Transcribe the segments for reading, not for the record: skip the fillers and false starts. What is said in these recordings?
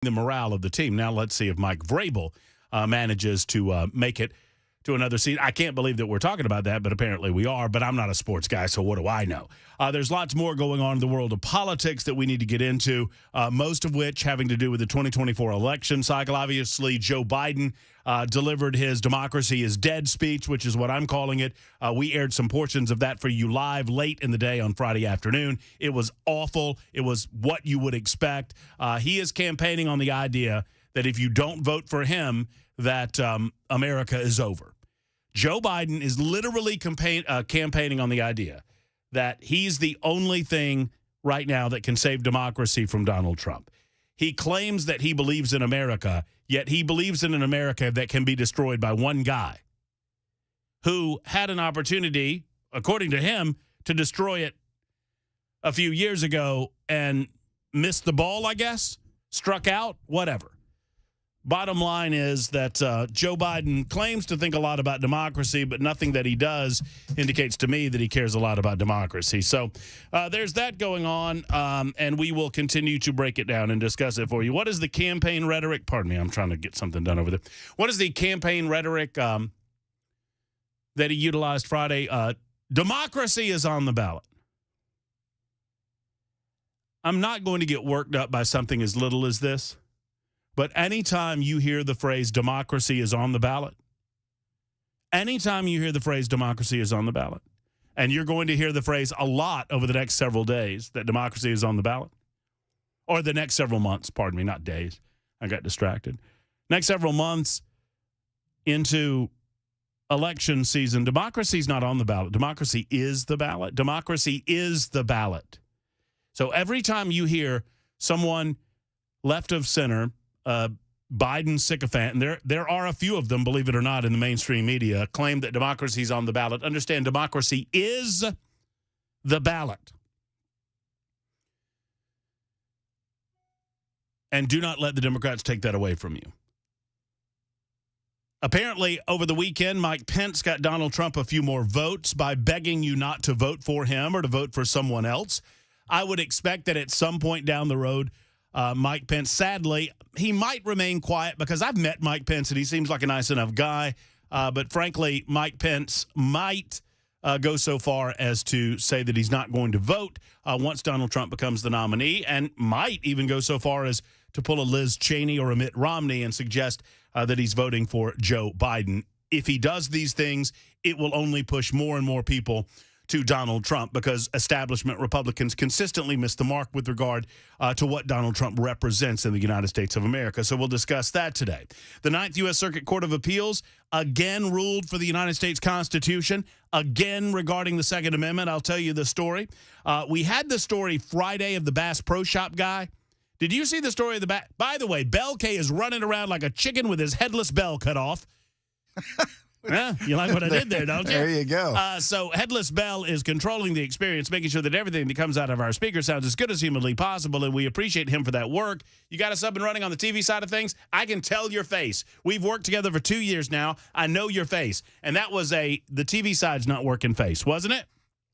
the morale of the team. Now let's see if Mike Vrabel manages to make it to another season. I can't believe that we're talking about that, but apparently we are. But I'm not a sports guy, so what do I know? There's lots more going on in the world of politics that we need to get into, most of which having to do with the 2024 election cycle. Obviously, Joe Biden delivered his democracy is dead speech, which is what I'm calling it. We aired some portions of that for you live late in the day on Friday afternoon. It was awful. It was what you would expect. He is campaigning on the idea that if you don't vote for him, that America is over. Joe Biden is literally campaigning on the idea that he's the only thing right now that can save democracy from Donald Trump. He claims that he believes in America, yet he believes in an America that can be destroyed by one guy who had an opportunity, according to him, to destroy it a few years ago and missed the ball, I guess, struck out, whatever. Bottom line is that Joe Biden claims to think a lot about democracy, but nothing that he does indicates to me that he cares a lot about democracy. So there's that going on, and we will continue to break it down and discuss it for you. What is the campaign rhetoric? Pardon me, I'm trying to get something done over there. What is the campaign rhetoric that he utilized Friday? Democracy is on the ballot. I'm not going to get worked up by something as little as this. But anytime you hear the phrase democracy is on the ballot, anytime you hear the phrase democracy is on the ballot, and you're going to hear the phrase a lot over the next several days that democracy is on the ballot, or the next several months, pardon me, not days. I got distracted. Next several months into election season, democracy is not on the ballot. Democracy is the ballot. Democracy is the ballot. So every time you hear someone left of center, Biden sycophant, and there are a few of them, believe it or not, in the mainstream media, claim that democracy is on the ballot. Understand, democracy is the ballot. And do not let the Democrats take that away from you. Apparently, over the weekend, Mike Pence got Donald Trump a few more votes by begging you not to vote for him or to vote for someone else. I would expect that at some point down the road, Mike Pence, sadly, he might remain quiet because I've met Mike Pence and he seems like a nice enough guy. But frankly, Mike Pence might go so far as to say that he's not going to vote once Donald Trump becomes the nominee, and might even go so far as to pull a Liz Cheney or a Mitt Romney and suggest that he's voting for Joe Biden. If he does these things, it will only push more and more people to Donald Trump because establishment Republicans consistently miss the mark with regard to what Donald Trump represents in the United States of America. So we'll discuss that today. The Ninth U.S. Circuit Court of Appeals again ruled for the United States Constitution, again regarding the Second Amendment. I'll tell you the story. We had the story Friday of the Bass Pro Shop guy. Did you see the story of the Bass? By the way, Bell K is running around like a chicken with his headless bell cut off. Yeah, you like what I did there, don't you? There you go. So Headless Bell is controlling the experience, making sure that everything that comes out of our speaker sounds as good as humanly possible, and we appreciate him for that work. You got us up and running on the TV side of things? I can tell your face. We've worked together for 2 years now. I know your face. And that was the TV side's not working face, wasn't it?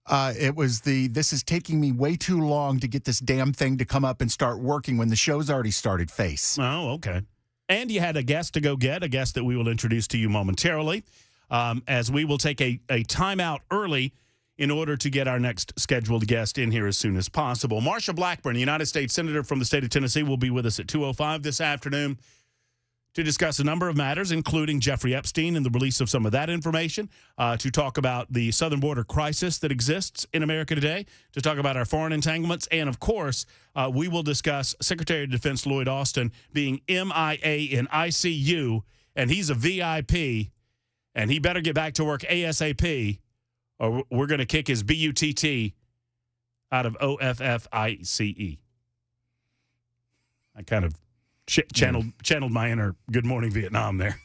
It was this is taking me way too long to get this damn thing to come up and start working when the show's already started face. Oh, okay. And you had a guest to go get, a guest that we will introduce to you momentarily, as we will take a timeout early in order to get our next scheduled guest in here as soon as possible. Marsha Blackburn, the United States Senator from the state of Tennessee, will be with us at 2:05 this afternoon to discuss a number of matters, including Jeffrey Epstein and the release of some of that information, to talk about the southern border crisis that exists in America today, to talk about our foreign entanglements, and, of course, we will discuss Secretary of Defense Lloyd Austin being MIA in ICU, and he's a VIP, and he better get back to work ASAP, or we're going to kick his BUTT out of OFFICE. I kind of channeled my inner Good Morning Vietnam there.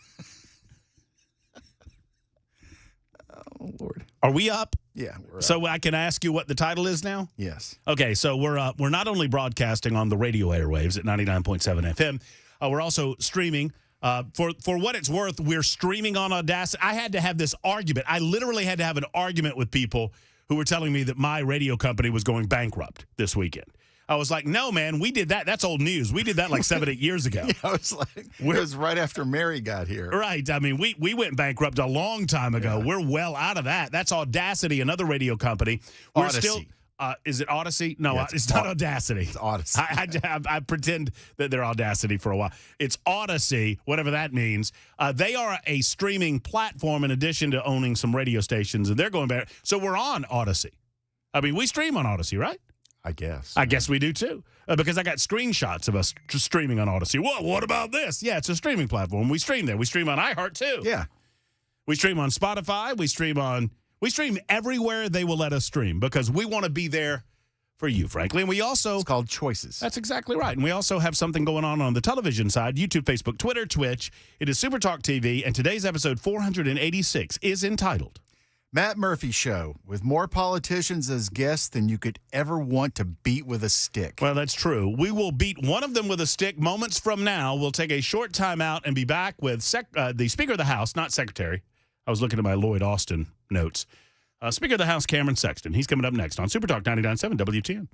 Oh, Lord. Are we up? Yeah, we're up. So I can ask you what the title is now? Yes. Okay, so we're not only broadcasting on the radio airwaves at 99.7 FM, we're also streaming. For what it's worth, we're streaming on Audacity. I had to have this argument. I literally had to have an argument with people who were telling me that my radio company was going bankrupt this weekend. I was like, no, man, we did that. That's old news. We did that like 7, 8 years ago. Yeah, I was like, it was right after Mary got here. Right. I mean, we went bankrupt a long time ago. Yeah. We're well out of that. That's Audacity, another radio company. We're Odyssey. still. Is it Odyssey? No, yeah, it's not Audacity. It's Odyssey. I pretend that they're Audacity for a while. It's Odyssey, whatever that means. They are a streaming platform in addition to owning some radio stations, and they're going back. So we're on Odyssey. I mean, we stream on Odyssey, right? I guess. I guess we do, too, because I got screenshots of us streaming on Odyssey. Whoa, what about this? Yeah, it's a streaming platform. We stream there. We stream on iHeart, too. Yeah. We stream on Spotify. We stream everywhere they will let us stream because we want to be there for you, frankly. And we also... It's called Choices. That's exactly right. And we also have something going on the television side, YouTube, Facebook, Twitter, Twitch. It is Super Talk TV, and today's episode 486 is entitled... Matt Murphy Show, with more politicians as guests than you could ever want to beat with a stick. Well, that's true. We will beat one of them with a stick moments from now. We'll take a short time out and be back with the Speaker of the House, not Secretary. I was looking at my Lloyd Austin notes. Speaker of the House, Cameron Sexton. He's coming up next on Super Talk 99.7 WTN.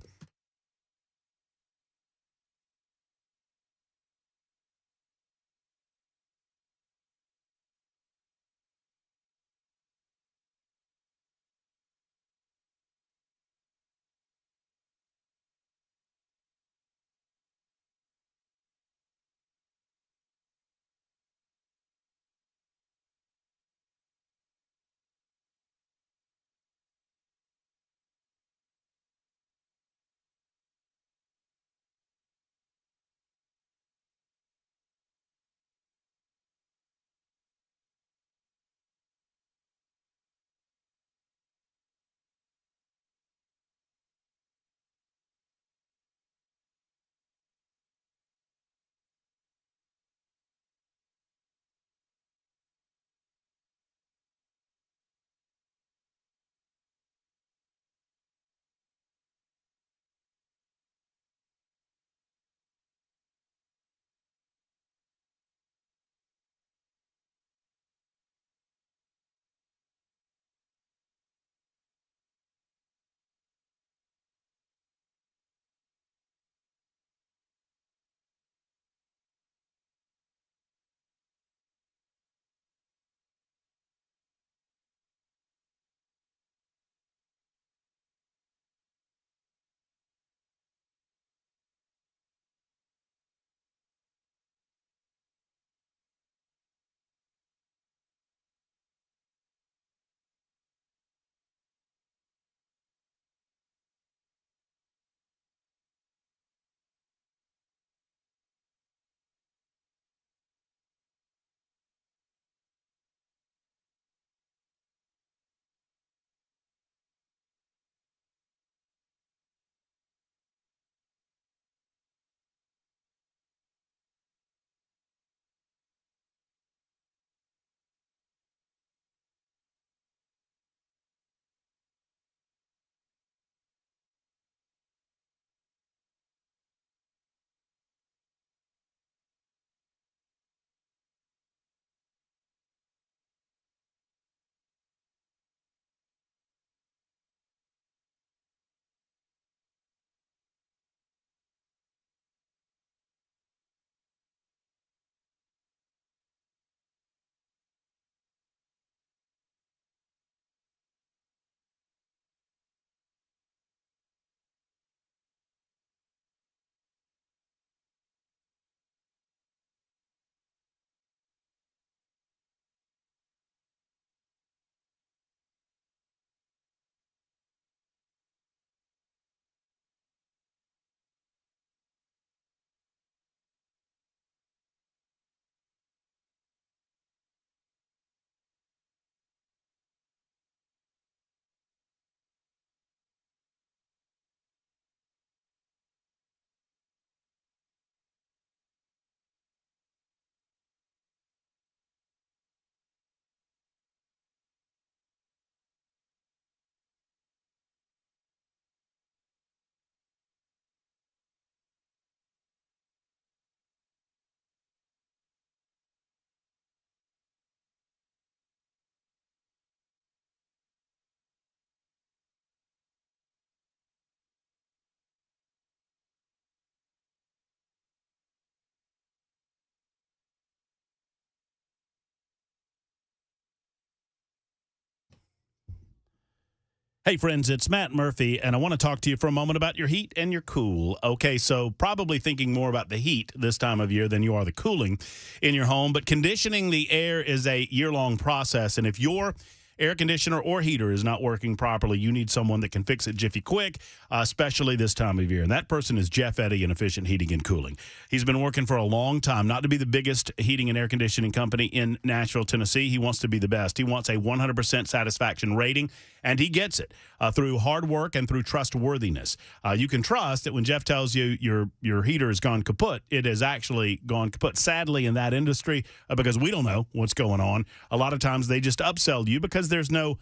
Hey, friends, it's Matt Murphy, and I want to talk to you for a moment about your heat and your cool. Okay, so probably thinking more about the heat this time of year than you are the cooling in your home, but conditioning the air is a year-long process, and if your air conditioner or heater is not working properly, you need someone that can fix it jiffy quick, especially this time of year. And that person is Jeff Eddy in Efficient Heating and Cooling. He's been working for a long time, not to be the biggest heating and air conditioning company in Nashville, Tennessee. He wants to be the best. He wants a 100% satisfaction rating, and he gets it through hard work and through trustworthiness. You can trust that when Jeff tells you your heater has gone kaput, it has actually gone kaput. Sadly, in that industry, because we don't know what's going on, a lot of times they just upsell you because there's no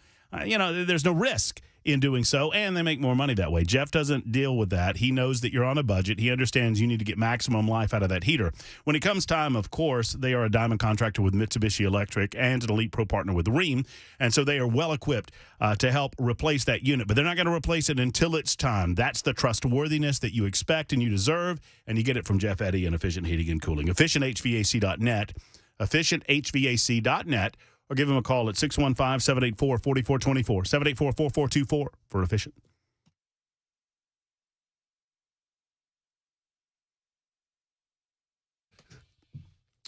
risk in doing so, and they make more money that way. Jeff doesn't deal with that. He knows that you're on a budget. He understands you need to get maximum life out of that heater. When it comes time, of course, they are a diamond contractor with Mitsubishi Electric and an Elite Pro partner with Rheem, and so they are well equipped to help replace that unit. But they're not going to replace it until it's time. That's the trustworthiness that you expect and you deserve, and you get it from Jeff Eddy and Efficient Heating and Cooling. EfficientHVAC.net, EfficientHVAC.net, or give them a call at 615-784-4424, 784-4424 for Efficient.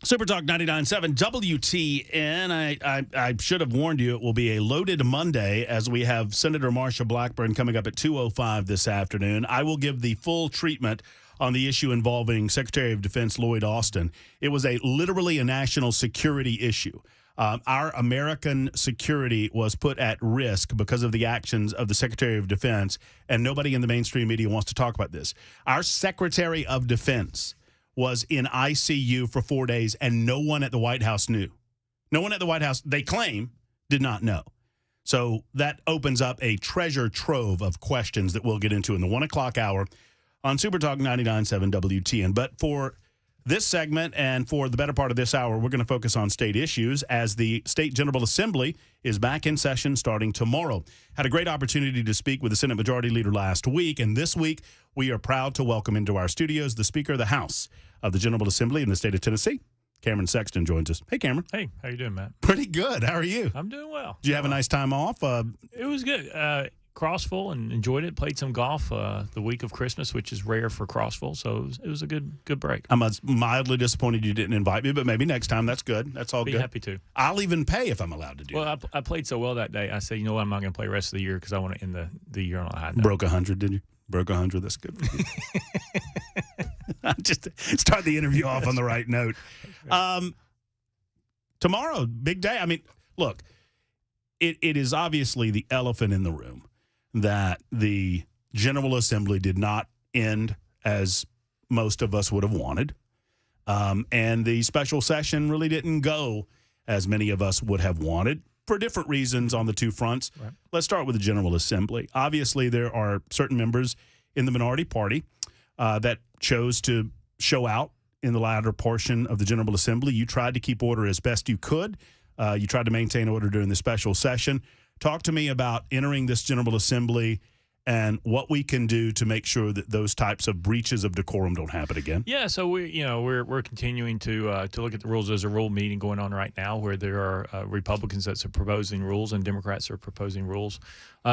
Super Talk 99.7 WTN. I should have warned you it will be a loaded Monday as we have Senator Marsha Blackburn coming up at 2:05 this afternoon. I will give the full treatment on the issue involving Secretary of Defense Lloyd Austin. It was literally a national security issue. Our American security was put at risk because of the actions of the Secretary of Defense, and nobody in the mainstream media wants to talk about this. Our Secretary of Defense was in ICU for 4 days, and no one at the White House knew. No one at the White House, they claim, did not know. So that opens up a treasure trove of questions that we'll get into in the 1 o'clock hour on Super Talk 99.7 WTN. But for this segment and for the better part of this hour, we're going to focus on state issues as the State General Assembly is back in session starting tomorrow. Had a great opportunity to speak with the Senate Majority Leader last week, and this week we are proud to welcome into our studios the Speaker of the House of the General Assembly in the state of Tennessee. Cameron Sexton joins us. Hey, Cameron. Hey, how you doing, Matt? Pretty good. How are you? I'm doing well. Did you have a nice time off? It was good. Crossville and enjoyed it. Played some golf the week of Christmas, which is rare for Crossville. So it was a good break. I'm mildly disappointed you didn't invite me, but maybe next time. That's good. That's all good. Be happy to. I'll even pay if I'm allowed to do that. I played so well that day. I said, you know what, I'm not going to play the rest of the year because I want to end the year on a high note. Broke 100, did you? Broke 100. That's good for you. Just start the interview off on the right note. Tomorrow, big day. I mean, look, it is obviously the elephant in the room that the General Assembly did not end as most of us would have wanted. And the special session really didn't go as many of us would have wanted for different reasons on the two fronts. Right. Let's start with the General Assembly. Obviously, there are certain members in the minority party that chose to show out in the latter portion of the General Assembly. You tried to keep order as best you could. You tried to maintain order during the special session. Talk to me about entering this General Assembly and what we can do to make sure that those types of breaches of decorum don't happen again. Yeah, so we're continuing to look at the rules. There's a rule meeting going on right now where there are Republicans that are proposing rules and Democrats are proposing rules.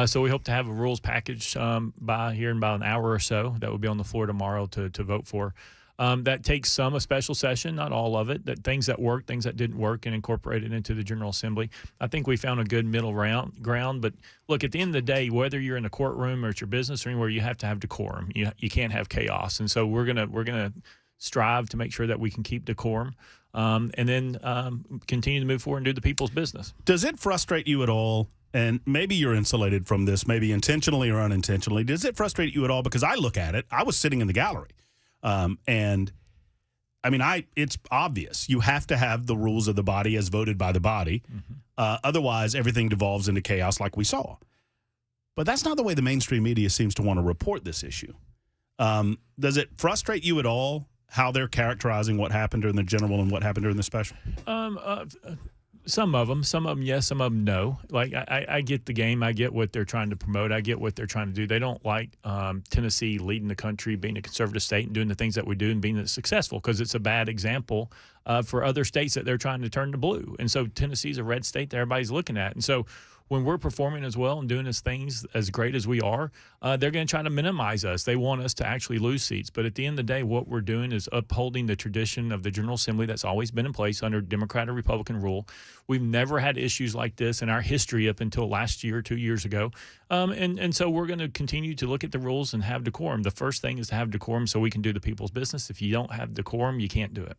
So we hope to have a rules package by in about an hour or so that will be on the floor tomorrow to vote for. That takes a special session, not all of it, that things that work, things that didn't work, and incorporate it into the General Assembly. I think we found a good middle ground. But look, at the end of the day, whether you're in the courtroom or it's your business or anywhere, you have to have decorum. You can't have chaos. And so we're gonna strive to make sure that we can keep decorum and then continue to move forward and do the people's business. Does it frustrate you at all? And maybe you're insulated from this, maybe intentionally or unintentionally. Does it frustrate you at all? Because I look at it. I was sitting in the gallery. And I mean, it's obvious. You have to have the rules of the body as voted by the body. Mm-hmm. Otherwise, everything devolves into chaos like we saw. But that's not the way the mainstream media seems to want to report this issue. Does it frustrate you at all how they're characterizing what happened during the general and what happened during the special? Some of them, yes, some of them, no. Like, I get the game. I get what they're trying to promote. I get what they're trying to do. They don't like Tennessee leading the country, being a conservative state and doing the things that we do and being successful because it's a bad example for other states that they're trying to turn to blue. And so Tennessee's a red state that everybody's looking at. And so when we're performing as well and doing as things as great as we are, they're going to try to minimize us. They want us to actually lose seats. But at the end of the day, what we're doing is upholding the tradition of the General Assembly that's always been in place under Democrat or Republican rule. We've never had issues like this in our history up until last year, 2 years ago. And so we're going to continue to look at the rules and have decorum. The first thing is to have decorum so we can do the people's business. If you don't have decorum, you can't do it.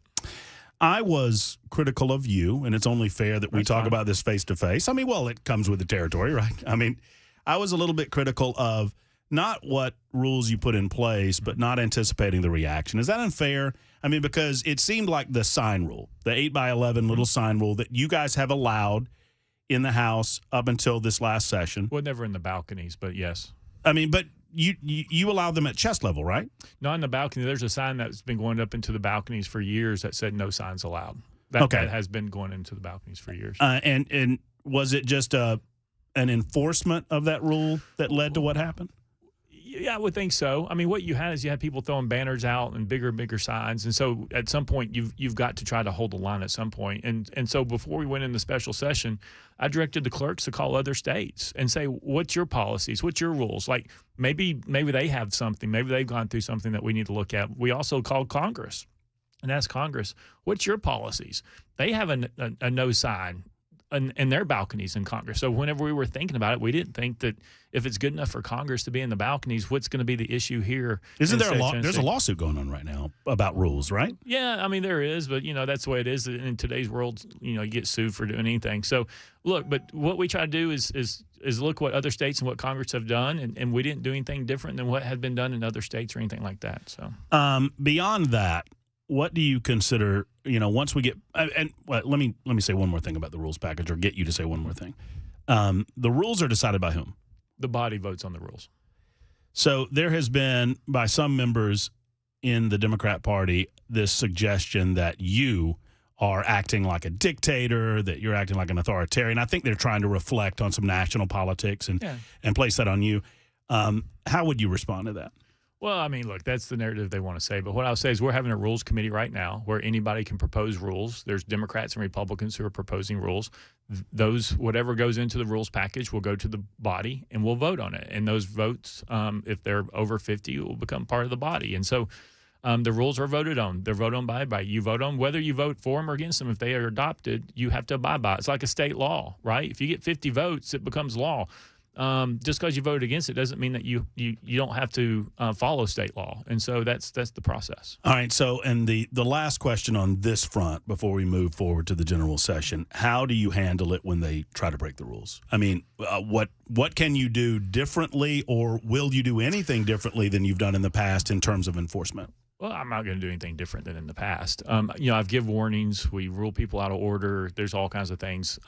I was critical of you, and it's only fair that we talk about this face-to-face. I mean, well, it comes with the territory, right? I mean, I was a little bit critical of not what rules you put in place, but not anticipating the reaction. Is that unfair? I mean, because it seemed like the sign rule, the 8x11 little sign rule that you guys have allowed in the House up until this last session. Well, never in the balconies, but yes. I mean, but you allow them at chest level, right? Not in the balcony. There's a sign that's been going up into the balconies for years that said no signs allowed. That has been going into the balconies for years. And was it just an enforcement of that rule that led to what happened? Yeah, I would think so. I mean, what you had is you had people throwing banners out and bigger signs, and so at some point you've got to try to hold the line at some point. And so before we went into special session, I directed the clerks to call other states and say, "What's your policies? What's your rules? Like maybe they have something. Maybe they've gone through something that we need to look at." We also called Congress and asked Congress, "What's your policies?" They have a no sign in their balconies in Congress. So whenever we were thinking about it, we didn't think that if it's good enough for Congress to be in the balconies, what's going to be the issue here? Isn't there there's a lawsuit going on right now about rules, right? Yeah, I mean, there is, but, that's the way it is. In today's world, you get sued for doing anything. So, look, but what we try to do is look what other states and what Congress have done, and we didn't do anything different than what had been done in other states or anything like that. So, beyond that, what do you consider, once we get let me say one more thing about the rules package, or get you to say one more thing. The rules are decided by whom? The body votes on the rules. So there has been, by some members in the Democrat Party, this suggestion that you are acting like a dictator, that you're acting like an authoritarian. I think they're trying to reflect on some national politics and place that on you. How would you respond to that? Well, I mean, look, that's the narrative they want to say. But what I'll say is we're having a rules committee right now where anybody can propose rules. There's Democrats and Republicans who are proposing rules. Whatever goes into the rules package will go to the body, and we'll vote on it. And those votes, if they're over 50, will become part of the body. And so the rules are voted on. They're voted on by you vote on whether you vote for them or against them. If they are adopted, you have to abide by it. It's like a state law, right? If you get 50 votes, it becomes law. Just because you voted against it doesn't mean that you don't have to follow state law. And so that's the process. All right. So, and the last question on this front before we move forward to the general session, how do you handle it when they try to break the rules? I mean, what can you do differently, or will you do anything differently than you've done in the past in terms of enforcement? Well, I'm not going to do anything different than in the past. I've given warnings. We rule people out of order. There's all kinds of things.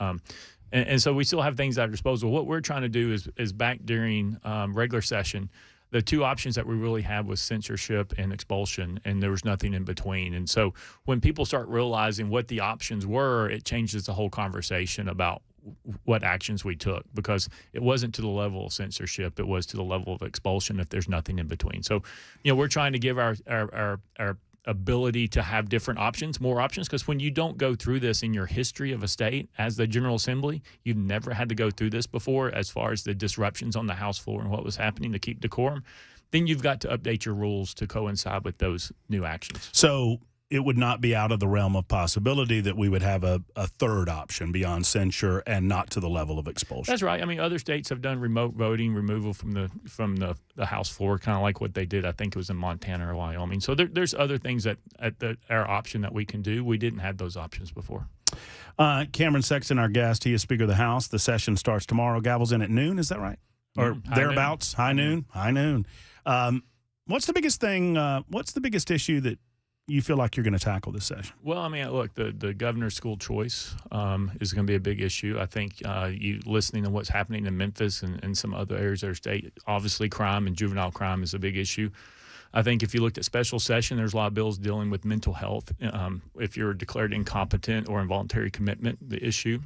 And so we still have things at our disposal. What we're trying to do is back during regular session, the two options that we really had was censorship and expulsion, and there was nothing in between. And so when people start realizing what the options were, it changes the whole conversation about what actions we took, because it wasn't to the level of censorship. It was to the level of expulsion if there's nothing in between. So, we're trying to give our ability to have different options, more options, because when you don't go through this in your history of a state as the General Assembly, you've never had to go through this before as far as the disruptions on the House floor and what was happening to keep decorum, then you've got to update your rules to coincide with those new actions. So it would not be out of the realm of possibility that we would have a third option beyond censure and not to the level of expulsion. That's right. I mean, other states have done remote voting, removal from the House floor, kind of like what they did. I think it was in Montana or Wyoming. So there's other things that our option that we can do. We didn't have those options before. Cameron Sexton, our guest, he is Speaker of the House. The session starts tomorrow. Gavel's in at noon. Is that right? Or thereabouts? High noon. What's the biggest thing? What's the biggest issue that you feel like you're going to tackle this session? Well, I mean, look, the governor's school choice is going to be a big issue. I think you listening to what's happening in Memphis and some other areas of our state, obviously crime and juvenile crime is a big issue. I think if you looked at special session, there's a lot of bills dealing with mental health. If you're declared incompetent or involuntary commitment, the issue.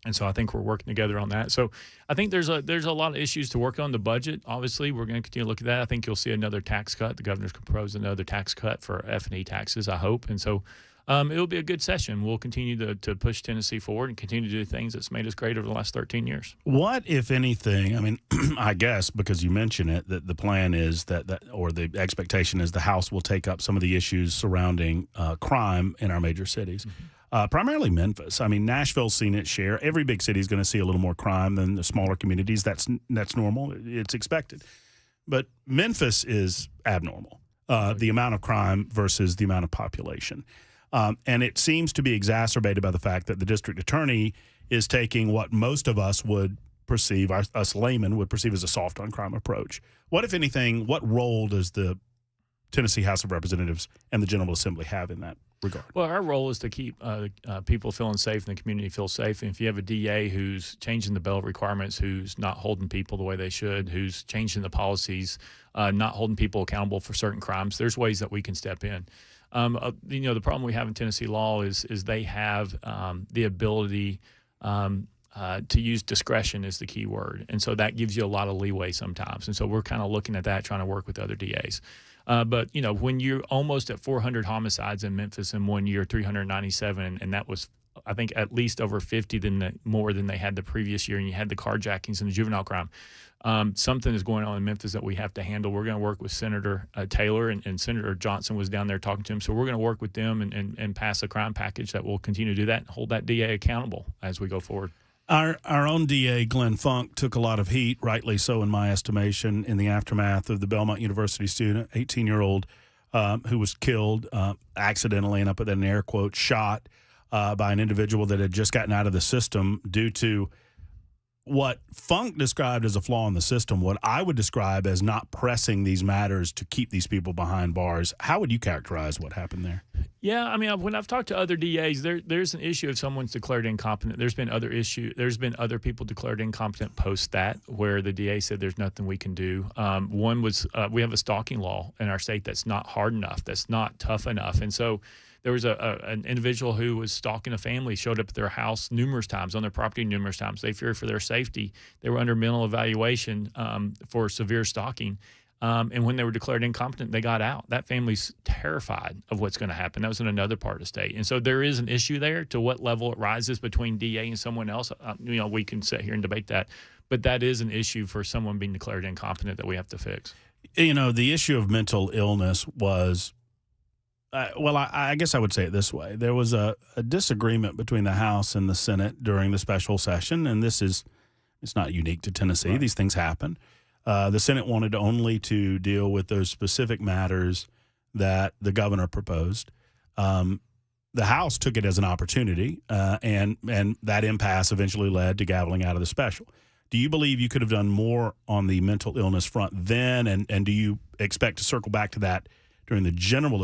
And so I think we're working together on that. So I think there's a lot of issues to work on. The budget, obviously, we're going to continue to look at that. I think you'll see another tax cut. The governor's proposed another tax cut for F&E taxes, I hope. And so It'll be a good session. We'll continue to push Tennessee forward and continue to do things that's made us great over the last 13 years. What, if anything, I mean, I guess because you mention it, that the plan is or the expectation is the House will take up some of the issues surrounding crime in our major cities, primarily Memphis. I mean, Nashville's seen its share. Every big city is going to see a little more crime than the smaller communities. That's normal. It's expected. But Memphis is abnormal, the amount of crime versus the amount of population. And it seems to be exacerbated by the fact that the district attorney is taking what most of us would perceive, us laymen would perceive as a soft on crime approach. What, if anything, what role does the Tennessee House of Representatives and the General Assembly have in that regard? Well, our role is to keep people feeling safe and the community feels safe. And if you have a DA who's changing the bail requirements, who's not holding people the way they should, who's changing the policies, not holding people accountable for certain crimes, there's ways that we can step in. The problem we have in Tennessee law is they have the ability to use discretion is the key word. And so that gives you a lot of leeway sometimes. And so we're kind of looking at that, trying to work with other DAs. But, when you're almost at 400 homicides in Memphis in 1 year, 397, and that was, I think, at least over 50 more than they had the previous year, and you had the carjackings and the juvenile crime. Something is going on in Memphis that we have to handle. We're going to work with Senator Taylor, and Senator Johnson was down there talking to him. So we're going to work with them and pass a crime package that will continue to do that and hold that DA accountable as we go forward. Our own DA, Glenn Funk, took a lot of heat, rightly so in my estimation, in the aftermath of the Belmont University student, 18-year-old, who was killed accidentally, and I put that in air quotes, shot by an individual that had just gotten out of the system due to what Funk described as a flaw in the system, what I would describe as not pressing these matters to keep these people behind bars. How would you characterize what happened there? Yeah, I mean, when I've talked to other DAs, there's an issue if someone's declared incompetent. There's been other people declared incompetent post that, where the DA said there's nothing we can do. One was we have a stalking law in our state that's not hard enough, that's not tough enough, and so there was an individual who was stalking a family, showed up at their house numerous times, on their property numerous times. They feared for their safety. They were under mental evaluation for severe stalking. And when they were declared incompetent, they got out. That family's terrified of what's going to happen. That was in another part of the state. And so there is an issue there. To what level it rises between DA and someone else, we can sit here and debate that. But that is an issue for someone being declared incompetent that we have to fix. The issue of mental illness was I guess I would say it this way. There was a disagreement between the House and the Senate during the special session, and it's not unique to Tennessee. Right. These things happen. The Senate wanted only to deal with those specific matters that the governor proposed. The House took it as an opportunity, and that impasse eventually led to gaveling out of the special. Do you believe you could have done more on the mental illness front then, and do you expect to circle back to that during the General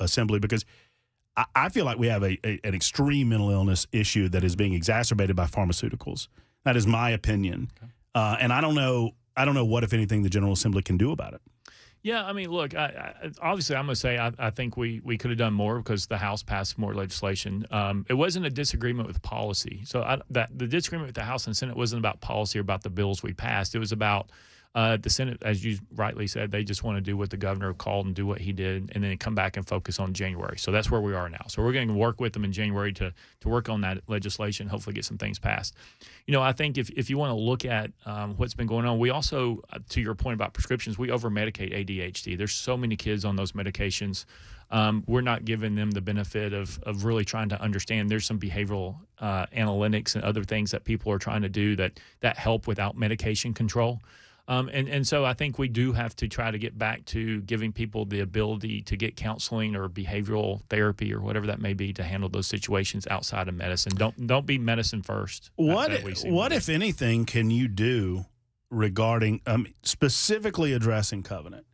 Assembly? Because I feel like we have an extreme mental illness issue that is being exacerbated by pharmaceuticals. That is my opinion. Okay. And I don't know what, if anything, the General Assembly can do about it. Yeah, I mean, look, obviously I'm going to say I think we could have done more because the House passed more legislation. It wasn't a disagreement with policy. So the disagreement with the House and Senate wasn't about policy or about the bills we passed. It was about the Senate, as you rightly said, they just want to do what the governor called and do what he did, and then come back and focus on January. So that's where we are now. So we're going to work with them in January to work on that legislation, hopefully get some things passed. I think if you want to look at what's been going on, we also, to your point about prescriptions, we over-medicate ADHD. There's so many kids on those medications. We're not giving them the benefit of really trying to understand. There's some behavioral analytics and other things that people are trying to do that help without medication control. And so I think we do have to try to get back to giving people the ability to get counseling or behavioral therapy or whatever that may be to handle those situations outside of medicine. Don't be medicine first. What if anything, can you do regarding specifically addressing covenant?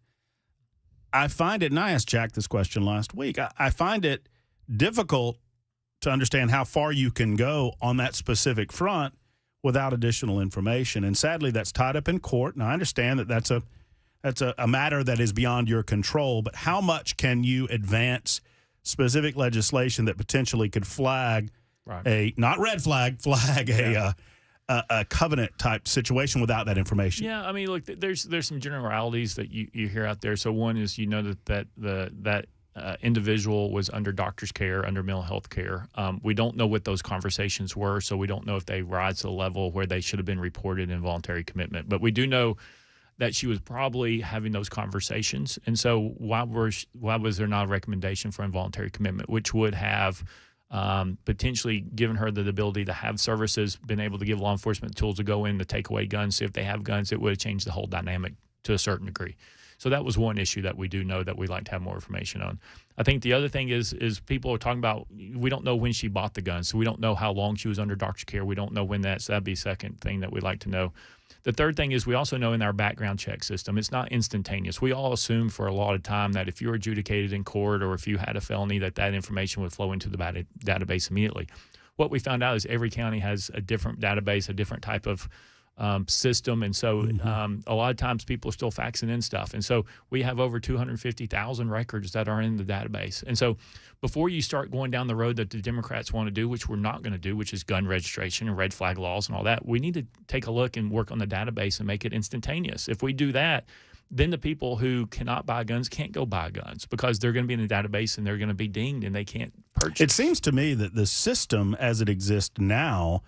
I find it, and I asked Jack this question last week, I find it difficult to understand how far you can go on that specific front without additional information. And sadly, that's tied up in court. And I understand that that's a matter that is beyond your control, but how much can you advance specific legislation that potentially could flag a, not red flag, a covenant type situation without that information? Yeah, I mean, look, there's some generalities that you hear out there. So one is, that individual was under doctor's care, under mental health care. We don't know what those conversations were, so we don't know if they rise to the level where they should have been reported involuntary commitment. But we do know that she was probably having those conversations. And so why was there not a recommendation for involuntary commitment, which would have potentially given her the ability to have services, been able to give law enforcement tools to go in to take away guns. See if they have guns, it would have changed the whole dynamic to a certain degree. So that was one issue that we do know that we'd like to have more information on. I think the other thing is people are talking about, we don't know when she bought the gun, so we don't know how long she was under doctor's care. We don't know when that'd be a second thing that we'd like to know. The third thing is we also know in our background check system, it's not instantaneous. We all assume for a lot of time that if you were adjudicated in court or if you had a felony, that information would flow into the database immediately. What we found out is every county has a different database, a different type of system. And so a lot of times people are still faxing in stuff. And so we have over 250,000 records that are in the database. And so before you start going down the road that the Democrats want to do, which we're not going to do, which is gun registration and red flag laws and all that, we need to take a look and work on the database and make it instantaneous. If we do that, then the people who cannot buy guns can't go buy guns because they're going to be in the database and they're going to be dinged and they can't purchase. It seems to me that the system as it exists now,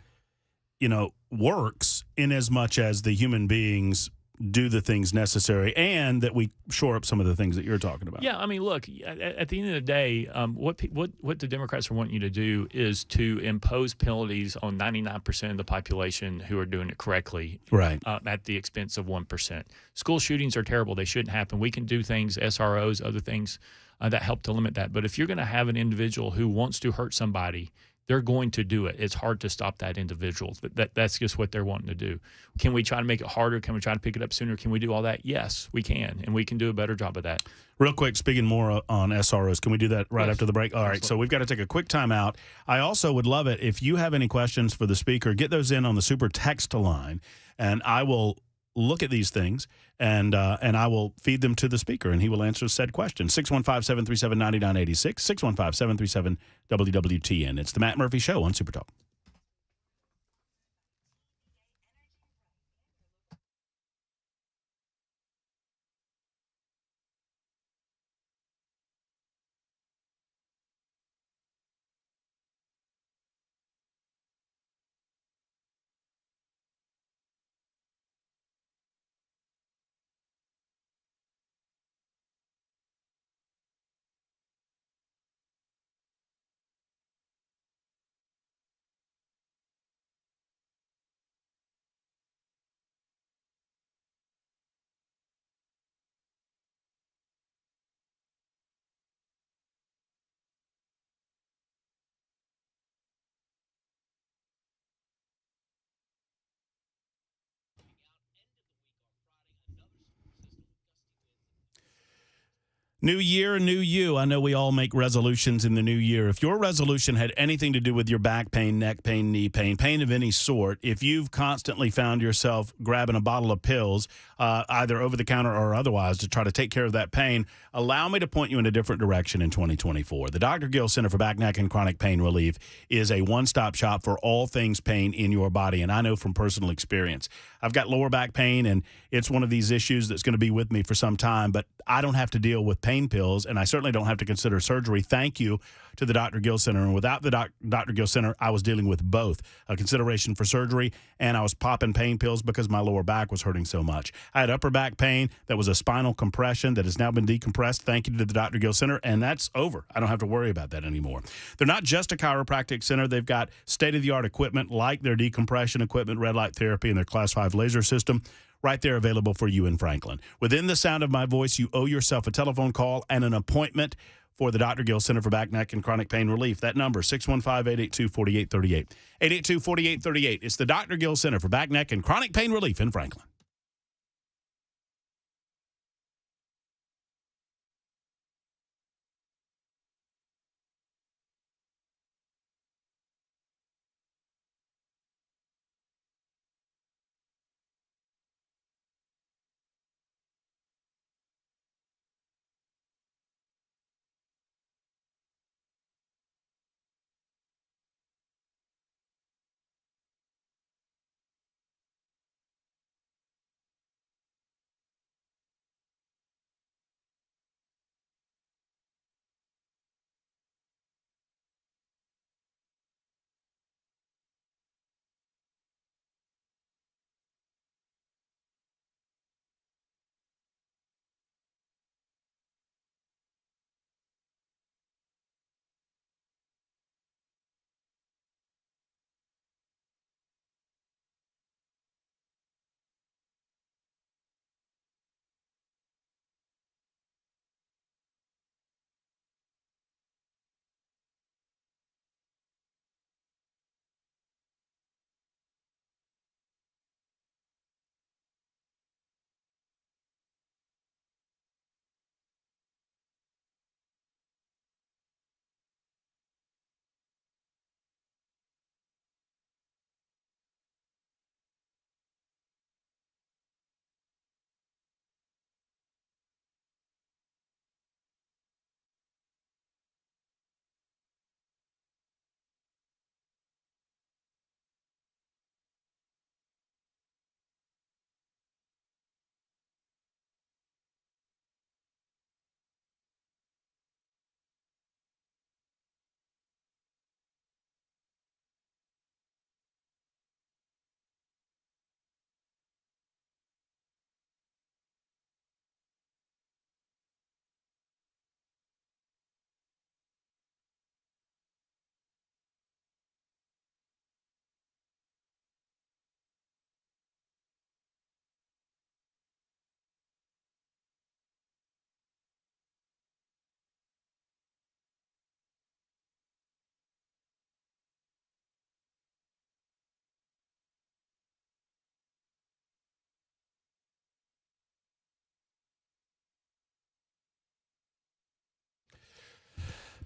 works in as much as the human beings do the things necessary and that we shore up some of the things that you're talking about. Yeah, I mean, look, at the end of the day, what the Democrats are wanting you to do is to impose penalties on 99% of the population who are doing it correctly, right? At the expense of 1%. School shootings are terrible. They shouldn't happen. We can do things, SROs, other things that help to limit that. But if you're going to have an individual who wants to hurt somebody, they're going to do it. It's hard to stop that individual. That's just what they're wanting to do. Can we try to make it harder? Can we try to pick it up sooner? Can we do all that? Yes, we can, and we can do a better job of that. Real quick, speaking more on SROs, can we do that right after the break? All right, Absolutely. So we've got to take a quick time out. I also would love it if you have any questions for the speaker, get those in on the super text line, and I will look at these things, and I will feed them to the speaker, and he will answer said question. 615-737-9986, 615-737-WWTN. It's the Matt Murphy Show on Super Talk. New year, new you. I know we all make resolutions in the new year. If your resolution had anything to do with your back pain, neck pain, knee pain, pain of any sort, if you've constantly found yourself grabbing a bottle of pills, either over the counter or otherwise, to try to take care of that pain, allow me to point you in a different direction in 2024. The Dr. Gill Center for Back, Neck, and Chronic Pain Relief is a one-stop shop for all things pain in your body, and I know from personal experience. I've got lower back pain, and it's one of these issues that's going to be with me for some time, but I don't have to deal with pain pills, and I certainly don't have to consider surgery. Thank you to the Dr. Gill Center. And without the Dr. Gill Center, I was dealing with both a consideration for surgery, and I was popping pain pills because my lower back was hurting so much. I had upper back pain that was a spinal compression that has now been decompressed. Thank you to the Dr. Gill Center, and that's over. I don't have to worry about that anymore. They're not just a chiropractic center. They've got state-of-the-art equipment like their decompression equipment, red light therapy, and their Class 5 laser system. Right there available for you in Franklin. Within the sound of my voice, you owe yourself a telephone call and an appointment for the Dr. Gill Center for Back, Neck, and Chronic Pain Relief. That number, 615-882-4838. 882-4838. It's the Dr. Gill Center for Back, Neck, and Chronic Pain Relief in Franklin.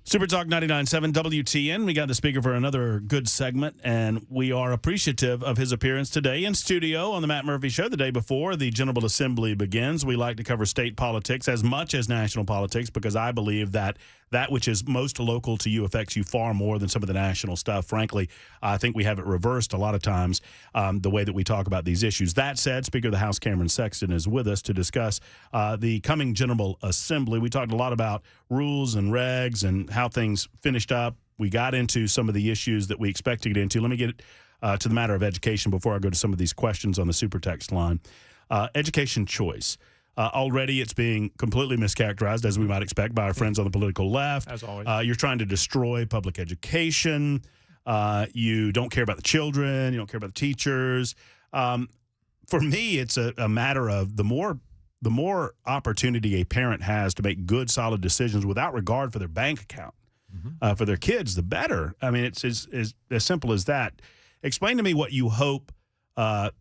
Super Talk 99.7 WTN. We got the speaker for another good segment, and we are appreciative of his appearance today in studio on the Matt Murphy Show the day before the General Assembly begins. We like to cover state politics as much as national politics because I believe that that which is most local to you affects you far more than some of the national stuff. Frankly, I think we have it reversed a lot of times, the way that we talk about these issues. That said, Speaker of the House Cameron Sexton is with us to discuss the coming General Assembly. We talked a lot about rules and regs and how things finished up. We got into some of the issues that we expect to get into. Let me get to the matter of education before I go to some of these questions on the super text line. Education choice. Already it's being completely mischaracterized, as we might expect, by our friends on the political left. As always. You're trying to destroy public education. You don't care about the children. You don't care about the teachers. For me, it's a matter of the more opportunity a parent has to make good, solid decisions without regard for their bank account, for their kids, the better. I mean, it's as simple as that. Explain to me what you hope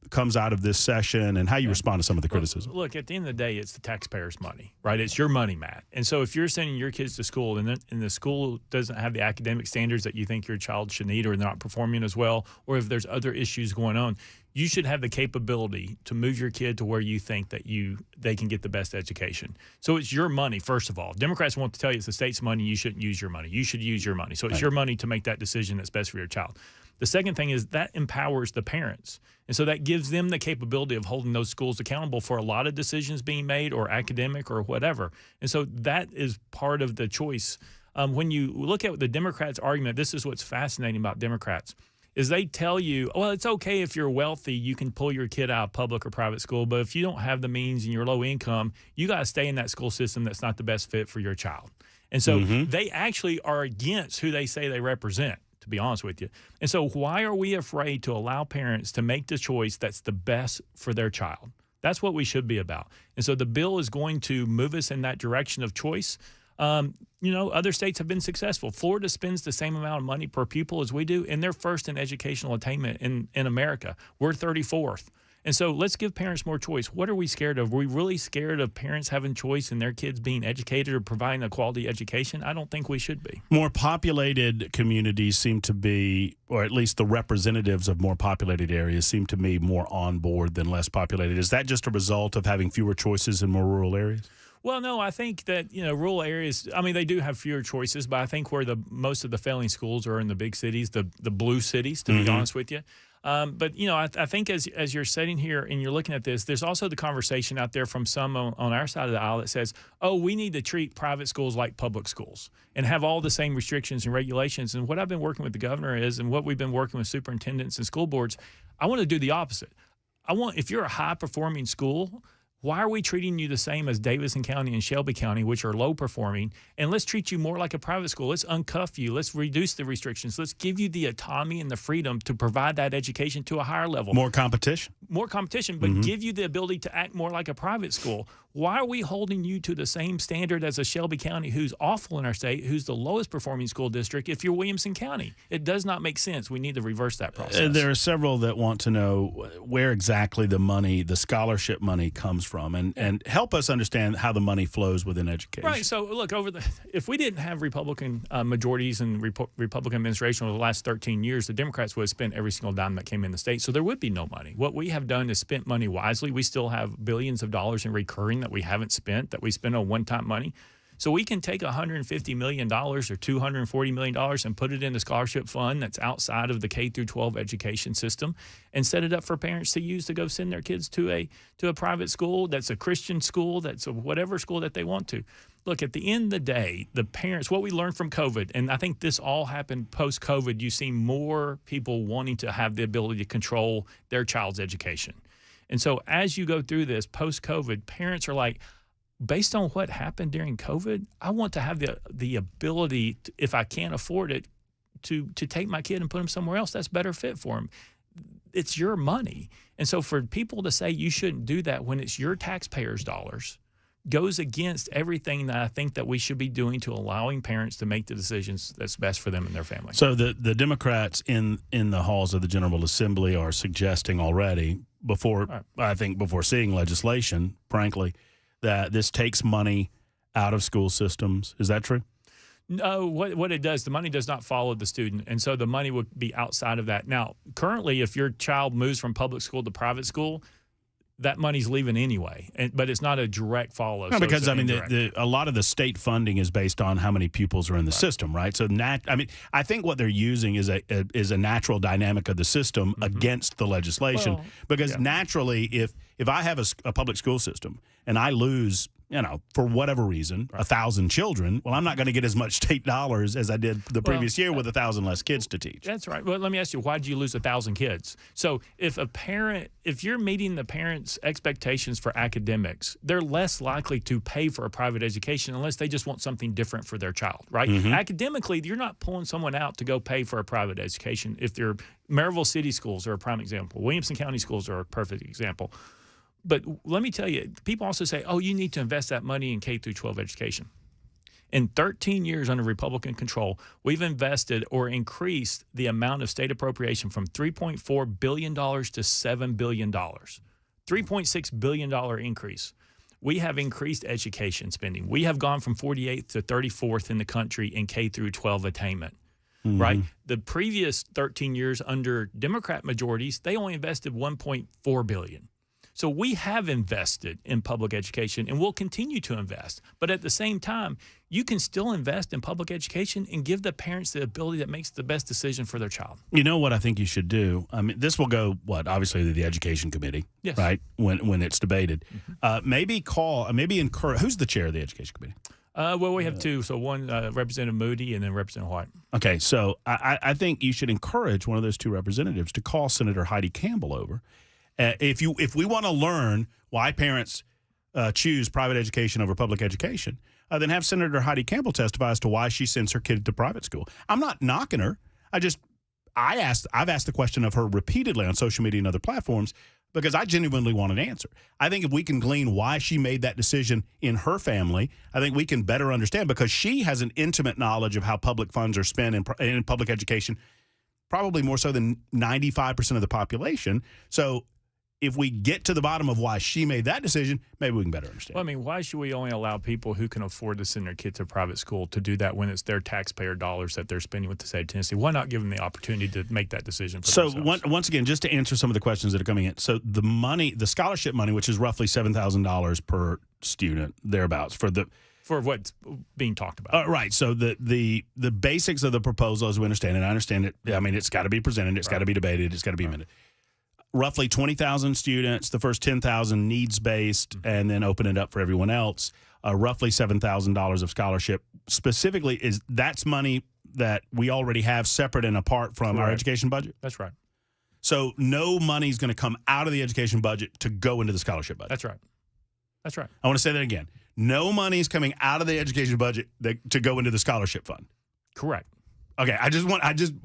comes out of this session and how you respond to some of the criticism. Look, at the end of the day, it's the taxpayers' money, right? It's your money, Matt. And so if you're sending your kids to school and the school doesn't have the academic standards that you think your child should need, or they're not performing as well, or if there's other issues going on, you should have the capability to move your kid to where you think that they can get the best education. So it's your money, first of all. Democrats want to tell you it's the state's money. You shouldn't use your money. You should use your money. So it's your money to make that decision that's best for your child. The second thing is that empowers the parents. And so that gives them the capability of holding those schools accountable for a lot of decisions being made, or academic or whatever. And so that is part of the choice. When you look at the Democrats' argument, this is what's fascinating about Democrats, is they tell you, well, it's okay if you're wealthy, you can pull your kid out of public or private school, but if you don't have the means and you're low income, you got to stay in that school system that's not the best fit for your child. And so they actually are against who they say they represent, to be honest with you. And so why are we afraid to allow parents to make the choice that's the best for their child? That's what we should be about. And so the bill is going to move us in that direction of choice. Other states have been successful. Florida spends the same amount of money per pupil as we do, and they're first in educational attainment in America. We're 34th. And so let's give parents more choice. What are we scared of? Are we really scared of parents having choice and their kids being educated or providing a quality education? I don't think we should be. More populated communities seem to be, or at least the representatives of more populated areas seem to be more on board than less populated. Is that just a result of having fewer choices in more rural areas? Well, no, I think that, rural areas, I mean, they do have fewer choices, but I think where most of the failing schools are in the big cities, the blue cities, to be honest with you. But I think as you're sitting here and you're looking at this, there's also the conversation out there from some on our side of the aisle that says, oh, we need to treat private schools like public schools and have all the same restrictions and regulations. And what I've been working with the governor is, and what we've been working with superintendents and school boards, I want to do the opposite. If you're a high-performing school, why are we treating you the same as Davidson County and Shelby County, which are low performing? And let's treat you more like a private school. Let's uncuff you. Let's reduce the restrictions. Let's give you the autonomy and the freedom to provide that education to a higher level. More competition, but give you the ability to act more like a private school. Why are we holding you to the same standard as a Shelby County, who's awful in our state, who's the lowest performing school district, if you're Williamson County? It does not make sense. We need to reverse that process. There are several that want to know where exactly the scholarship money comes from, and help us understand how the money flows within education. Right. So, look, if we didn't have Republican majorities and Republican administration over the last 13 years, the Democrats would have spent every single dime that came in the state, so there would be no money. What we have done is spent money wisely. We still have billions of dollars in recurring that we haven't spent, that we spend on one-time money. So we can take $150 million or $240 million and put it in a scholarship fund that's outside of the K through 12 education system and set it up for parents to use to go send their kids to a private school that's a Christian school, that's a whatever school that they want to. Look, at the end of the day, the parents, what we learned from COVID, and I think this all happened post-COVID, you see more people wanting to have the ability to control their child's education. And so as you go through this post-COVID, parents are like, based on what happened during COVID, I want to have the ability, if I can't afford it, to take my kid and put him somewhere else that's better fit for him. It's your money. And so for people to say you shouldn't do that when it's your taxpayers' dollars goes against everything that I think that we should be doing to allowing parents to make the decisions that's best for them and their family. So the Democrats in the halls of the General Assembly are suggesting already, before seeing legislation, frankly, that this takes money out of school systems. Is that true? No, what it does, the money does not follow the student, and so the money would be outside of that. Now, currently, if your child moves from public school to private school, that money's leaving anyway, but it's not a direct follow. No, so because, I mean, a lot of the state funding is based on how many pupils are in the system, right? So, I think what they're using is a natural dynamic of the system against the legislation, because naturally, if I have a public school system and I lose, for whatever reason, 1,000 children, well, I'm not going to get as much state dollars as I did the previous year with 1,000 less kids to teach. That's right. Well, let me ask you, why did you lose 1,000 kids? So if you're meeting the parents' expectations for academics, they're less likely to pay for a private education unless they just want something different for their child, right? Academically, you're not pulling someone out to go pay for a private education. If they're Maryville City schools are a prime example. Williamson County schools are a perfect example. But let me tell you, people also say, you need to invest that money in K through 12 education. In 13 years under Republican control, we've invested or increased the amount of state appropriation from $3.4 billion to $7 billion. $3.6 billion increase. We have increased education spending. We have gone from 48th to 34th in the country in K through 12 attainment. Right? The previous 13 years under Democrat majorities, they only invested $1.4 billion. So we have invested in public education and we'll continue to invest. But at the same time, you can still invest in public education and give the parents the ability that makes the best decision for their child. You know what I think you should do? I mean, this will go, obviously to the education committee, right, when it's debated. Maybe encourage, who's the chair of the education committee? Well, we have two. So one, Representative Moody and then Representative White. Okay, so I think you should encourage one of those two representatives to call Senator Heidi Campbell over. If we want to learn why parents choose private education over public education, then have Senator Heidi Campbell testify as to why she sends her kid to private school. I'm not knocking her. I've asked the question of her repeatedly on social media and other platforms because I genuinely want an answer. I think if we can glean why she made that decision in her family, I think we can better understand, because she has an intimate knowledge of how public funds are spent in public education, probably more so than 95% of the population. So if we get to the bottom of why she made that decision, maybe we can better understand. Well, I mean, why should we only allow people who can afford to send their kids to private school to do that when it's their taxpayer dollars that they're spending with the state of Tennessee? Why not give them the opportunity to make that decision for themselves? So once again, just to answer some of the questions that are coming in. So the scholarship money, which is roughly $7,000 per student, thereabouts, for what's being talked about. Right. So the basics of the proposal, as we understand it, I understand it. I mean, it's got to be presented. It's got to be debated. It's got to be amended. Roughly 20,000 students, the first 10,000 needs-based, and then open it up for everyone else. Roughly $7,000 of scholarship. Specifically, that's money that we already have separate and apart from our education budget? That's right. So no money is going to come out of the education budget to go into the scholarship budget? That's right. That's right. I want to say that again. No money is coming out of the education budget to go into the scholarship fund? Correct. Okay,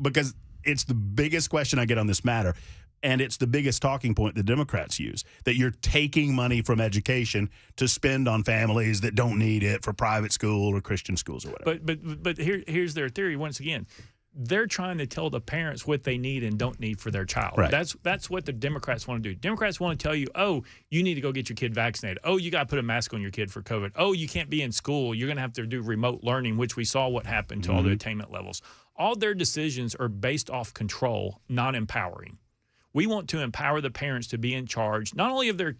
because it's the biggest question I get on this matter. And it's the biggest talking point the Democrats use, that you're taking money from education to spend on families that don't need it for private school or Christian schools or whatever. But here's their theory once again. They're trying to tell the parents what they need and don't need for their child. Right. That's what the Democrats want to do. Democrats want to tell you, you need to go get your kid vaccinated. You got to put a mask on your kid for COVID. You can't be in school. You're going to have to do remote learning, which we saw what happened to all the attainment levels. All their decisions are based off control, not empowering. We want to empower the parents to be in charge, not only of their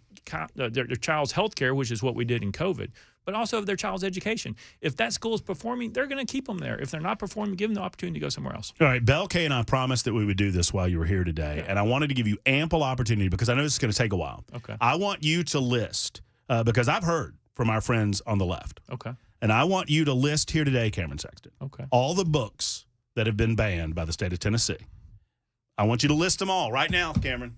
child's health care, which is what we did in COVID, but also of their child's education. If that school is performing, they're going to keep them there. If they're not performing, give them the opportunity to go somewhere else. All right, Belle Kay and I promised that we would do this while you were here today, and I wanted to give you ample opportunity because I know this is going to take a while. Okay. I want you to list, because I've heard from our friends on the left. Okay. And I want you to list here today, Cameron Sexton, all the books that have been banned by the state of Tennessee. I want you to list them all right now, Cameron.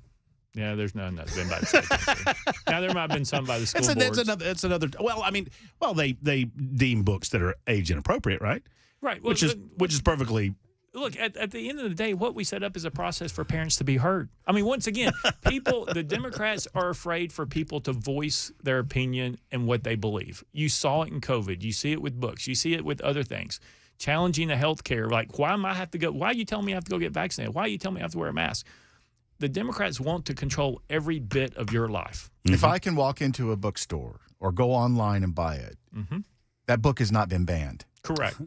Yeah, there's none that's been by the state of Tennessee. Now, there might have been some by the school boards. That's another. Well, they deem books that are age inappropriate, right? Right. Well, which is perfectly. Look, at the end of the day, what we set up is a process for parents to be heard. I mean, once again, the Democrats are afraid for people to voice their opinion and what they believe. You saw it in COVID. You see it with books. You see it with other things. Challenging the health care, like, why are you telling me I have to go get vaccinated? Why are you telling me I have to wear a mask? The Democrats want to control every bit of your life. If I can walk into a bookstore or go online and buy it, that book has not been banned. Correct.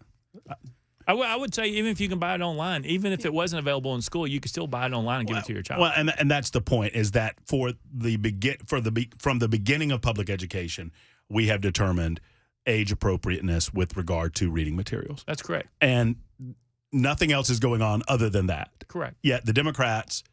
I would say even if you can buy it online, even if it wasn't available in school, you could still buy it online and give it to your child. Well, and that's the point, is that from the beginning of public education, we have determined age appropriateness with regard to reading materials. That's correct. And nothing else is going on other than that. Correct. Yet the Democrats,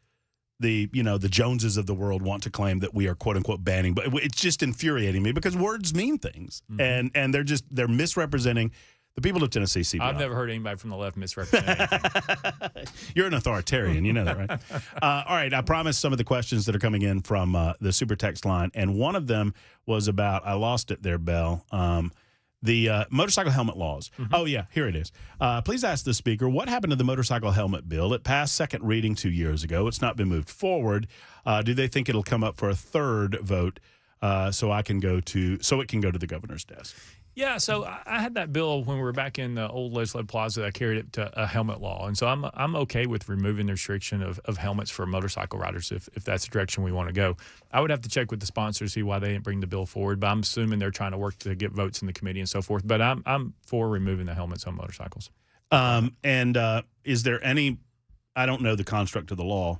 the Joneses of the world, want to claim that we are quote unquote banning, but it's just infuriating me because words mean things, and they're misrepresenting the people of Tennessee. CBI. I've never heard anybody from the left misrepresent anything. You're an authoritarian, you know that, right? All right, I promised some of the questions that are coming in from the super text line, and one of them was about, I lost it there, Bell, the motorcycle helmet laws. Oh, yeah, here it is. Please ask the speaker, what happened to the motorcycle helmet bill? It passed second reading 2 years ago. It's not been moved forward. Do they think it'll come up for a third vote so it can go to the governor's desk? Yeah, so I had that bill when we were back in the old legislative plaza. I carried it to a helmet law, and so I'm okay with removing the restriction of helmets for motorcycle riders if that's the direction we want to go. I would have to check with the sponsor to see why they didn't bring the bill forward, but I'm assuming they're trying to work to get votes in the committee and so forth. But I'm for removing the helmets on motorcycles. Is there any? I don't know the construct of the law.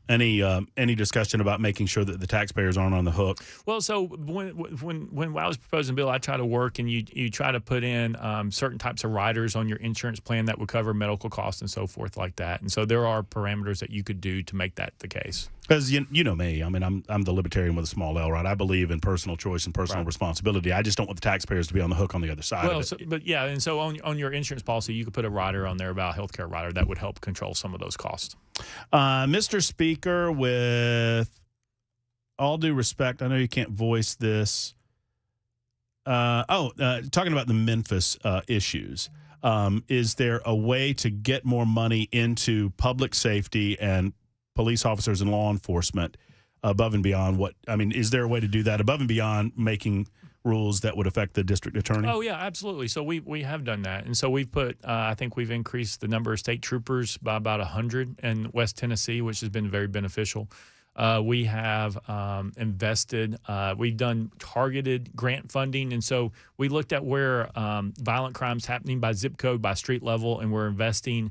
Any discussion about making sure that the taxpayers aren't on the hook? Well, so when I was proposing the bill, I try to work and you try to put in certain types of riders on your insurance plan that would cover medical costs and so forth like that. And so there are parameters that you could do to make that the case. Because you know me, I mean, I'm the libertarian with a small L, right? I believe in personal choice and personal responsibility. I just don't want the taxpayers to be on the hook on the other side of it. But yeah, and so on your insurance policy, you could put a rider on there about a healthcare rider that would help control some of those costs. Mr. Speaker, with all due respect, I know you can't voice this. Talking about the Memphis issues, is there a way to get more money into public safety and police officers and law enforcement above and beyond is there a way to do that above and beyond making rules that would affect the district attorney? Oh, yeah, absolutely. So we have done that. And so we've put, I think we've increased the number of state troopers by about 100 in West Tennessee, which has been very beneficial. We have invested, we've done targeted grant funding. And so we looked at where violent crimes happening by zip code, by street level, and we're investing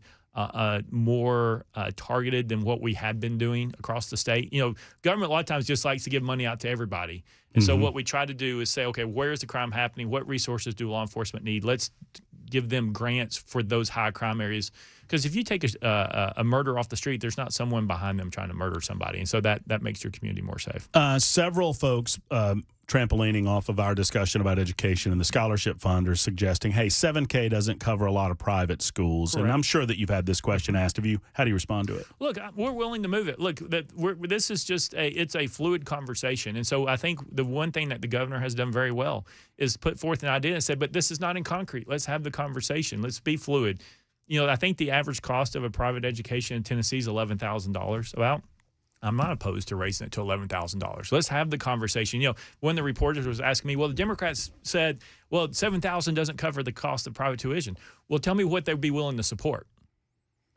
more targeted than what we had been doing across the state. You know, government a lot of times just likes to give money out to everybody. And so what we try to do is say, okay, where is the crime happening? What resources do law enforcement need? Let's give them grants for those high crime areas. Because if you take a murder off the street, there's not someone behind them trying to murder somebody. And so that makes your community more safe. Several folks trampolining off of our discussion about education and the scholarship fund are suggesting, hey, 7K doesn't cover a lot of private schools. Correct. And I'm sure that you've had this question asked of you. How do you respond to it? Look, we're willing to move it. Look, this is just it's a fluid conversation. And so I think the one thing that the governor has done very well is put forth an idea and said, but this is not in concrete. Let's have the conversation. Let's be fluid. You know, I think the average cost of a private education in Tennessee is $11,000 about. I'm not opposed to raising it to $11,000. Let's have the conversation. You know, when the reporters was asking me, well, the Democrats said, well, $7,000 doesn't cover the cost of private tuition. Well, tell me what they'd be willing to support.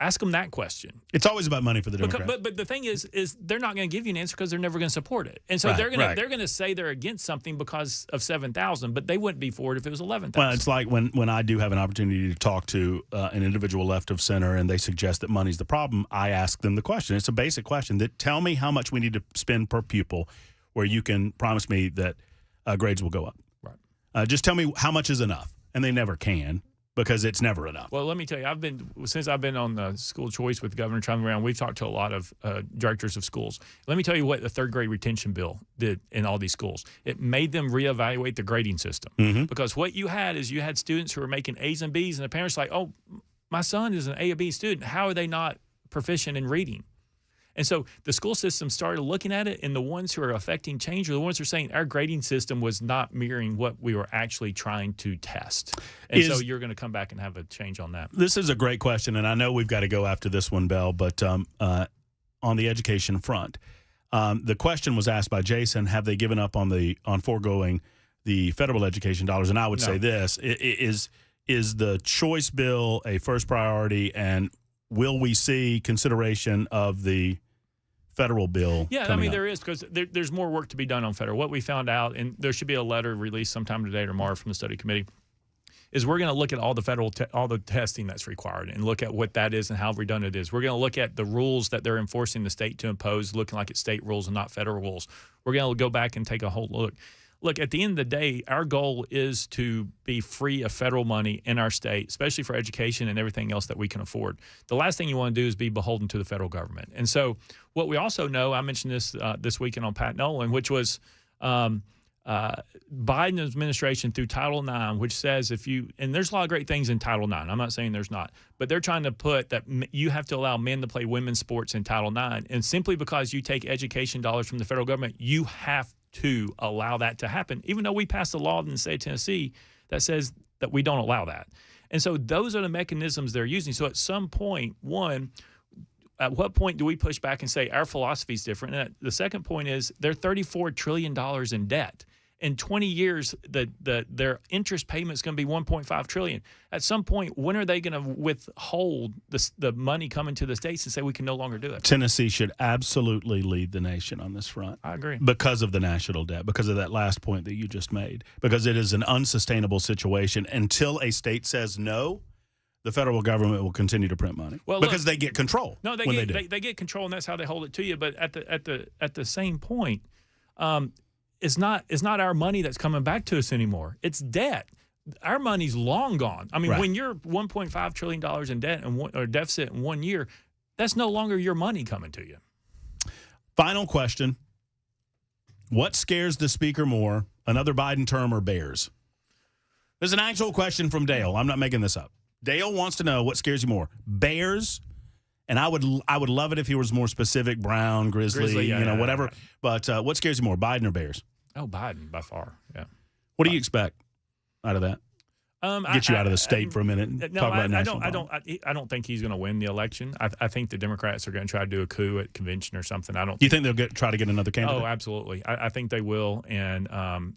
Ask them that question. It's always about money for the Democrats. But the thing is they're not going to give you an answer because they're never going to support it. And so they're going to say they're against something because of $7,000, but they wouldn't be for it if it was $11,000. Well, it's like when I do have an opportunity to talk to an individual left of center and they suggest that money's the problem, I ask them the question. It's a basic question that tell me how much we need to spend per pupil where you can promise me that grades will go up. Right. Just tell me how much is enough. And they never can. Because it's never enough. Well, let me tell you, since I've been on the school choice with Governor Trump around, we've talked to a lot of directors of schools. Let me tell you what the third grade retention bill did in all these schools. It made them reevaluate the grading system. Because what you had is you had students who were making A's and B's, and the parents like, oh, my son is an A or B student. How are they not proficient in reading? And so the school system started looking at it, and the ones who are affecting change are the ones who are saying our grading system was not mirroring what we were actually trying to test. And so you're going to come back and have a change on that. This is a great question, and I know we've got to go after this one, Bell, but on the education front, the question was asked by Jason, have they given up on foregoing the federal education dollars? And I would say this, is the choice bill a first priority, and will we see consideration of the federal bill? Yeah, I mean, there is, because there's more work to be done on federal. What we found out, and there should be a letter released sometime today or tomorrow from the study committee, is we're going to look at all the all the testing that's required and look at what that is and how redundant it is. We're going to look at the rules that they're enforcing the state to impose, looking like it's state rules and not federal rules. We're going to go back and take a whole look. Look, at the end of the day, our goal is to be free of federal money in our state, especially for education and everything else that we can afford. The last thing you want to do is be beholden to the federal government. And so what we also know, I mentioned this weekend on Pat Nolan, which was Biden administration through Title IX, which says and there's a lot of great things in Title IX. I'm not saying there's not, but they're trying to put that you have to allow men to play women's sports in Title IX. And simply because you take education dollars from the federal government, you have to allow that to happen, even though we passed a law in the state of Tennessee that says that we don't allow that. And so those are the mechanisms they're using. So at some point, at what point do we push back and say our philosophy is different? And the second point is they're $34 trillion in debt. In 20 years, their interest payment is going to be $1.5 trillion. At some point, when are they going to withhold the money coming to the states and say we can no longer do it? Tennessee should absolutely lead the nation on this front. I agree. Because of the national debt, because of that last point that you just made, because it is an unsustainable situation. Until a state says no, the federal government will continue to print money because they get control. No, they get control, and that's how they hold it to you. But at the same point, it's not our money that's coming back to us anymore. It's debt. Our money's long gone. I mean, when you're $1.5 trillion in debt or deficit in 1 year, that's no longer your money coming to you. Final question. What scares the speaker more, another Biden term or bears? There's an actual question from Dale. I'm not making this up. Dale wants to know what scares you more, bears, and I would love it if he was more specific, brown, grizzly, whatever. Yeah. But what scares you more, Biden or bears? Oh, Biden by far. Yeah. What do you expect out of that? Get you out of the state for a minute and talk about national policy. I don't think he's going to win the election. I think the Democrats are going to try to do a coup at convention or something. Do you think they'll try to get another candidate? Oh, absolutely. I think they will. And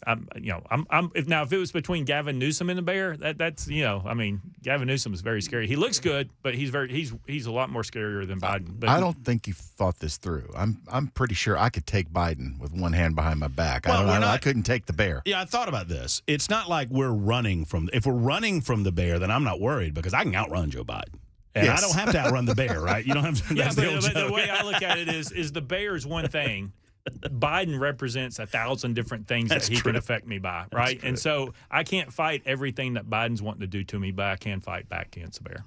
if it was between Gavin Newsom and the bear, that's Gavin Newsom is very scary. He looks good, but he's a lot more scarier than Biden. But I don't think you thought this through. I'm pretty sure I could take Biden with one hand behind my back. I couldn't take the bear. Yeah, I thought about this. It's not like we're running from. If we're running from the bear, then I'm not worried because I can outrun Joe Biden. And I don't have to outrun the bear, right? You don't have to. But the way I look at it is the bear is one thing. Biden represents 1,000 different things that he can affect me by, right? And so I can't fight everything that Biden's wanting to do to me, but I can fight back against the bear.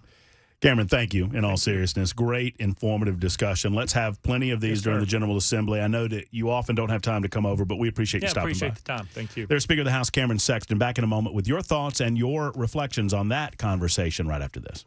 Cameron, thank you in all seriousness. Great, informative discussion. Let's have plenty of these during the General Assembly. I know that you often don't have time to come over, but we appreciate you stopping by. Appreciate the time. Thank you. There's Speaker of the House, Cameron Sexton, back in a moment with your thoughts and your reflections on that conversation right after this.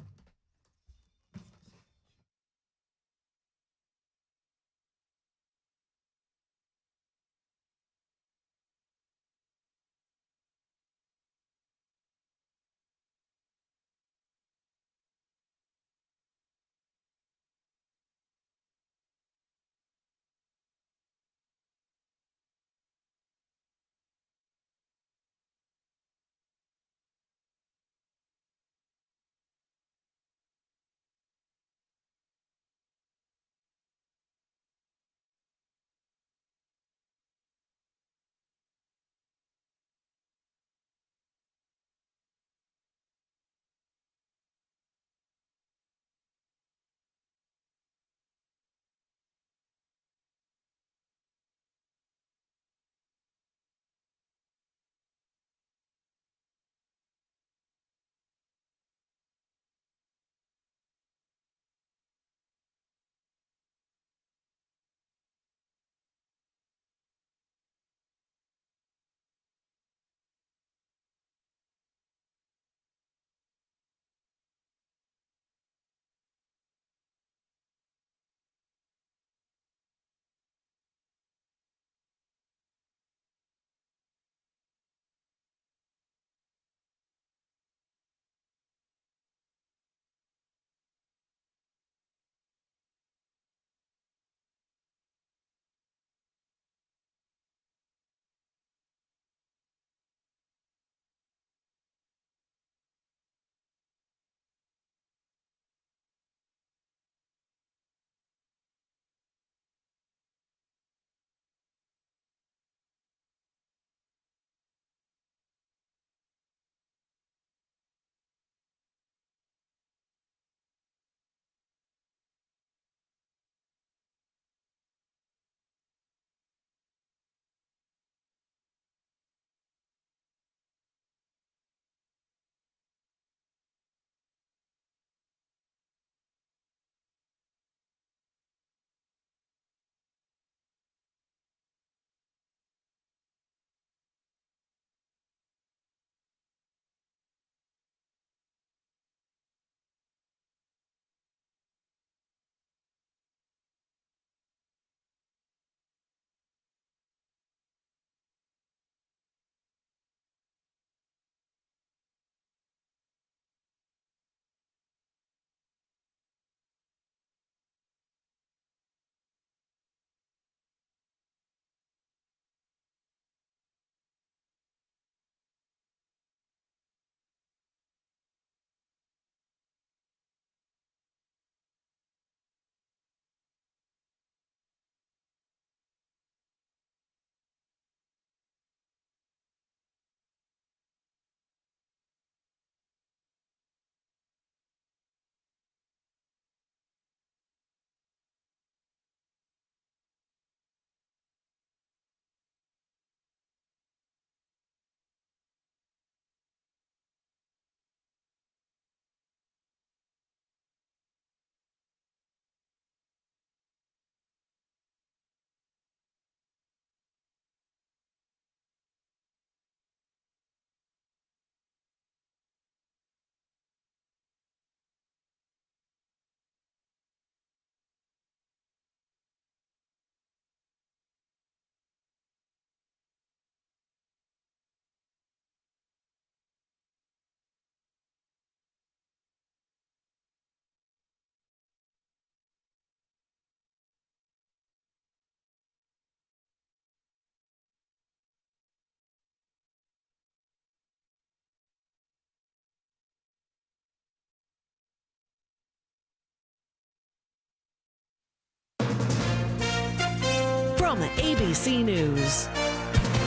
from ABC News.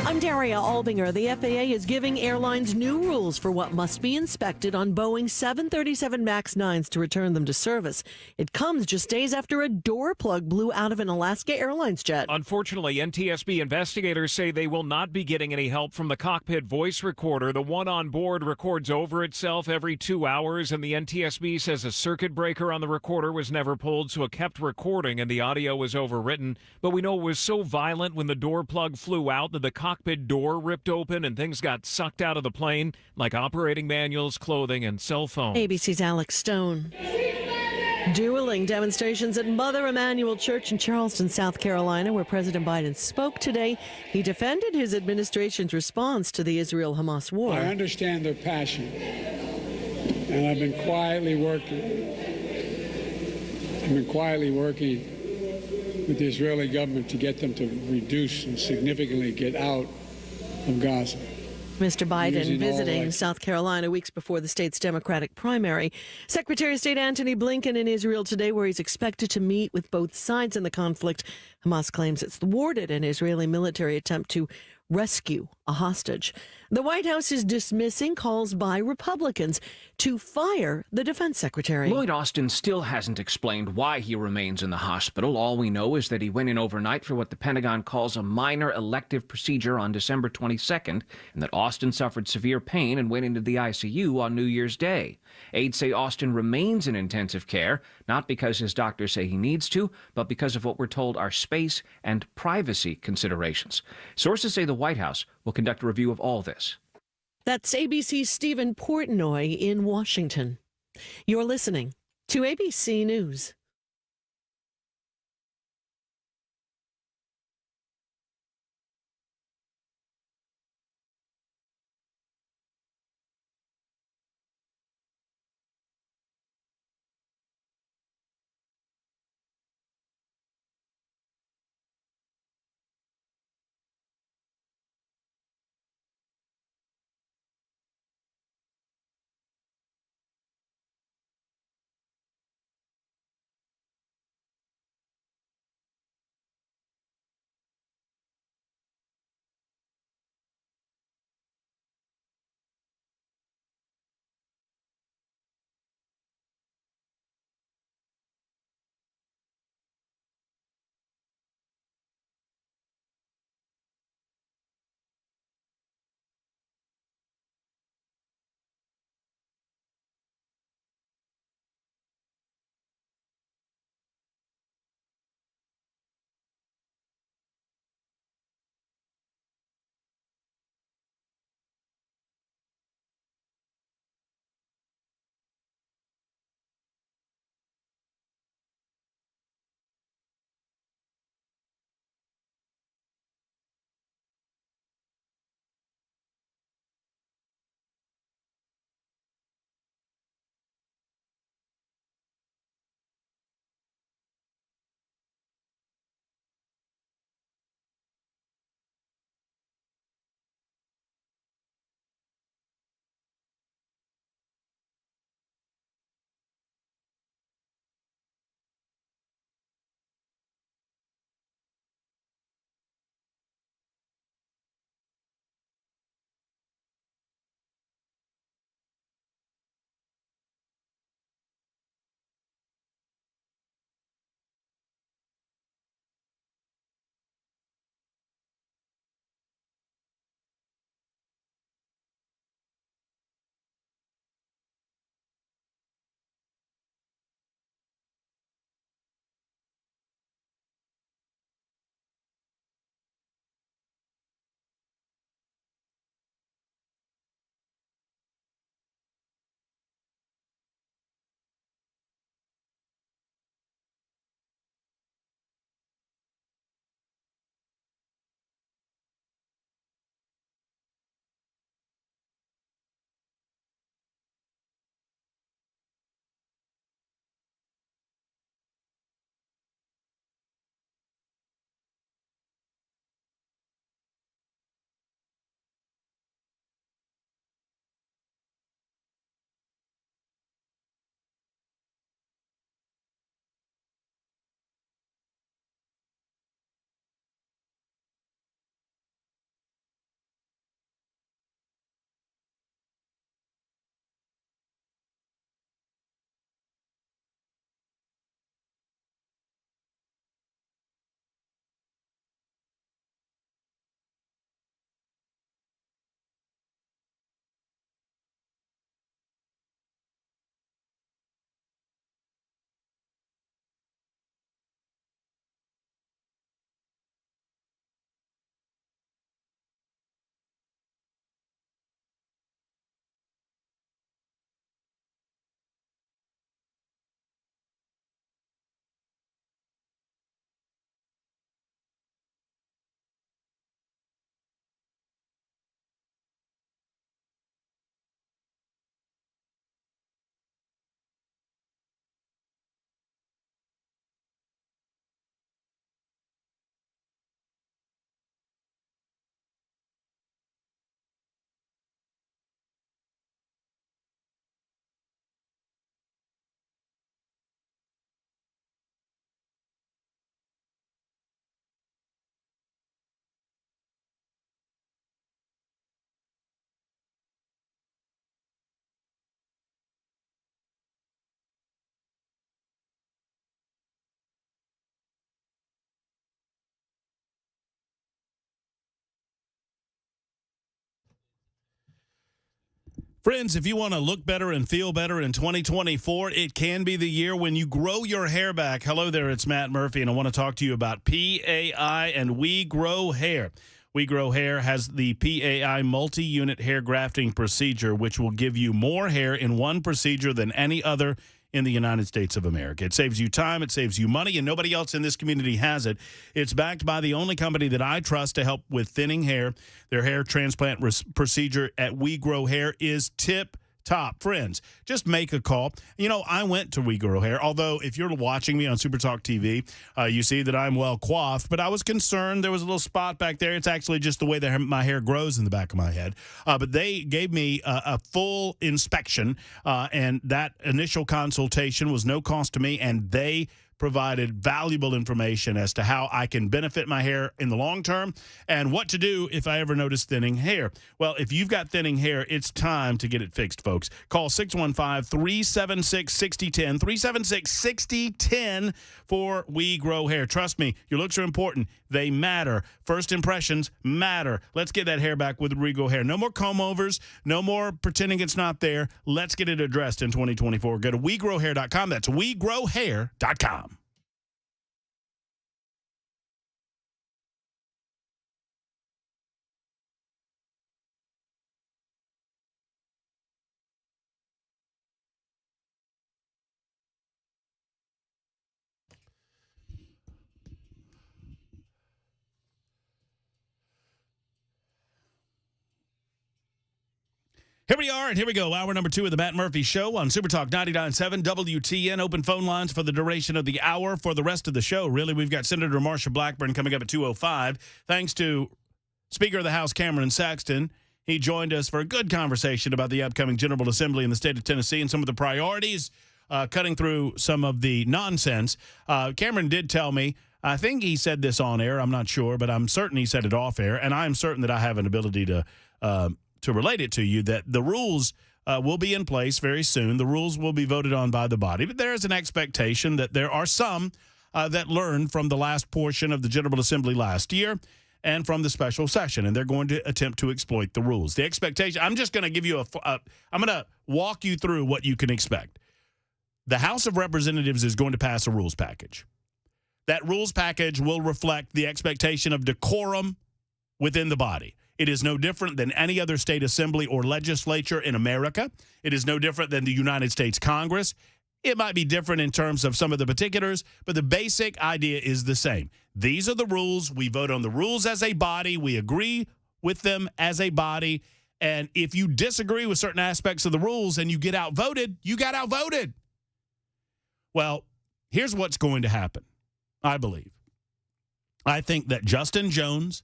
I'm Daria Albinger. The FAA is giving airlines new rules for what must be inspected on Boeing 737 MAX 9s to return them to service. It comes just days after a door plug blew out of an Alaska Airlines jet. Unfortunately, NTSB investigators say they will not be getting any help from the cockpit voice recorder. The one on board records over itself every 2 hours, and the NTSB says a circuit breaker on the recorder was never pulled, so it kept recording and the audio was overwritten. But we know it was so violent when the door plug flew out that the cockpit door ripped open and things got sucked out of the plane, like operating manuals, clothing, and cell phones. ABC's Alex Stone. Dueling demonstrations at Mother Emanuel Church in Charleston, South Carolina, where President Biden spoke today. He defended his administration's response to the Israel-Hamas war. I understand their passion, and I've been quietly working with the Israeli government to get them to reduce and significantly get out of Gaza. Mr. Biden visiting South Carolina weeks before the state's Democratic primary. Secretary of State Antony Blinken in Israel today, where he's expected to meet with both sides in the conflict. Hamas claims it's thwarted an Israeli military attempt to rescue a hostage. The White House is dismissing calls by Republicans to fire the defense secretary. Lloyd Austin still hasn't explained why he remains in the hospital. All we know is that he went in overnight for what the Pentagon calls a minor elective procedure on December 22nd, and that Austin suffered severe pain and went into the ICU on New Year's Day. Aides say Austin remains in intensive care, not because his doctors say he needs to, but because of what we're told are space and privacy considerations. Sources say the White House will conduct a review of all this. That's ABC's Stephen Portnoy in Washington. You're listening to ABC News. Friends, if you want to look better and feel better in 2024, it can be the year when you grow your hair back. Hello there, it's Matt Murphy, and I want to talk to you about PAI and We Grow Hair. We Grow Hair has the PAI multi-unit hair grafting procedure, which will give you more hair in one procedure than any other in the United States of America. It saves you time, it saves you money, and nobody else in this community has it. It's backed by the only company that I trust to help with thinning hair. Their hair transplant procedure at We Grow Hair is tip-top. Friends, just make a call. You know, I went to We Grow Hair, although if you're watching me on Super Talk TV, you see that I'm well coiffed, but I was concerned there was a little spot back there. It's actually just the way that my hair grows in the back of my head. But they gave me a full inspection, and that initial consultation was no cost to me, and they provided valuable information as to how I can benefit my hair in the long term and what to do if I ever notice thinning hair. Well, if you've got thinning hair, it's time to get it fixed, folks. Call 615-376-6010, 376-6010 for We Grow Hair. Trust me, your looks are important. They matter. First impressions matter. Let's get that hair back with We Grow Hair. No more comb-overs. No more pretending it's not there. Let's get it addressed in 2024. Go to WeGrowHair.com. That's WeGrowHair.com. Here we are, and here we go. Hour number 2 of the Matt Murphy Show on Super Talk 99.7 WTN. Open phone lines for the duration of the hour. For the rest of the show, really, we've got Senator Marsha Blackburn coming up at 2:05. Thanks to Speaker of the House Cameron Saxton. He joined us for a good conversation about the upcoming General Assembly in the state of Tennessee and some of the priorities, cutting through some of the nonsense. Cameron did tell me, I think he said this on air, I'm not sure, but I'm certain he said it off air, and I'm certain that I have an ability to relate it to you, that the rules will be in place very soon. The rules will be voted on by the body, but there is an expectation that there are some that learned from the last portion of the General Assembly last year and from the special session, and they're going to attempt to exploit the rules. The expectation, I'm just going to give you I'm going to walk you through what you can expect. The House of Representatives is going to pass a rules package. That rules package will reflect the expectation of decorum within the body. It is no different than any other state assembly or legislature in America. It is no different than the United States Congress. It might be different in terms of some of the particulars, but the basic idea is the same. These are the rules. We vote on the rules as a body. We agree with them as a body. And if you disagree with certain aspects of the rules and you get outvoted, you got outvoted. Well, here's what's going to happen, I believe. I think that Justin Jones,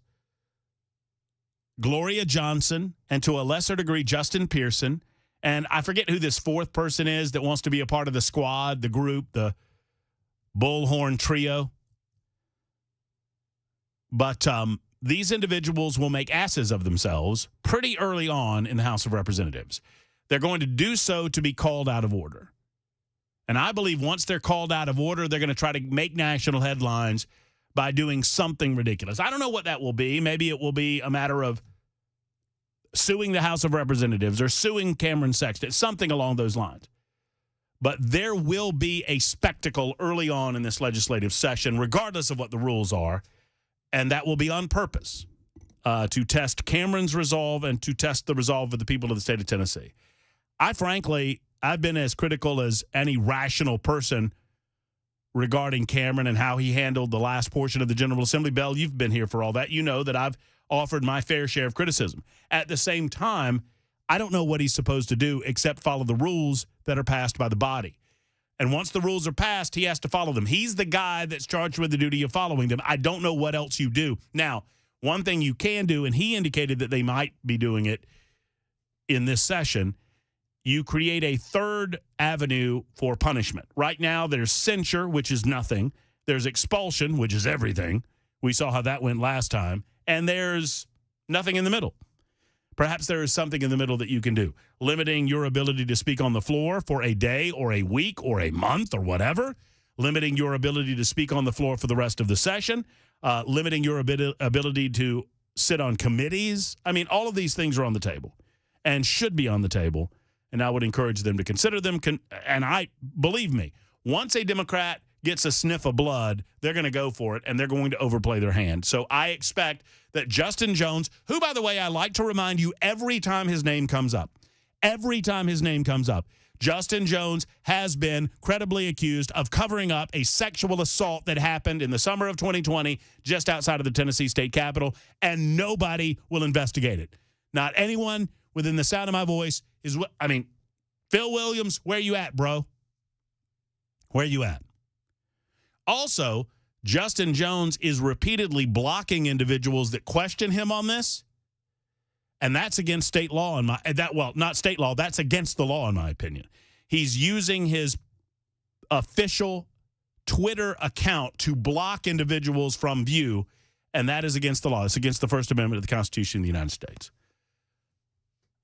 Gloria Johnson, and to a lesser degree, Justin Pearson, and I forget who this fourth person is that wants to be a part of the squad, the group, the Bullhorn Trio. But these individuals will make asses of themselves pretty early on in the House of Representatives. They're going to do so to be called out of order. And I believe once they're called out of order, they're going to try to make national headlines by doing something ridiculous. I don't know what that will be. Maybe it will be a matter of suing the House of Representatives or suing Cameron Sexton, something along those lines. But there will be a spectacle early on in this legislative session, regardless of what the rules are, and that will be on purpose to test Cameron's resolve and to test the resolve of the people of the state of Tennessee. I've been as critical as any rational person regarding Cameron and how he handled the last portion of the General Assembly. Bell, you've been here for all that. You know that I've offered my fair share of criticism. At the same time, I don't know what he's supposed to do except follow the rules that are passed by the body. And once the rules are passed, he has to follow them. He's the guy that's charged with the duty of following them. I don't know what else you do. Now, one thing you can do, and he indicated that they might be doing it in this session, you create a third avenue for punishment. Right now, there's censure, which is nothing. There's expulsion, which is everything. We saw how that went last time. And there's nothing in the middle. Perhaps there is something in the middle that you can do. Limiting your ability to speak on the floor for a day or a week or a month or whatever. Limiting your ability to speak on the floor for the rest of the session. Limiting your ability to sit on committees. I mean, all of these things are on the table. and should be on the table, and I would encourage them to consider them. And believe me, once a Democrat gets a sniff of blood, they're going to go for it, and they're going to overplay their hand. So I expect that Justin Jones, who, by the way, I like to remind you every time his name comes up, Justin Jones has been credibly accused of covering up a sexual assault that happened in the summer of 2020 just outside of the Tennessee state capitol, and nobody will investigate it. Not anyone within the sound of my voice is – Phil Williams, where you at, bro? Where you at? Also, Justin Jones is repeatedly blocking individuals that question him on this, and that's against state law. Not state law. That's against the law, in my opinion. He's using his official Twitter account to block individuals from view, and that is against the law. It's against the First Amendment of the Constitution of the United States.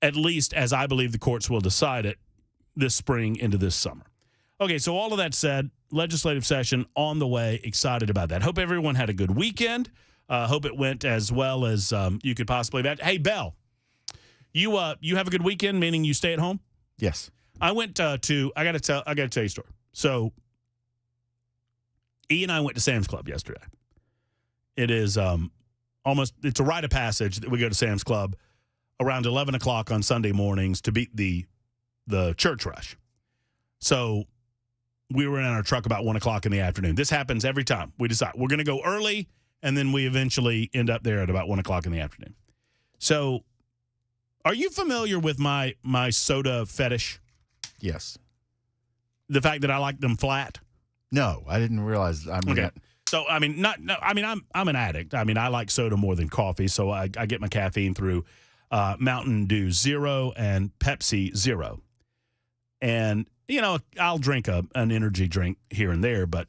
At least as I believe the courts will decide it this spring into this summer. Okay, so all of that said, legislative session on the way. Excited about that. Hope everyone had a good weekend. Hope it went as well as you could possibly imagine. Hey, Bell, you have a good weekend, meaning you stay at home? Yes. I went I got to tell you a story. So, E and I went to Sam's Club yesterday. It is it's a rite of passage that we go to Sam's Club around 11 o'clock on Sunday mornings to beat the church rush. So we were in our truck about 1 o'clock in the afternoon. This happens every time. We decide we're going to go early, and then we eventually end up there at about 1 o'clock in the afternoon. So are you familiar with my soda fetish? Yes. The fact that I like them flat? No, I didn't realize. Okay. So, I'm an addict. I like soda more than coffee, so I get my caffeine through Mountain Dew Zero and Pepsi Zero. And, I'll drink an energy drink here and there, but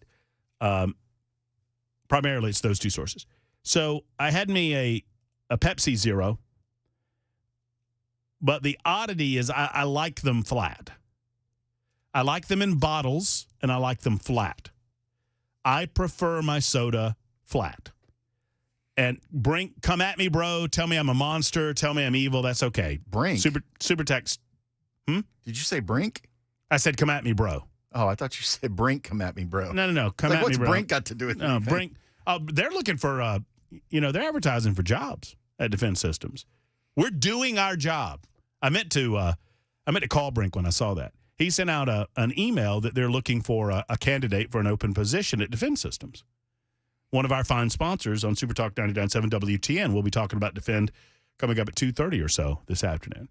primarily it's those two sources. So I had me a Pepsi Zero, but the oddity is I like them flat. I like them in bottles, and I like them flat. I prefer my soda flat. And Brink, come at me, bro. Tell me I'm a monster. Tell me I'm evil. That's okay. Brink? Super text. Did you say Brink? I said come at me, bro. Oh, I thought you said Brink, come at me, bro. No. Come at me, what's bro. Brink got to do with anything? Brink. They're looking for, they're advertising for jobs at Defense Systems. We're doing our job. I meant to call Brink when I saw that. He sent out an email that they're looking for a candidate for an open position at Defense Systems. One of our fine sponsors on Super Talk 99.7 WTN. We'll be talking about Defend coming up at 2:30 or so this afternoon.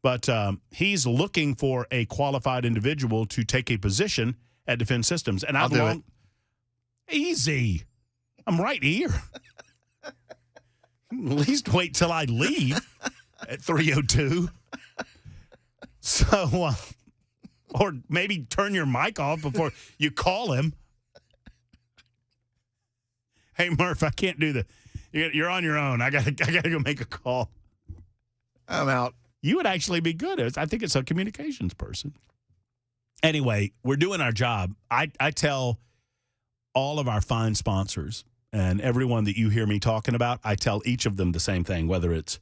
But he's looking for a qualified individual to take a position at Defense Systems. And I'll do it. Easy. I'm right here. At least wait till I leave at 3:02. So, or maybe turn your mic off before you call him. Hey, Murph, I can't do you're on your own. I gotta go make a call. I'm out. You would actually be good. I think it's a communications person. Anyway, we're doing our job. I tell all of our fine sponsors and everyone that you hear me talking about, I tell each of them the same thing, whether it's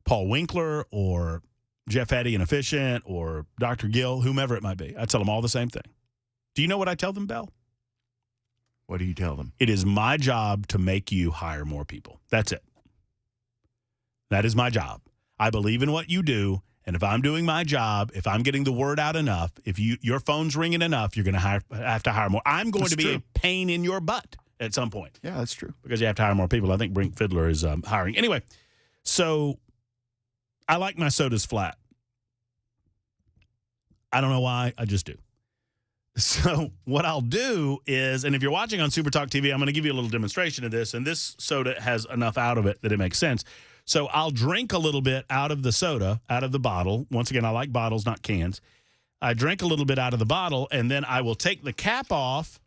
Paul Winkler or Jeff Eddy and Efficient or Dr. Gill, whomever it might be. I tell them all the same thing. Do you know what I tell them, Bell? What do you tell them? It is my job to make you hire more people. That's it. That is my job. I believe in what you do, and if I'm doing my job, if I'm getting the word out enough, if your phone's ringing enough, you're going to have to hire more. I'm going to be a pain in your butt at some point. Yeah, that's true. Because you have to hire more people. I think Brink Fiddler is hiring. Anyway, so I like my sodas flat. I don't know why. I just do. So what I'll do is, and if you're watching on Super Talk TV, I'm going to give you a little demonstration of this, and this soda has enough out of it that it makes sense. So I'll drink a little bit out of the soda, out of the bottle. Once again, I like bottles, not cans. I drink a little bit out of the bottle, and then I will take the cap off.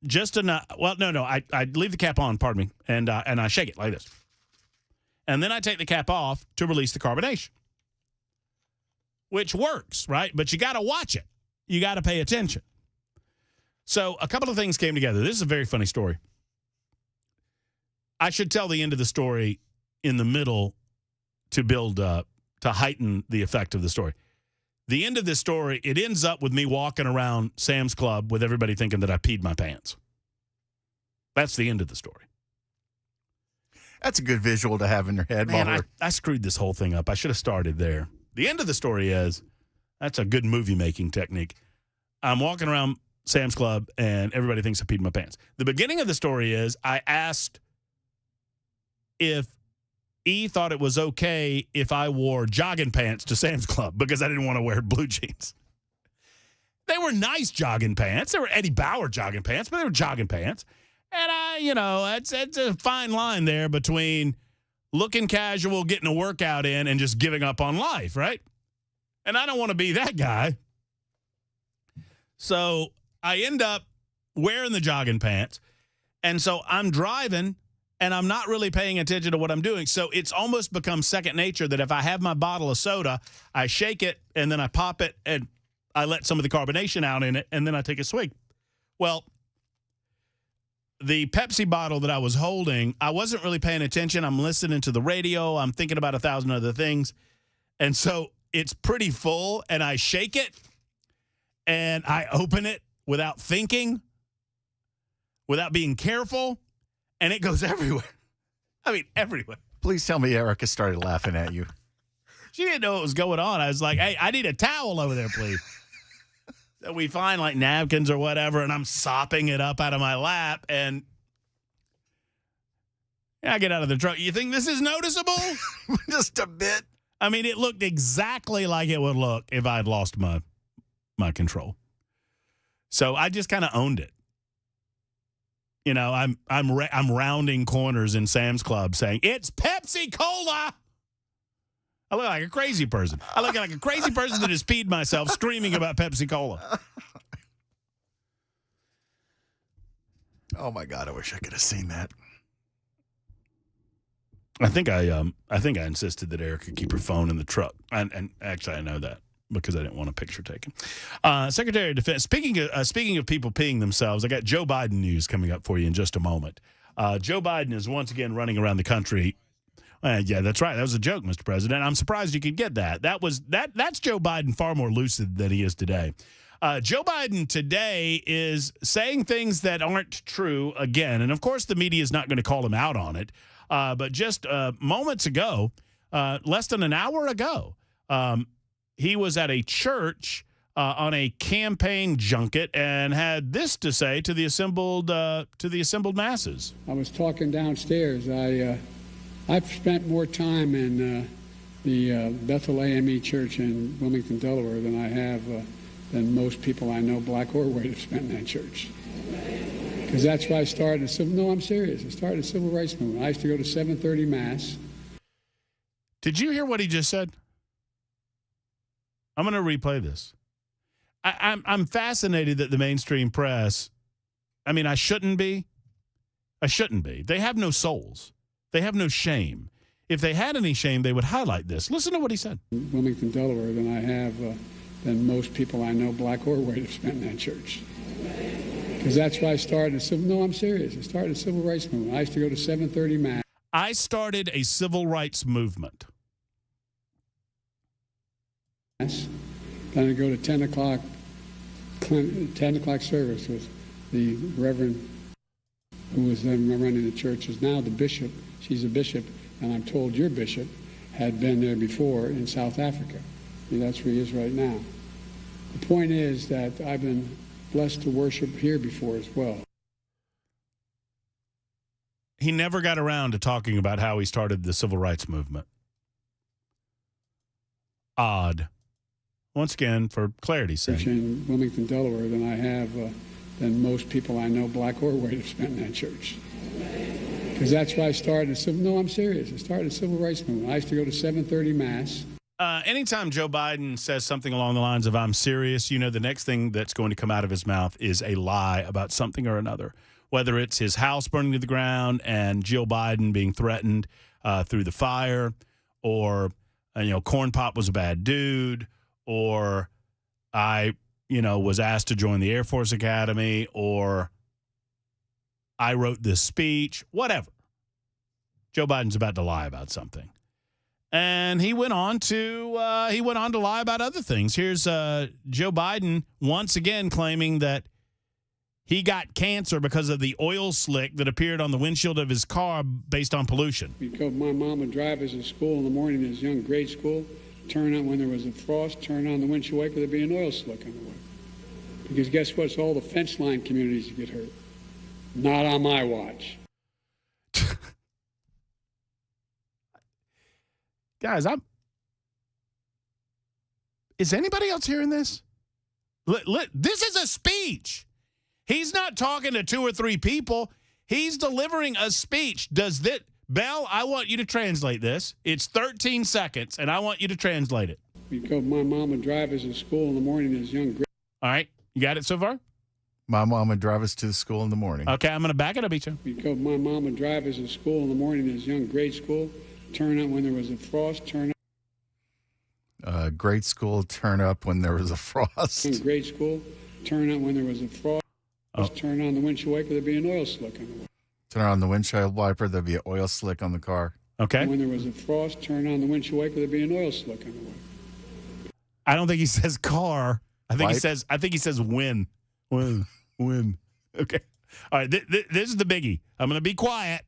Just enough. Well, no. I leave the cap on, pardon me, and I shake it like this. And then I take the cap off to release the carbonation, which works, right? But you got to watch it. You got to pay attention. So a couple of things came together. This is a very funny story. I should tell the end of the story in the middle to heighten the effect of the story. The end of this story, it ends up with me walking around Sam's Club with everybody thinking that I peed my pants. That's the end of the story. That's a good visual to have in your head. Man, I screwed this whole thing up. I should have started there. The end of the story is, that's a good movie-making technique. I'm walking around Sam's Club, and everybody thinks I peed my pants. The beginning of the story is, I asked if E thought it was okay if I wore jogging pants to Sam's Club because I didn't want to wear blue jeans. They were nice jogging pants. They were Eddie Bauer jogging pants, but they were jogging pants. And it's a fine line there between looking casual, getting a workout in, and just giving up on life, right? And I don't want to be that guy. So I end up wearing the jogging pants. And so I'm driving, and I'm not really paying attention to what I'm doing. So it's almost become second nature that if I have my bottle of soda, I shake it, and then I pop it, and I let some of the carbonation out in it, and then I take a swig. Well, the Pepsi bottle that I was holding, I wasn't really paying attention. I'm listening to the radio. I'm thinking about 1,000 other things. And so it's pretty full, and I shake it, and I open it without thinking, without being careful, and it goes everywhere. I mean, everywhere. Please tell me Erica started laughing at you. She didn't know what was going on. I was like, hey, I need a towel over there, please. So we find like napkins or whatever, and I'm sopping it up out of my lap, and I get out of the truck. You think this is noticeable? Just a bit. I mean, it looked exactly like it would look if I had lost my control. So I just kind of owned it. You know, I'm rounding corners in Sam's Club saying, it's Pepsi Cola. I look like a crazy person. I look like a crazy person that has peed myself screaming about Pepsi Cola. Oh, my God. I wish I could have seen that. I think I insisted that Eric could keep her phone in the truck. And actually, I know that because I didn't want a picture taken. Secretary of Defense, speaking of people peeing themselves, I got Joe Biden news coming up for you in just a moment. Joe Biden is once again running around the country. Yeah, that's right. That was a joke, Mr. President. I'm surprised you could get that. That's Joe Biden far more lucid than he is today. Joe Biden today is saying things that aren't true again. And, of course, the media is not going to call him out on it. But just moments ago, less than an hour ago, he was at a church on a campaign junket and had this to say to the assembled masses. I was talking downstairs. I've spent more time in the Bethel AME Church in Wilmington, Delaware than most people I know, black or white, have spent in that church. Because that's why I started no, I'm serious. I started a civil rights movement. I used to go to 7:30 Mass. Did you hear what he just said? I'm going to replay this. I'm fascinated that the mainstream press, I mean, I shouldn't be. They have no souls. They have no shame. If they had any shame, they would highlight this. Listen to what he said. Wilmington, Delaware, than most people I know, black or white, have spent in that church. Because that's why I started no, I'm serious. I started a civil rights movement. I used to go to 7:30 Mass. I started a civil rights movement. Then I go to 10 o'clock service with the Reverend who was then running the church, is now the bishop. She's a bishop, and I'm told your bishop had been there before in South Africa. And that's where he is right now. The point is that I've been blessed to worship here before as well. He never got around to talking about how he started the civil rights movement. Odd. Once again, for clarity's sake. In Wilmington, Delaware, than most people I know, black or white, have spent in that church. Because that's why I started no, I'm serious. I started a civil rights movement. I used to go to 7:30 Mass. Anytime Joe Biden says something along the lines of, I'm serious, you know, the next thing that's going to come out of his mouth is a lie about something or another. Whether it's his house burning to the ground and Jill Biden being threatened through the fire, or, Corn Pop was a bad dude, or I was asked to join the Air Force Academy, or I wrote this speech, whatever. Joe Biden's about to lie about something. And he went on to lie about other things. Here's Joe Biden once again claiming that he got cancer because of the oil slick that appeared on the windshield of his car based on pollution. Because my mom would drive us to school in the morning as young grade school, turn on when there was a frost, turn on the windshield wiper, there'd be an oil slick on the wiper. Because guess what? It's all the fence line communities that get hurt. Not on my watch. Guys, is anybody else hearing this? This is a speech. He's not talking to 2 or 3 people. He's delivering a speech. Bell, I want you to translate this. It's 13 seconds, and I want you to translate it. Because my mom would drive us to school in the morning as young grade. All right. You got it so far? My mom would drive us to the school in the morning. Okay, I'm going to back it up, each. Because my mom would drive us to school in the morning as young grade school, turn on when there was a frost, turn on. Grade school, turn up when there was a frost. In grade school, turn on when there was a frost. Oh. Turn on the windshield wiper, there'd be an oil slick on the wiper. Turn on the windshield wiper, there'd be an oil slick on the car. Okay. When there was a frost, turn on the windshield wiper, there'd be an oil slick on the wiper. I don't think he says car. I think Wipe? he says win. Win. Okay. All right. This is the biggie. I'm going to be quiet.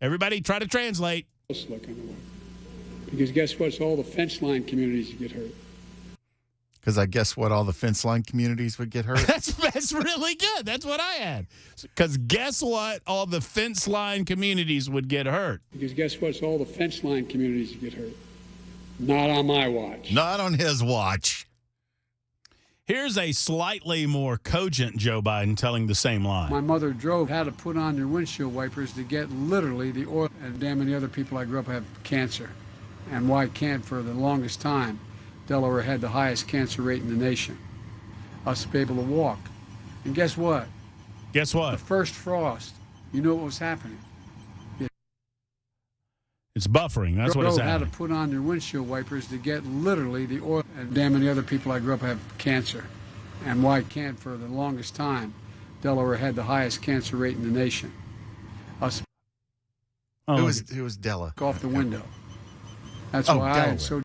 Everybody try to translate. Oil slick on the wiper. Because guess what? It's all the fence line communities that get hurt. Because I guess what, all the fence line communities would get hurt? That's really good. That's what I had. Because guess what? All the fence line communities would get hurt. Because guess what? It's all the fence line communities that get hurt. Not on my watch. Not on his watch. Here's a slightly more cogent Joe Biden telling the same line. My mother had to put on your windshield wipers to get literally the oil. And damn many other people I grew up have cancer. And why can't for the longest time? Delaware had the highest cancer rate in the nation. Us to be able to walk. And guess what? Guess what? The first frost, you know what was happening. It's buffering. That's what it's had to happening. put on your windshield wipers to get literally the oil. And damn many other people I grew up have cancer. And why can't for the longest time? Delaware had the highest cancer rate in the nation. Us Oh, It was Della. off the window. That's Oh, why I Delaware. had so.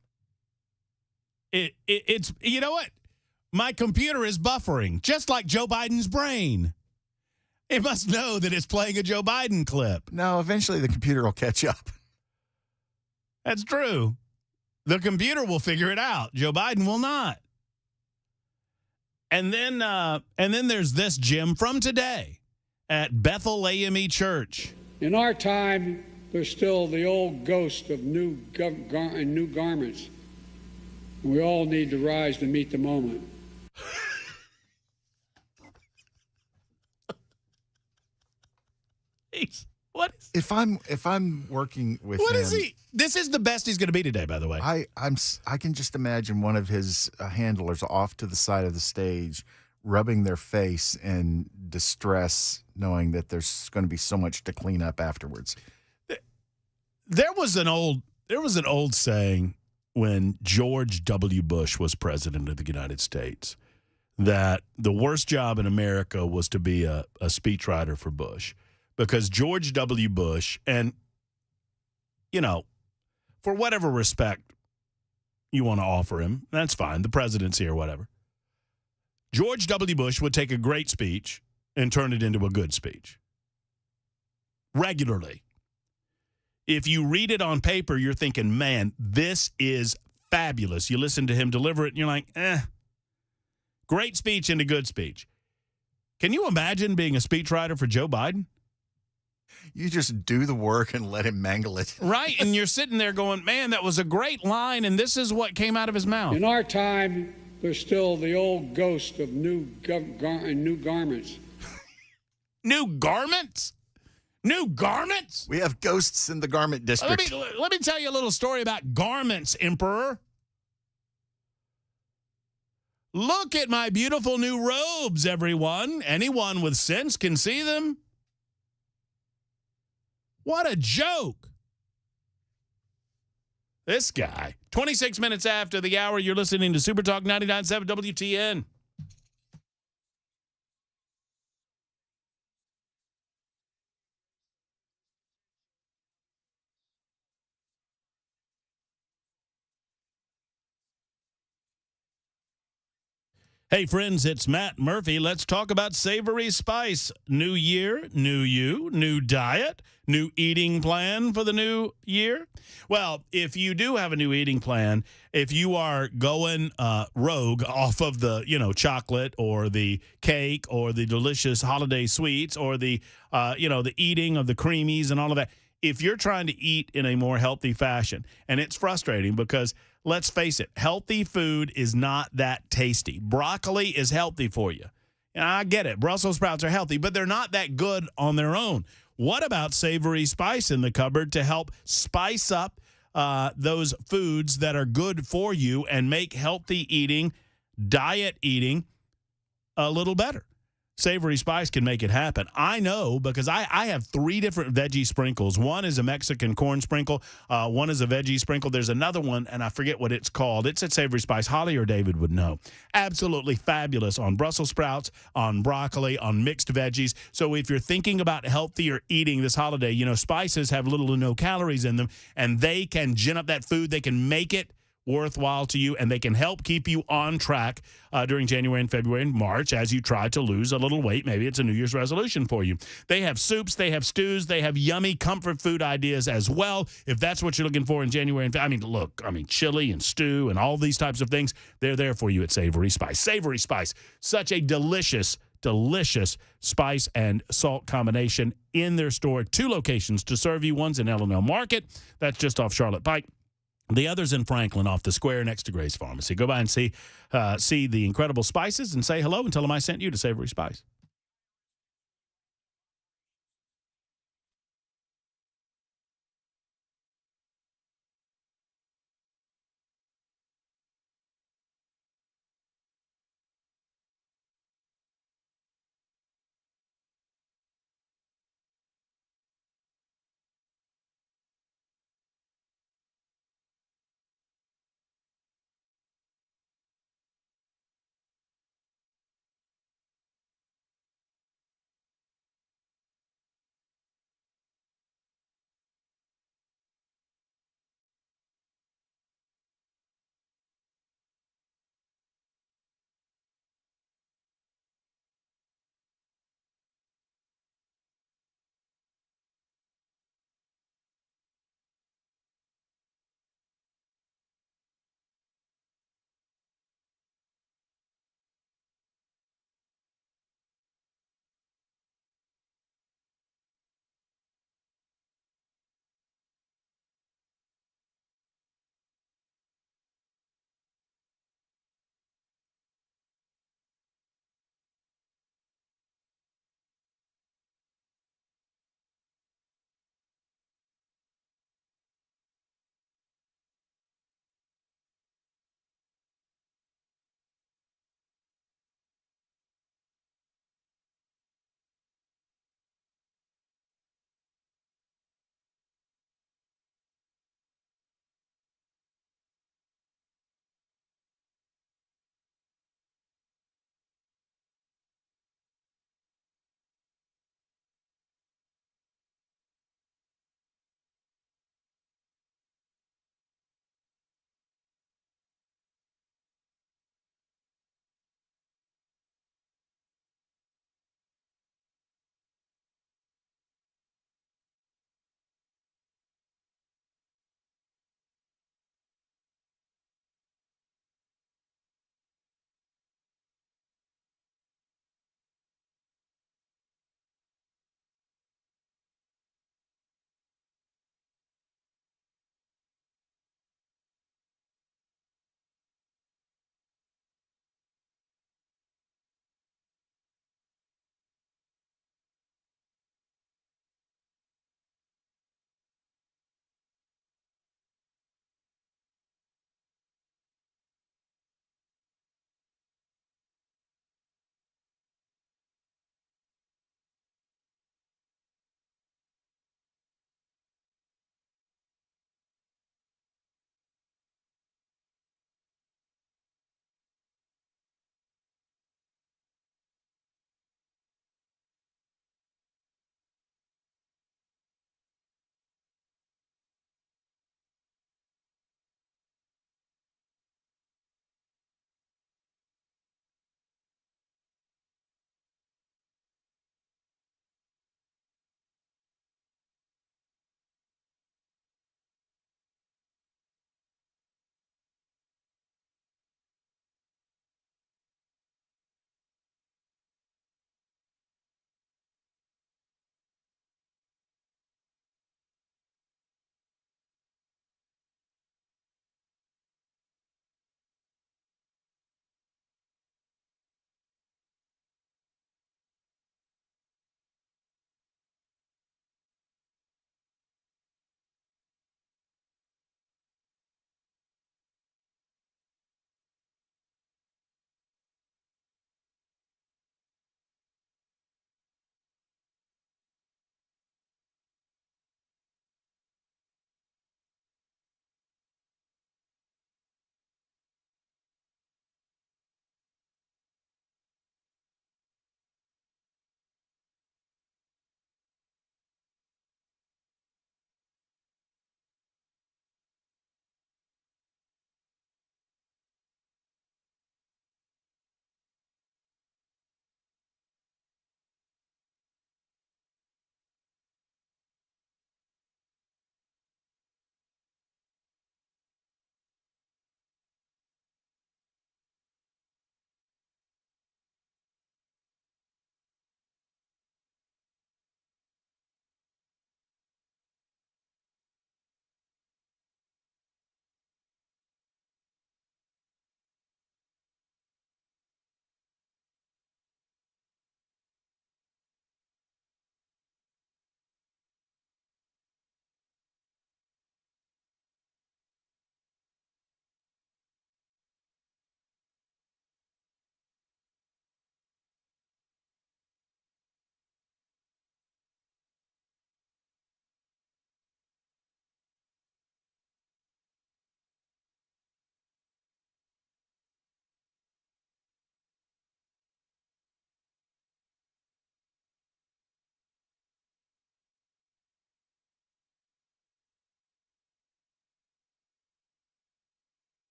it's you know what? My computer is buffering, just like Joe Biden's brain. It must know that it's playing a Joe Biden clip. No, eventually the computer will catch up. That's true. The computer will figure it out. Joe Biden will not. And then there's this, Jim, from today at Bethel AME Church. In our time, there's still the old ghost of new garments. We all need to rise to meet the moment. What is, If I'm working with what him, is he? This is the best he's going to be today, by the way. I can just imagine one of his handlers off to the side of the stage, rubbing their face in distress, knowing that there's going to be so much to clean up afterwards. There was an old saying when George W. Bush was president of the United States that the worst job in America was to be a speechwriter for Bush, because George W. Bush, and, you know, for whatever respect you want to offer him, that's fine. The presidency or whatever. George W. Bush would take a great speech and turn it into a good speech. Regularly. If you read it on paper, you're thinking, man, this is fabulous. You listen to him deliver it, and you're like, great speech into good speech. Can you imagine being a speechwriter for Joe Biden? You just do the work and let him mangle it. Right, and you're sitting there going, man, that was a great line, and this is what came out of his mouth. In our time, there's still the old ghost of new garments. New garments? New garments? We have ghosts in the garment district. Let me tell you a little story about garments, Emperor. Look at my beautiful new robes, everyone. Anyone with sense can see them. What a joke. This guy. 26 minutes after the hour, you're listening to Super Talk 99.7 WTN. Hey, friends, it's Matt Murphy. Let's talk about Savory Spice. New year, new you, new diet, new eating plan for the new year. Well, if you do have a new eating plan, if you are going rogue off of the, chocolate or the cake or the delicious holiday sweets or the, the eating of the creamies and all of that, if you're trying to eat in a more healthy fashion, and it's frustrating because let's face it, healthy food is not that tasty. Broccoli is healthy for you. And I get it. Brussels sprouts are healthy, but they're not that good on their own. What about Savory Spice in the cupboard to help spice up those foods that are good for you and make healthy eating, diet eating a little better? Savory Spice can make it happen. I know because I have 3 different veggie sprinkles. One is a Mexican corn sprinkle. One is a veggie sprinkle. There's another one, and I forget what it's called. It's at Savory Spice. Holly or David would know. Absolutely fabulous on Brussels sprouts, on broccoli, on mixed veggies. So if you're thinking about healthier eating this holiday, spices have little to no calories in them, and they can gin up that food. They can make it worthwhile to you, and they can help keep you on track during January and February and March as you try to lose a little weight. Maybe it's a New Year's resolution for you. They have soups, they have stews, they have yummy comfort food ideas as well. If that's what you're looking for in January and chili and stew and all these types of things, they're there for you at Savory Spice. Savory Spice, such a delicious spice and salt combination in their store. 2 locations to serve you. One's in L&L Market. That's just off Charlotte Pike. The other's in Franklin off the square next to Gray's Pharmacy. Go by and see the incredible spices and say hello and tell them I sent you to Savory Spice.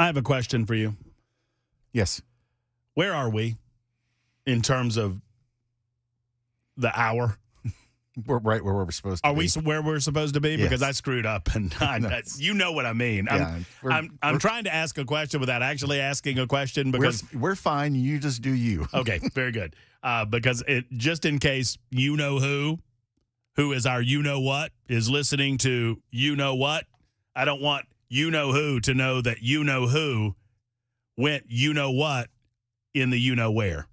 I have a question for you. Yes. Where are we in terms of the hour? We're right where we're supposed to Are be. we where we're supposed to be? Yes. Because I screwed up, and you know what I mean. I'm trying to ask a question without actually asking a question because we're fine. You just do you. Okay, very good. Because just in case you know who is our you know what, is listening to you know what, I don't want you know who to know that you know who went you know what in the you know where.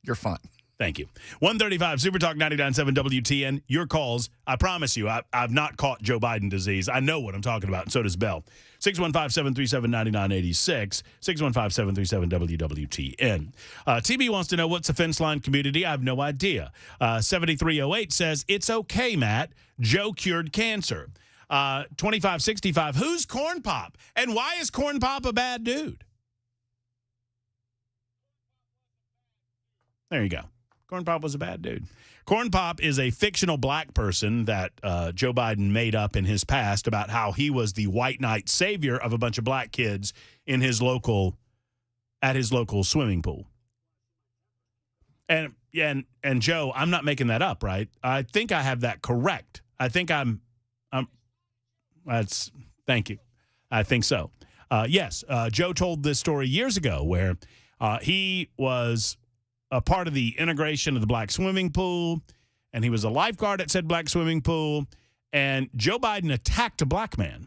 You're fine. Thank you. 135 Super Talk 99.7 WTN. Your calls. I promise you, I've not caught Joe Biden disease. I know what I'm talking about, and so does Bell. 615-737-9986. 615-737-WWTN. TB wants to know what's the fence line community. I have no idea. 7308 says, it's okay, Matt. Joe cured cancer. 2565, who's Corn Pop? And why is Corn Pop a bad dude? There you go. Corn Pop was a bad dude. Corn Pop is a fictional black person that Joe Biden made up in his past about how he was the white knight savior of a bunch of black kids in his local swimming pool. And Joe, I'm not making that up, right? I think I have that correct. I think thank you. I think so. Yes, Joe told this story years ago where he was a part of the integration of the black swimming pool, and he was a lifeguard at said black swimming pool, and Joe Biden attacked a black man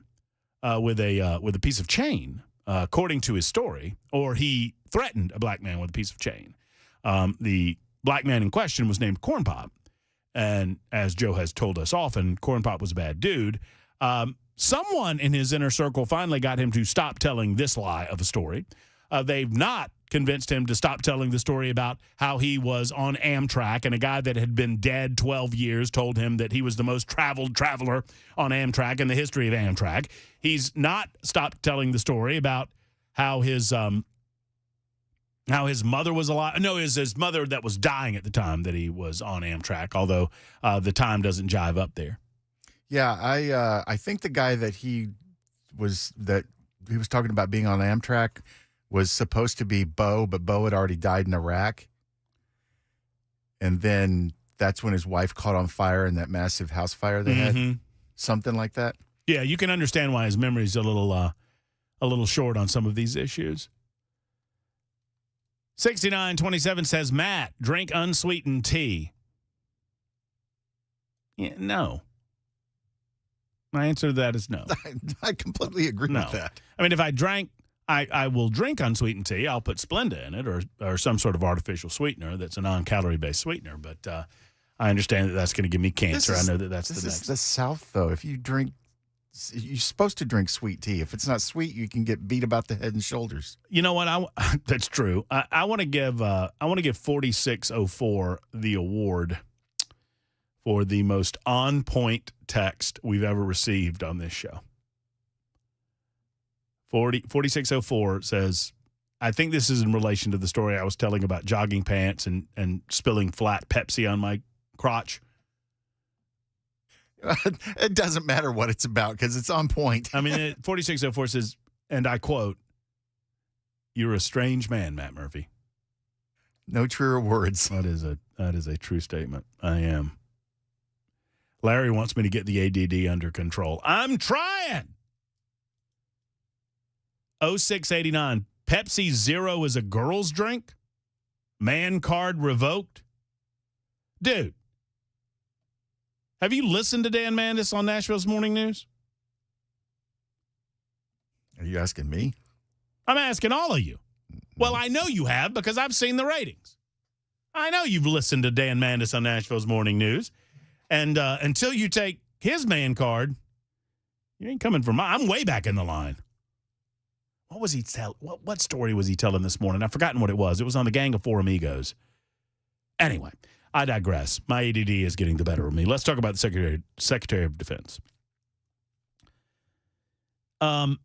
with a piece of chain, according to his story, or he threatened a black man with a piece of chain. The black man in question was named Corn Pop, and as Joe has told us often, Corn Pop was a bad dude. Someone in his inner circle finally got him to stop telling this lie of a story. They've not convinced him to stop telling the story about how he was on Amtrak, and a guy that had been dead 12 years told him that he was the most traveled traveler on Amtrak in the history of Amtrak. He's not stopped telling the story about how his mother was alive. No, it was his mother that was dying at the time that he was on Amtrak, although the time doesn't jive up there. Yeah, I think the guy that he was talking about being on Amtrak was supposed to be Bo, but Bo had already died in Iraq. And then that's when his wife caught on fire in that massive house fire they had. Something like that. Yeah, you can understand why his memory's a little short on some of these issues. 6927 says, Matt, drink unsweetened tea. Yeah, no. My answer to that is no. I completely agree with that. I mean, if I drank, I will drink unsweetened tea. I'll put Splenda in it or some sort of artificial sweetener that's a non-calorie-based sweetener. But I understand that that's going to give me cancer. I know that's the next. This is the South, though. If you drink, you're supposed to drink sweet tea. If it's not sweet, you can get beat about the head and shoulders. You know what? That's true. I want to give 4604 the award for the most on-point text we've ever received on this show. 4604 says, I think this is in relation to the story I was telling about jogging pants and spilling flat Pepsi on my crotch. It doesn't matter what it's about because it's on point. I mean, 4604 says, and I quote, "You're a strange man, Matt Murphy." No truer words. That is a true statement. I am. Larry wants me to get the ADD under control. I'm trying. 0689, Pepsi Zero is a girl's drink? Man card revoked? Dude, have you listened to Dan Mandis on Nashville's Morning News? Are you asking me? I'm asking all of you. Well, I know you have because I've seen the ratings. I know you've listened to Dan Mandis on Nashville's Morning News. And until you take his man card, you ain't coming for mine. I'm way back in the line. What was he tell? What story was he telling this morning? I've forgotten what it was. It was on the Gang of Four Amigos. Anyway, I digress. My ADD is getting the better of me. Let's talk about the Secretary of Defense. We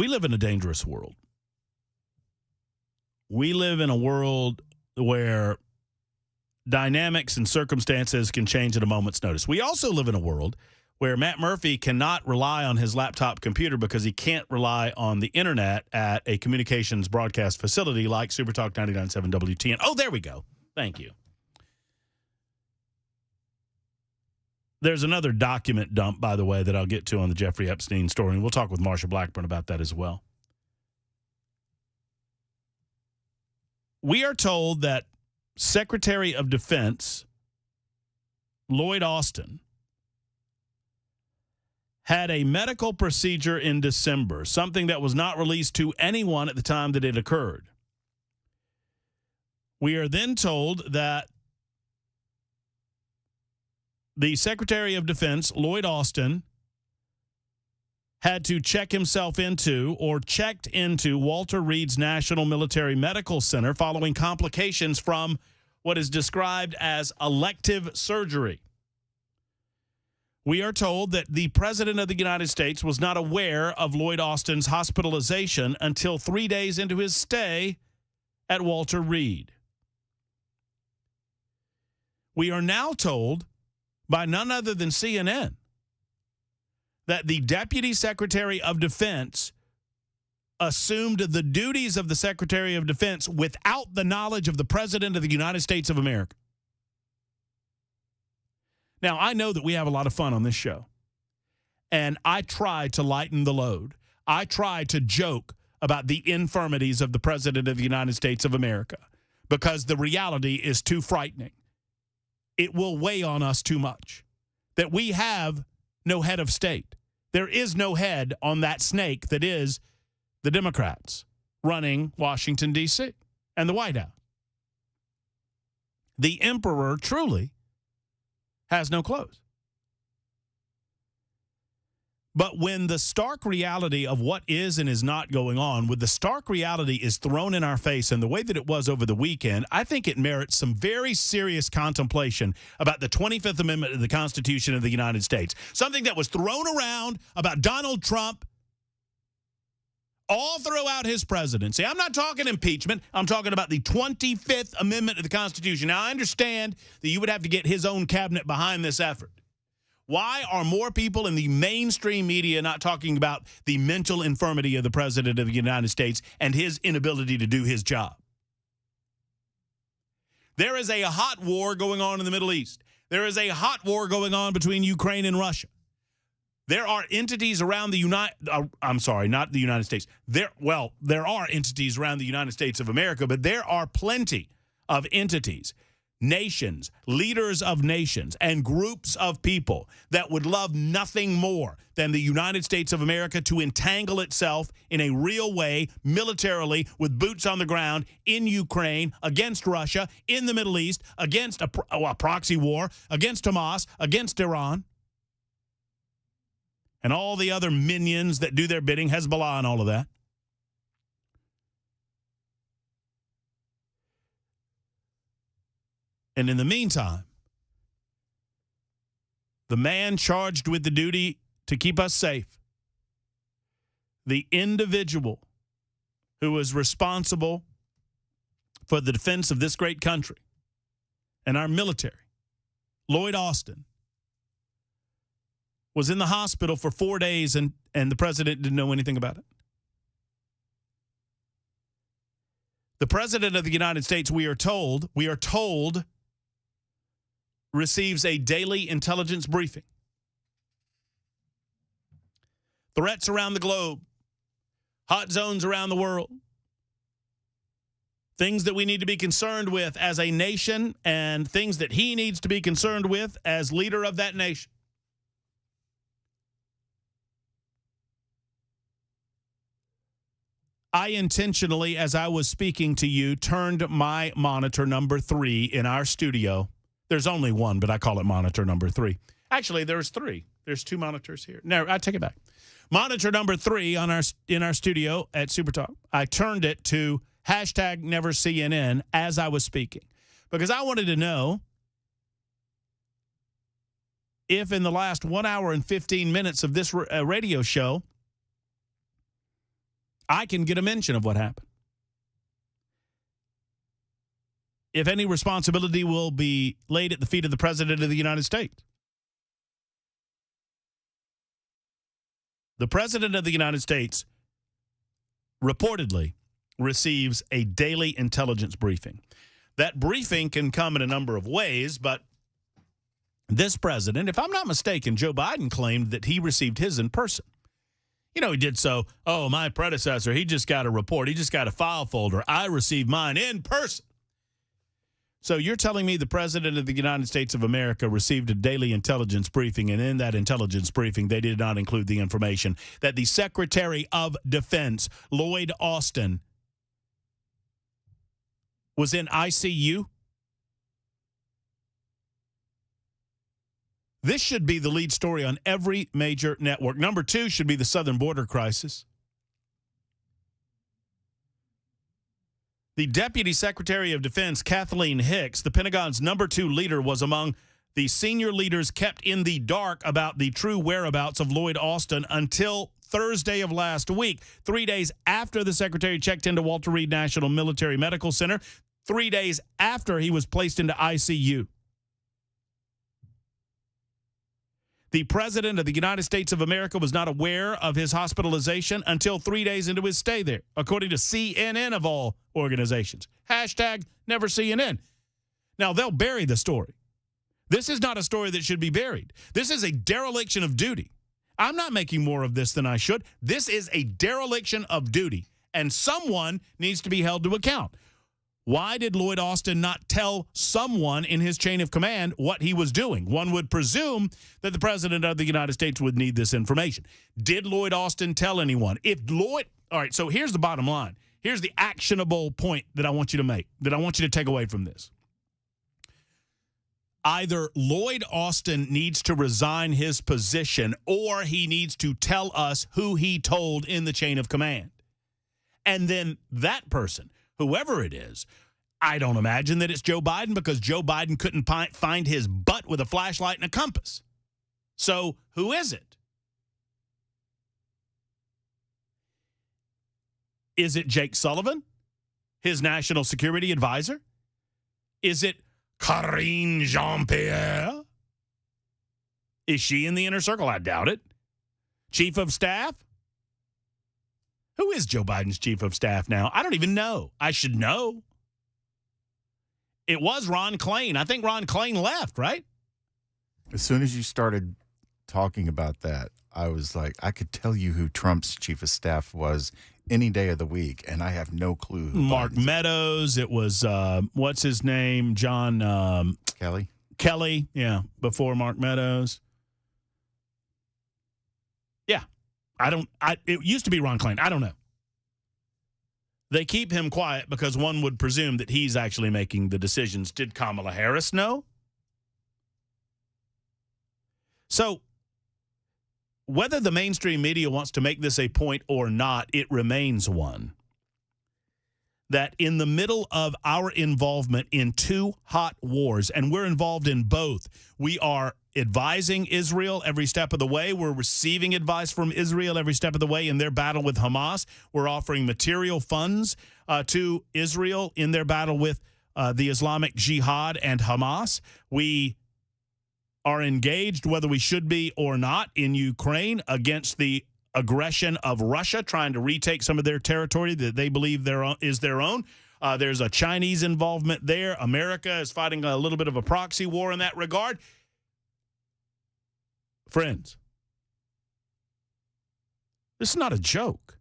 live in a dangerous world. We live in a world where dynamics and circumstances can change at a moment's notice. We also live in a world where Matt Murphy cannot rely on his laptop computer because he can't rely on the internet at a communications broadcast facility like Supertalk 99.7 WTN. Oh, there we go. Thank you. There's another document dump, by the way, that I'll get to on the Jeffrey Epstein story, and we'll talk with Marsha Blackburn about that as well. We are told that Secretary of Defense Lloyd Austin had a medical procedure in December, something that was not released to anyone at the time that it occurred. We are then told that the Secretary of Defense, Lloyd Austin, had to check himself into or checked into Walter Reed's National Military Medical Center following complications from what is described as elective surgery. We are told that the President of the United States was not aware of Lloyd Austin's hospitalization until 3 days into his stay at Walter Reed. We are now told by none other than CNN that the Deputy Secretary of Defense assumed the duties of the Secretary of Defense without the knowledge of the President of the United States of America. Now, I know that we have a lot of fun on this show, and I try to lighten the load. I try to joke about the infirmities of the President of the United States of America because the reality is too frightening. It will weigh on us too much that we have no head of state. There is no head on that snake that is the Democrats running Washington, D.C. and the White House. The emperor truly has no clothes. But when the stark reality of what is and is not going on, when the stark reality is thrown in our face in the way that it was over the weekend, I think it merits some very serious contemplation about the 25th Amendment of the Constitution of the United States. Something that was thrown around about Donald Trump all throughout his presidency. I'm not talking impeachment. I'm talking about the 25th Amendment of the Constitution. Now, I understand that you would have to get his own cabinet behind this effort. Why are more people in the mainstream media not talking about the mental infirmity of the President of the United States and his inability to do his job? There is a hot war going on in the Middle East. There is a hot war going on between Ukraine and Russia. There are entities around not the United States. There are entities around the United States of America, but there are plenty of entities, nations, leaders of nations, and groups of people that would love nothing more than the United States of America to entangle itself in a real way, militarily, with boots on the ground in Ukraine, against Russia, in the Middle East, against a proxy war, against Hamas, against Iran, and all the other minions that do their bidding, Hezbollah and all of that. And in the meantime, the man charged with the duty to keep us safe, the individual who was responsible for the defense of this great country and our military, Lloyd Austin, was in the hospital for 4 days and the president didn't know anything about it. The President of the United States, we are told, receives a daily intelligence briefing. Threats around the globe, hot zones around the world, things that we need to be concerned with as a nation and things that he needs to be concerned with as leader of that nation. I intentionally, as I was speaking to you, turned my monitor number 3 in our studio. There's only one, but I call it monitor number 3. Actually, there's 3. There's 2 monitors here. No, I take it back. Monitor number 3 in our studio at Supertalk. I turned it to #NeverCNN as I was speaking because I wanted to know if in the last 1 hour and 15 minutes of this radio show, I can get a mention of what happened. If any responsibility will be laid at the feet of the President of the United States. The President of the United States reportedly receives a daily intelligence briefing. That briefing can come in a number of ways, but this president, if I'm not mistaken, Joe Biden claimed that he received his in person. You know, he did so, my predecessor, he just got a report. He just got a file folder. I received mine in person. So you're telling me the President of the United States of America received a daily intelligence briefing, and in that intelligence briefing, they did not include the information that the Secretary of Defense, Lloyd Austin, was in ICU? This should be the lead story on every major network. Number 2 should be the southern border crisis. The Deputy Secretary of Defense, Kathleen Hicks, the Pentagon's number 2 leader, was among the senior leaders kept in the dark about the true whereabouts of Lloyd Austin until Thursday of last week, 3 days after the Secretary checked into Walter Reed National Military Medical Center, 3 days after he was placed into ICU. The President of the United States of America was not aware of his hospitalization until 3 days into his stay there, according to CNN of all organizations. Hashtag never CNN. Now, they'll bury the story. This is not a story that should be buried. This is a dereliction of duty. I'm not making more of this than I should. This is a dereliction of duty, and someone needs to be held to account. Why did Lloyd Austin not tell someone in his chain of command what he was doing? One would presume that the President of the United States would need this information. Did Lloyd Austin tell anyone? All right, so here's the bottom line. Here's the actionable point that I want you to make, that I want you to take away from this. Either Lloyd Austin needs to resign his position, or he needs to tell us who he told in the chain of command. And then that person, whoever it is, I don't imagine that it's Joe Biden, because Joe Biden couldn't find his butt with a flashlight and a compass. So who is it? Is it Jake Sullivan, his national security advisor? Is it Karine Jean-Pierre? Is she in the inner circle? I doubt it. Chief of staff? Who is Joe Biden's chief of staff now? I don't even know. I should know. It was Ron Klain. I think Ron Klain left, right? As soon as you started talking about that, I was like, I could tell you who Trump's chief of staff was any day of the week, and I have no clue who Mark Biden's. Meadows. It was, what's his name? John Kelly. Kelly, yeah, before Mark Meadows. Yeah. It used to be Ron Klain. I don't know. They keep him quiet because one would presume that he's actually making the decisions. Did Kamala Harris know? So, whether the mainstream media wants to make this a point or not, it remains one. That in the middle of our involvement in 2 hot wars, and we're involved in both, we are advising Israel every step of the way. We're receiving advice from Israel every step of the way in their battle with Hamas. We're offering material funds to Israel in their battle with the Islamic Jihad and Hamas. We are engaged, whether we should be or not, in Ukraine against the aggression of Russia, trying to retake some of their territory that they believe is their own. There's a Chinese involvement there. America is fighting a little bit of a proxy war in that regard. Friends, this is not a joke,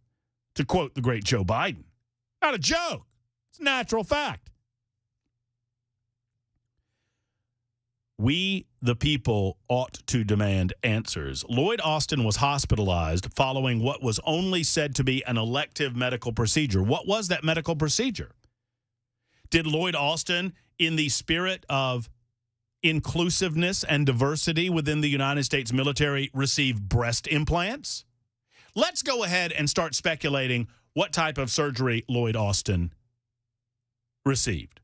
to quote the great Joe Biden. Not a joke. It's a natural fact. We, the people, ought to demand answers. Lloyd Austin was hospitalized following what was only said to be an elective medical procedure. What was that medical procedure? Did Lloyd Austin, in the spirit of inclusiveness and diversity within the United States military, receive breast implants? Let's go ahead and start speculating what type of surgery Lloyd Austin received.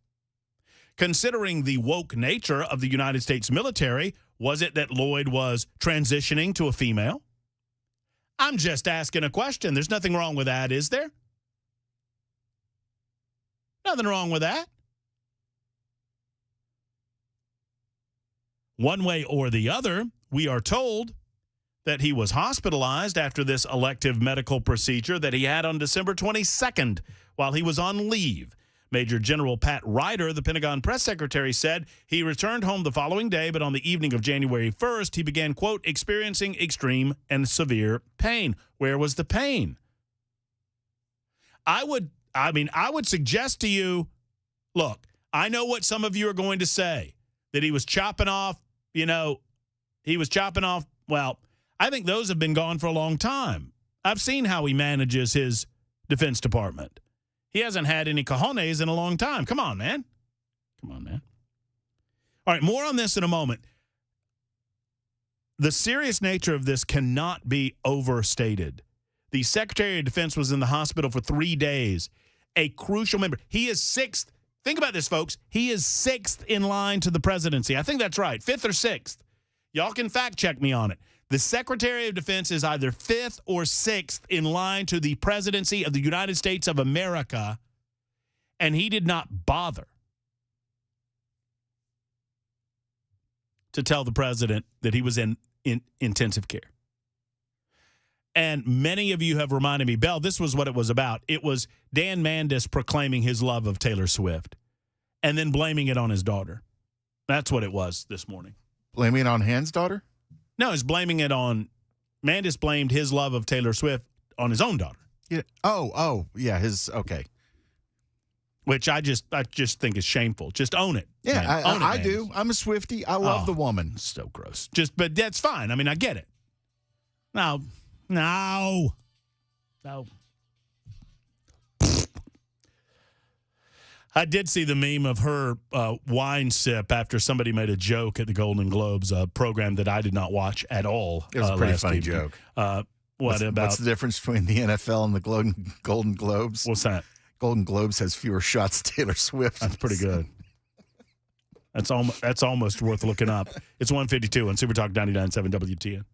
Considering the woke nature of the United States military, was it that Lloyd was transitioning to a female? I'm just asking a question. There's nothing wrong with that, is there? Nothing wrong with that. One way or the other, we are told that he was hospitalized after this elective medical procedure that he had on December 22nd while he was on leave. Major General Pat Ryder, the Pentagon press secretary, said he returned home the following day, but on the evening of January 1st, he began, quote, experiencing extreme and severe pain. Where was the pain? I would suggest to you, look, I know what some of you are going to say, that he was chopping off, well, I think those have been gone for a long time. I've seen how he manages his Defense Department. He hasn't had any cojones in a long time. Come on, man. All right, more on this in a moment. The serious nature of this cannot be overstated. The Secretary of Defense was in the hospital for 3 days. A crucial member. He is sixth. Think about this, folks. He is sixth in line to the presidency. I think that's right. Fifth or sixth. Y'all can fact check me on it. The Secretary of Defense is either fifth or sixth in line to the presidency of the United States of America, and he did not bother to tell the president that he was in intensive care. And many of you have reminded me, Bell, this was what it was about. It was Dan Mandis proclaiming his love of Taylor Swift and then blaming it on his daughter. That's what it was this morning. Blaming it on Hans' daughter? No, he's blaming it on – Mandis blamed his love of Taylor Swift on his own daughter. Yeah. Yeah, okay. Which I just think is shameful. Just own it. Yeah, man. Own it, I do. I'm a Swiftie. I love the woman. So gross. But that's fine. I mean, I get it. No. I did see the meme of her wine sip after somebody made a joke at the Golden Globes, a program that I did not watch at all. It was a pretty funny evening. joke. What's the difference between the NFL and the Golden Globes? What's that? Golden Globes has fewer shots than Taylor Swift. That's pretty good. That's almost worth looking up. It's 1:52 on Super Talk 99.7 WTN.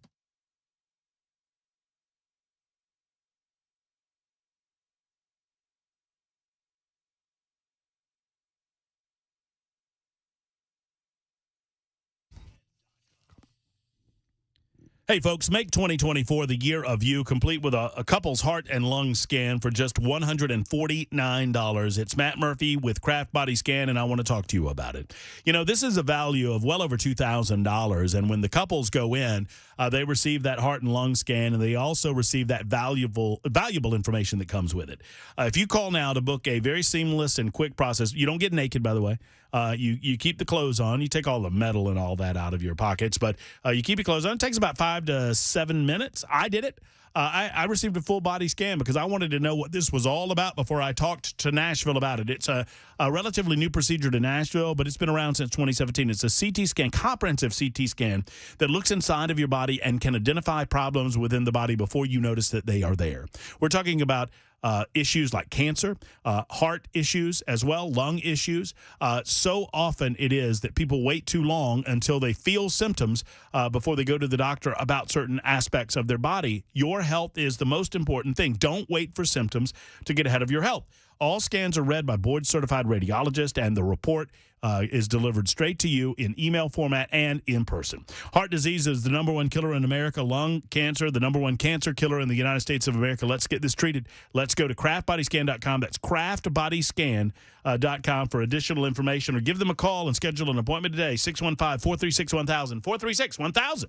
Hey, folks, make 2024 the year of you, complete with a couple's heart and lung scan for just $149. It's Matt Murphy with Kraft Body Scan, and I want to talk to you about it. You know, this is a value of well over $2,000, and when the couples go in, they receive that heart and lung scan, and they also receive that valuable information that comes with it. If you call now to book a very seamless and quick process, you don't get naked, by the way. You keep the clothes on. You take all the metal and all that out of your pockets, but you keep your clothes on. It takes about 5 to 7 minutes. I did it. I received a full body scan because I wanted to know what this was all about before I talked to Nashville about it. It's a relatively new procedure to Nashville, but it's been around since 2017. It's a CT scan, comprehensive CT scan that looks inside of your body and can identify problems within the body before you notice that they are there. We're talking about issues like cancer, heart issues as well, lung issues. So often it is that people wait too long until they feel symptoms before they go to the doctor about certain aspects of their body. Your health is the most important thing. Don't wait for symptoms to get ahead of your health. All scans are read by board-certified radiologist, and the report is delivered straight to you in email format and in person. Heart disease is the number one killer in America. Lung cancer, the number one cancer killer in the United States of America. Let's get this treated. Let's go to craftbodyscan.com. That's craftbodyscan.com for additional information, or give them a call and schedule an appointment today. 615-436-1000. 436-1000.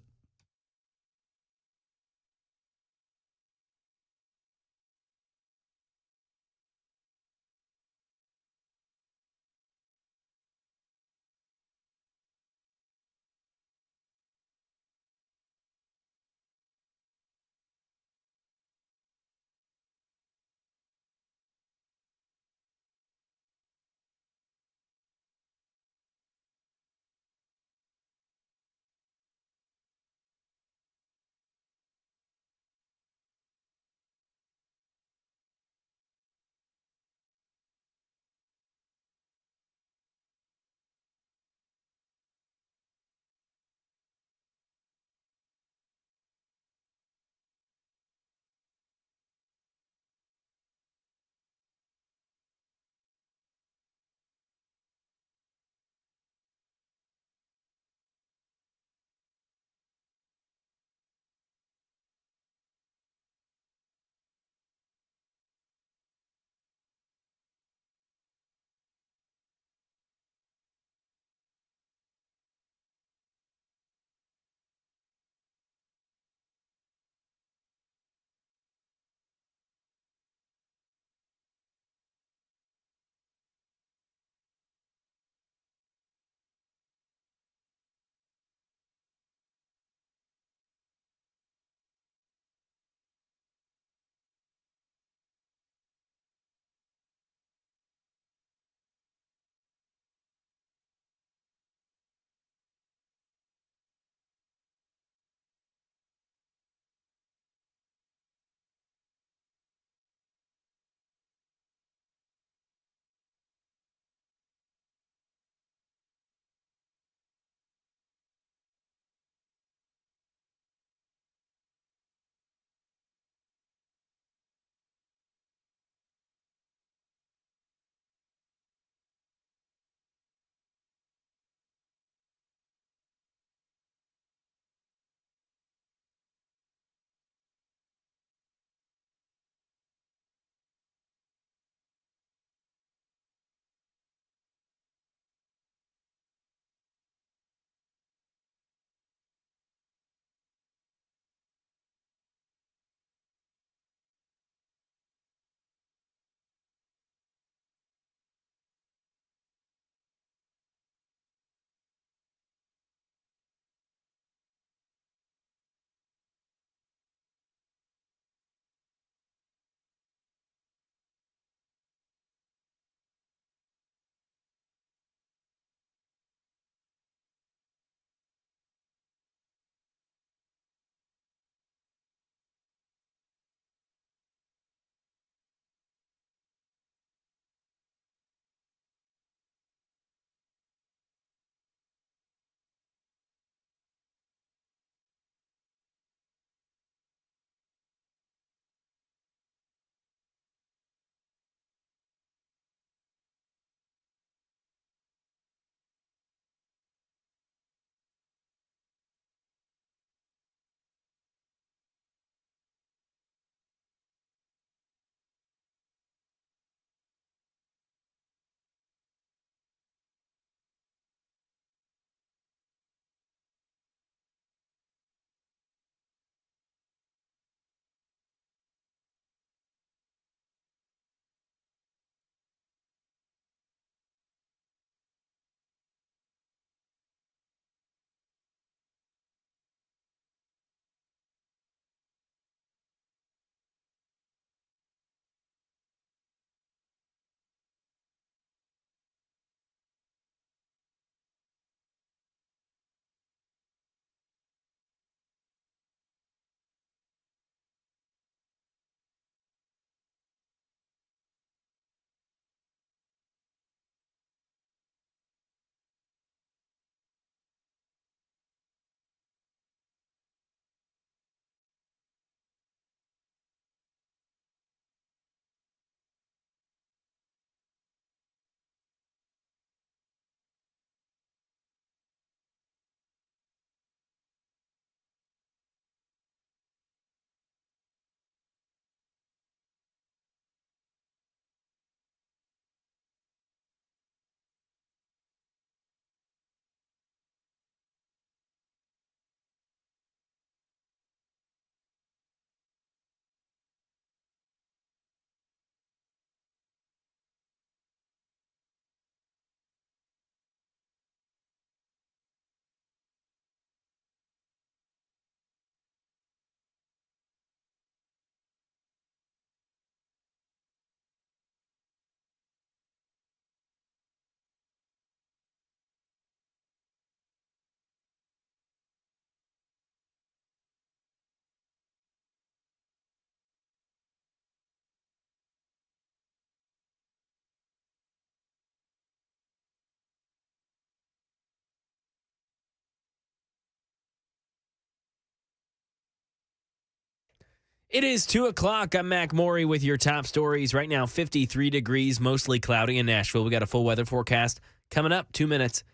It is 2 o'clock. I'm Mac Maury with your top stories. Right now, 53 degrees, mostly cloudy in Nashville. We got a full weather forecast coming up, 2 minutes.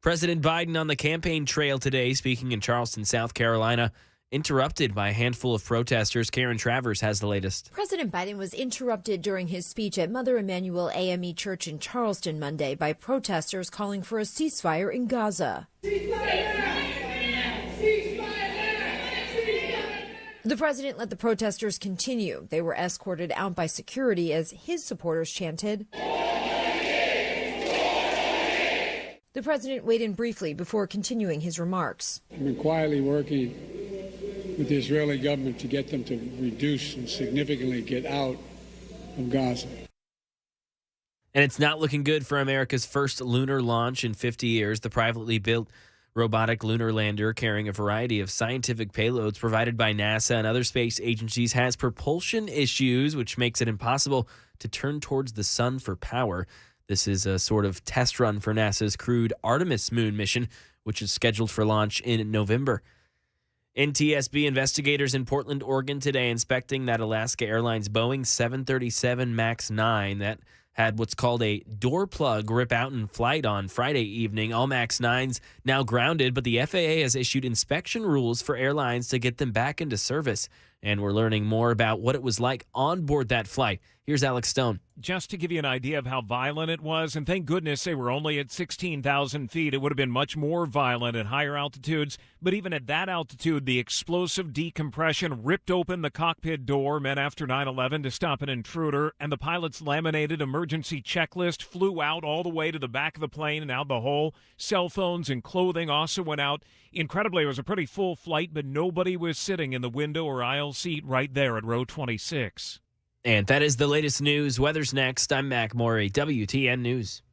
President Biden on the campaign trail today, speaking in Charleston, South Carolina, interrupted by a handful of protesters. Karen Travers has the latest. President Biden was interrupted during his speech at Mother Emanuel AME Church in Charleston Monday by protesters calling for a ceasefire in Gaza. The president let the protesters continue. They were escorted out by security as his supporters chanted. The president weighed in briefly before continuing his remarks. I've been quietly working with the Israeli government to get them to reduce and significantly get out of Gaza. And it's not looking good for America's first lunar launch in 50 years. The privately built robotic lunar lander carrying a variety of scientific payloads provided by NASA and other space agencies has propulsion issues, which makes it impossible to turn towards the sun for power. This is a sort of test run for NASA's crewed Artemis moon mission, which is scheduled for launch in November. NTSB investigators in Portland, Oregon today inspecting that Alaska Airlines Boeing 737 MAX 9 that had what's called a door plug rip out in flight on Friday evening. All MAX 9s now grounded, but the FAA has issued inspection rules for airlines to get them back into service. And we're learning more about what it was like on board that flight. Here's Alex Stone. Just to give you an idea of how violent it was, and thank goodness they were only at 16,000 feet. It would have been much more violent at higher altitudes. But even at that altitude, the explosive decompression ripped open the cockpit door meant after 9/11 to stop an intruder, and the pilot's laminated emergency checklist flew out all the way to the back of the plane and out the hole. Cell phones and clothing also went out. Incredibly, it was a pretty full flight, but nobody was sitting in the window or aisle seat right there at row 26. And that is the latest news. Weather's next. I'm Mac Maury, WTN News.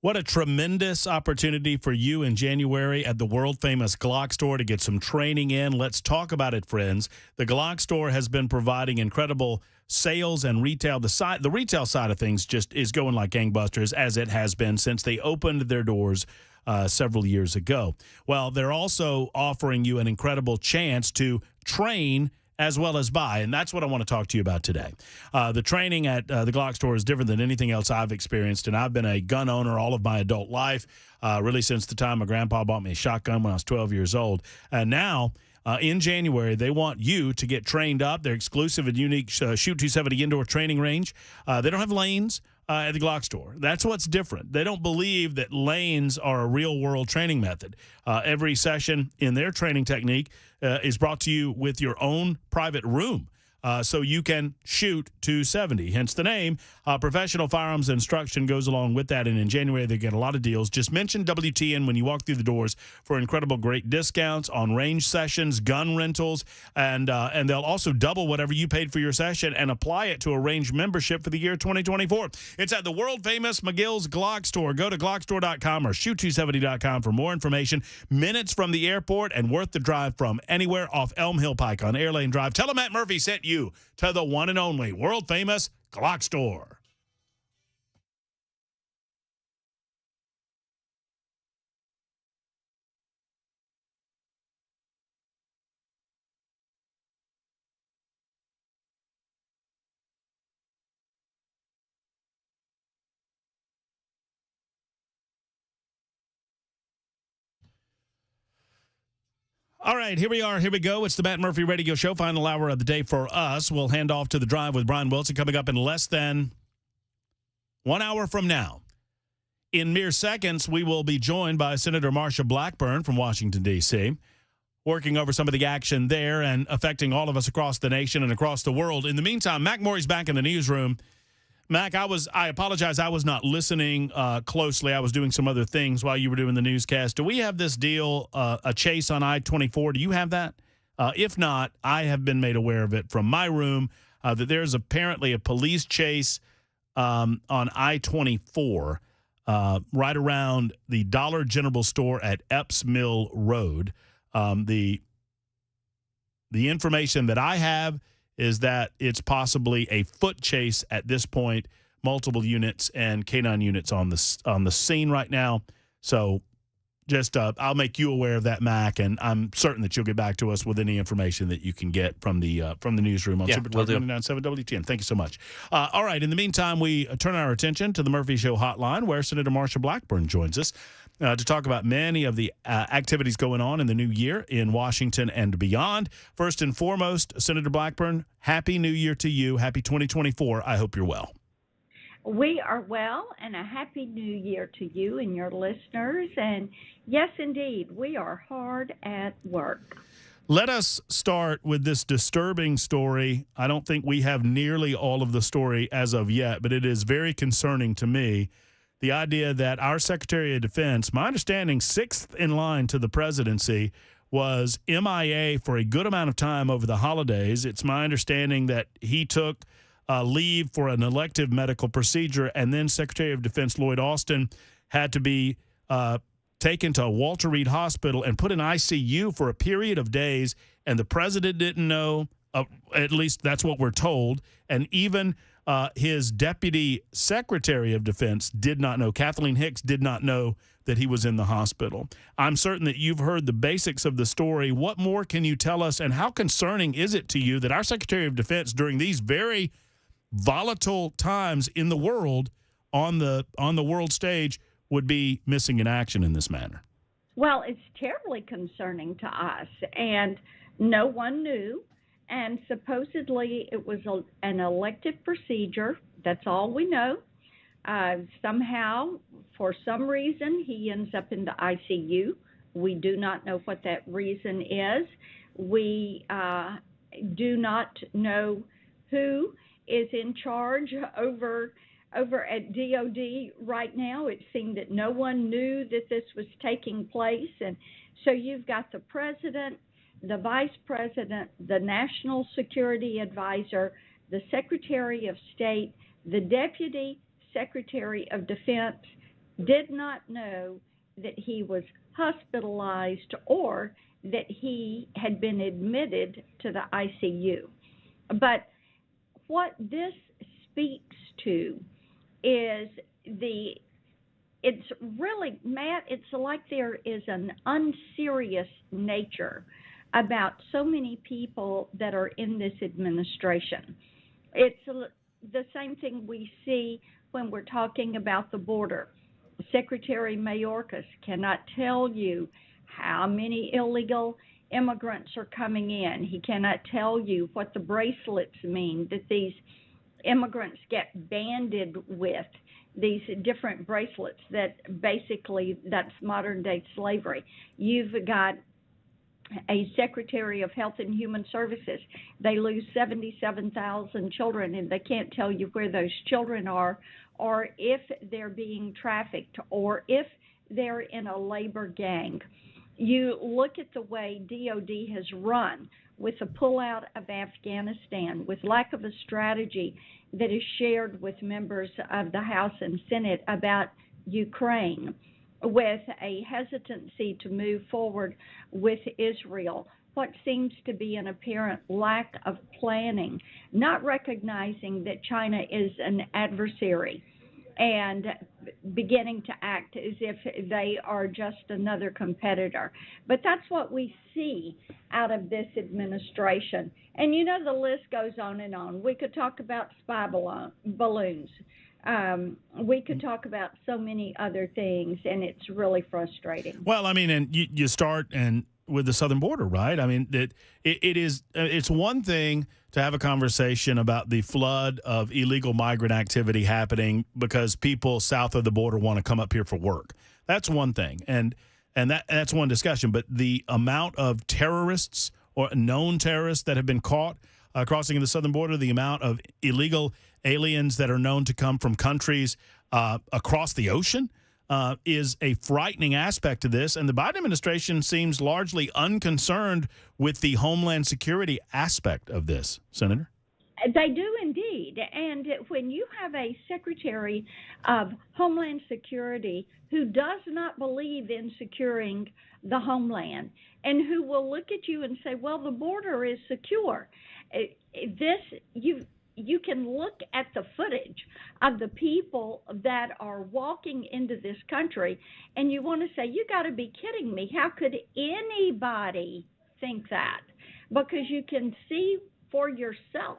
What a tremendous opportunity for you in January at the world-famous Glock store to get some training in. Let's talk about it, friends. The Glock store has been providing incredible sales and retail. The retail side of things just is going like gangbusters, as it has been since they opened their doors several years ago. Well, they're also offering you an incredible chance to train as well as buy, and that's what I want to talk to you about today. The training at the Glock store is different than anything else I've experienced, and I've been a gun owner all of my adult life, really since the time my grandpa bought me a shotgun when I was 12 years old. And now, in January, they want you to get trained up. Their exclusive and unique Shoot 270 indoor training range. They don't have lanes at the Glock store. That's what's different. They don't believe that lanes are a real-world training method. Every session in their training technique is brought to you with your own private room. so you can shoot 270, hence the name. Professional firearms instruction goes along with that, and in January they get a lot of deals. Just mention WTN when you walk through the doors for incredible great discounts on range sessions, gun rentals, and they'll also double whatever you paid for your session and apply it to a range membership for the year 2024. It's at the world-famous McGill's Glock Store. Go to glockstore.com or shoot270.com for more information. Minutes from the airport and worth the drive from anywhere off Elm Hill Pike on Airlane Drive. Tell them Matt Murphy sent you to the one and only world-famous Glock Store. All right, here we are. Here we go. It's the Matt Murphy Radio Show, final hour of the day for us. We'll hand off to the drive with Brian Wilson coming up in less than 1 hour from now. In mere seconds, we will be joined by Senator Marsha Blackburn from Washington, D.C., working over some of the action there and affecting all of us across the nation and across the world. In the meantime, Mac Morey's back in the newsroom. Mac, I apologize. I was not listening closely. I was doing some other things while you were doing the newscast. Do we have this deal, a chase on I-24? Do you have that? If not, I have been made aware of it from my room, that there's apparently a police chase on I-24 right around the Dollar General store at Epps Mill Road. The information that I have is that it's possibly a foot chase at this point, multiple units and K9 units on the scene right now. So just I'll make you aware of that, Mac, and I'm certain that you'll get back to us with any information that you can get from the newsroom on Super Talk 99.7 WTN. Thank you so much. All right, in the meantime, we turn our attention to the Murphy Show hotline, where Senator Marsha Blackburn joins us to talk about many of the activities going on in the new year in Washington and beyond. First and foremost, Senator Blackburn, Happy New Year to you. Happy 2024. I hope you're well. We are well, and a Happy New Year to you and your listeners. And yes, indeed, we are hard at work. Let us start with this disturbing story. I don't think we have nearly all of the story as of yet, but it is very concerning to me. The idea that our Secretary of Defense, my understanding, sixth in line to the presidency, was MIA for a good amount of time over the holidays. It's my understanding that he took leave for an elective medical procedure, and then Secretary of Defense Lloyd Austin had to be taken to Walter Reed Hospital and put in ICU for a period of days, and the president didn't know, at least that's what we're told, and even his deputy secretary of defense did not know. Kathleen Hicks did not know that he was in the hospital. I'm certain that you've heard the basics of the story. What more can you tell us, and how concerning is it to you that our Secretary of Defense, during these very volatile times in the world, on the world stage, would be missing in action in this manner? Well, it's terribly concerning to us, and no one knew. And supposedly it was an elective procedure. That's all we know. Somehow, for some reason, he ends up in the ICU. We do not know what that reason is. We do not know who is in charge over at DOD right now. It seemed that no one knew that this was taking place. And so you've got the president, the vice president, the national security advisor, the secretary of state, the deputy secretary of defense did not know that he was hospitalized or that he had been admitted to the ICU. But what this speaks to is it's really, Matt, it's like there is an unserious nature about so many people that are in this administration. It's the same thing we see when we're talking about the border. Secretary Mayorkas cannot tell you how many illegal immigrants are coming in. He cannot tell you what the bracelets mean that these immigrants get banded with, these different bracelets that basically, that's modern day slavery. You've got a Secretary of Health and Human Services. They lose 77,000 children, and they can't tell you where those children are, or if they're being trafficked, or if they're in a labor gang. You look at the way DOD has run with the pullout of Afghanistan, with lack of a strategy that is shared with members of the House and Senate about Ukraine, with a hesitancy to move forward with Israel, what seems to be an apparent lack of planning, not recognizing that China is an adversary and beginning to act as if they are just another competitor. But that's what we see out of this administration. And you know, the list goes on and on. We could talk about spy balloons. We could talk about so many other things, and it's really frustrating. Well, I mean, and you start with the southern border, right? I mean, it's one thing to have a conversation about the flood of illegal migrant activity happening because people south of the border want to come up here for work. That's one thing, and that's one discussion. But the amount of terrorists or known terrorists that have been caught crossing the southern border, the amount of illegal aliens that are known to come from countries across the ocean is a frightening aspect to this. And the Biden administration seems largely unconcerned with the homeland security aspect of this, Senator. They do indeed. And when you have a Secretary of Homeland Security who does not believe in securing the homeland and who will look at you and say, well, the border is secure, you can look at the footage of the people that are walking into this country, and you want to say, you got to be kidding me. How could anybody think that? Because you can see for yourself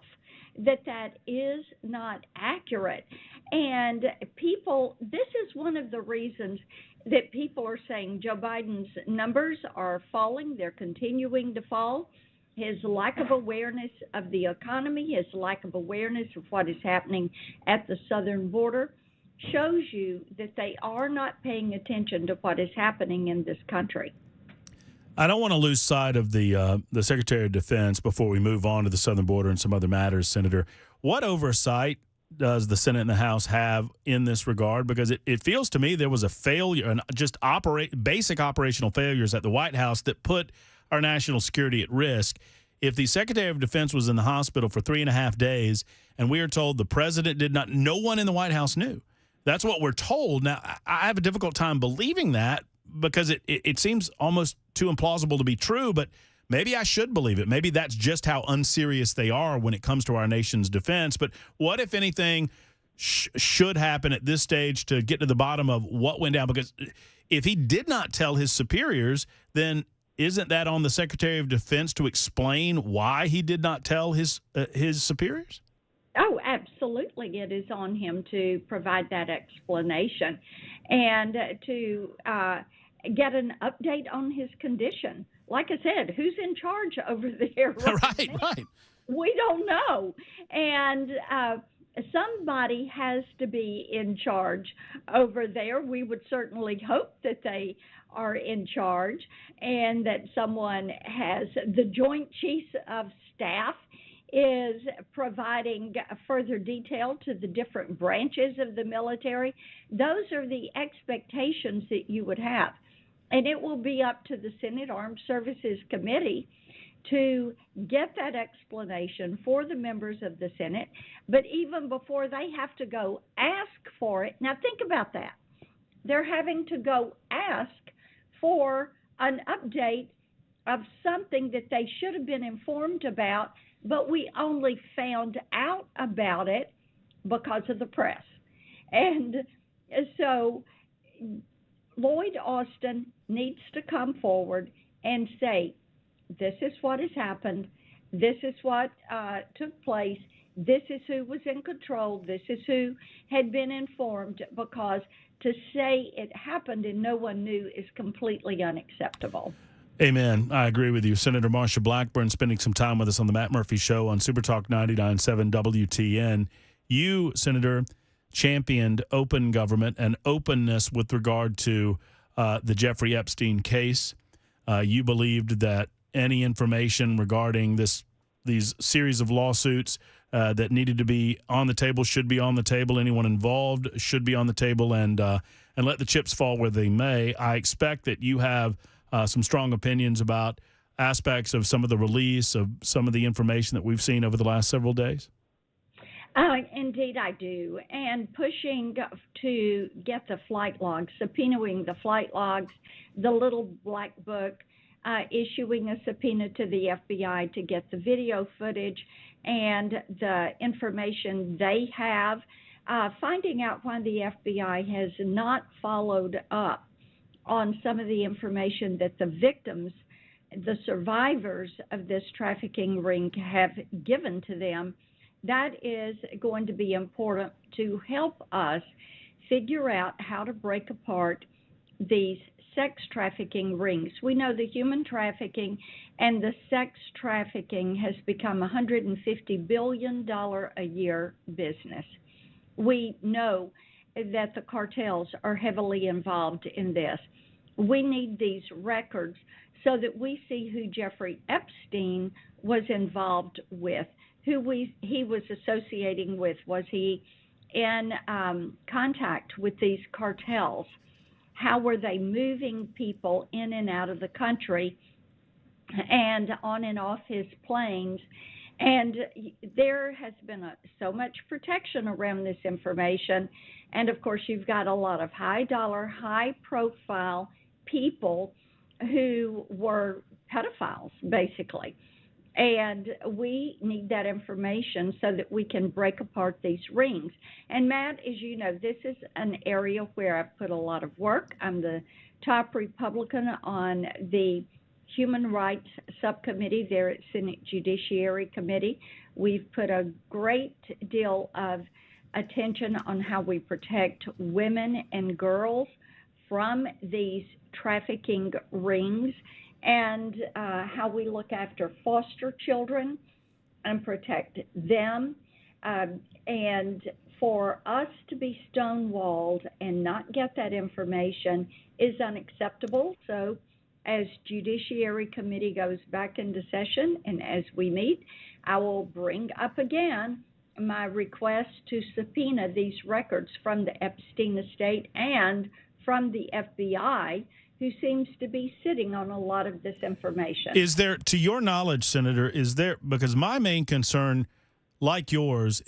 that is not accurate. And people, this is one of the reasons that people are saying Joe Biden's numbers are falling. They're continuing to fall. His lack of awareness of the economy, his lack of awareness of what is happening at the southern border shows you that they are not paying attention to what is happening in this country. I don't want to lose sight of the Secretary of Defense before we move on to the southern border and some other matters, Senator. What oversight does the Senate and the House have in this regard? Because it feels to me there was a failure, and just basic operational failures at the White House that put our national security at risk. If the Secretary of Defense was in the hospital for 3.5 days and we are told the president did not, no one in the White House knew. That's what we're told. Now, I have a difficult time believing that because it seems almost too implausible to be true, but maybe I should believe it. Maybe that's just how unserious they are when it comes to our nation's defense. But what, if anything, should happen at this stage to get to the bottom of what went down? Because if he did not tell his superiors, then isn't that on the Secretary of Defense to explain why he did not tell his superiors? Oh, absolutely. It is on him to provide that explanation and to get an update on his condition. Like I said, who's in charge over there? Right. We don't know. And somebody has to be in charge over there. We would certainly hope that they are in charge and that someone has the Joint Chiefs of Staff is providing further detail to the different branches of the military. Those are the expectations that you would have. And it will be up to the Senate Armed Services Committee to get that explanation for the members of the Senate. But even before they have to go ask for it, now think about that. They're having to go ask for an update of something that they should have been informed about, but we only found out about it because of the press. And so Lloyd Austin needs to come forward and say, this is what has happened, this is what took place, this is who was in control, this is who had been informed, because to say it happened and no one knew is completely unacceptable. Amen. I agree with you. Senator Marsha Blackburn spending some time with us on the Matt Murphy Show on Super Talk 99.7 WTN. You, Senator, championed open government and openness with regard to the Jeffrey Epstein case. You believed that any information regarding these series of lawsuits that needed to be on the table should be on the table. Anyone involved should be on the table, and let the chips fall where they may. I expect that you have some strong opinions about aspects of some of the release of some of the information that we've seen over the last several days. Indeed, I do. And pushing to get the flight logs, subpoenaing the flight logs, the little black book, issuing a subpoena to the FBI to get the video footage and the information they have, finding out why the FBI has not followed up on some of the information that the victims, the survivors of this trafficking ring have given to them. That is going to be important to help us figure out how to break apart these sex trafficking rings. We know the human trafficking and the sex trafficking has become a $150 billion a year business. We know that the cartels are heavily involved in this. We need these records so that we see who Jeffrey Epstein was involved with, who he was associating with. Was he in contact with these cartels? How were they moving people in and out of the country and on and off his planes? And there has been so much protection around this information. And, of course, you've got a lot of high-dollar, high-profile people who were pedophiles, basically. And we need that information so that we can break apart these rings. And Matt, as you know, this is an area where I've put a lot of work. I'm the top Republican on the Human Rights Subcommittee there at Senate Judiciary Committee. We've put a great deal of attention on how we protect women and girls from these trafficking rings, and how we look after foster children and protect them. And for us to be stonewalled and not get that information is unacceptable. So as Judiciary Committee goes back into session and as we meet, I will bring up again my request to subpoena these records from the Epstein estate and from the FBI, who seems to be sitting on a lot of this information. Is there, to your knowledge, Senator, because my main concern, like yours,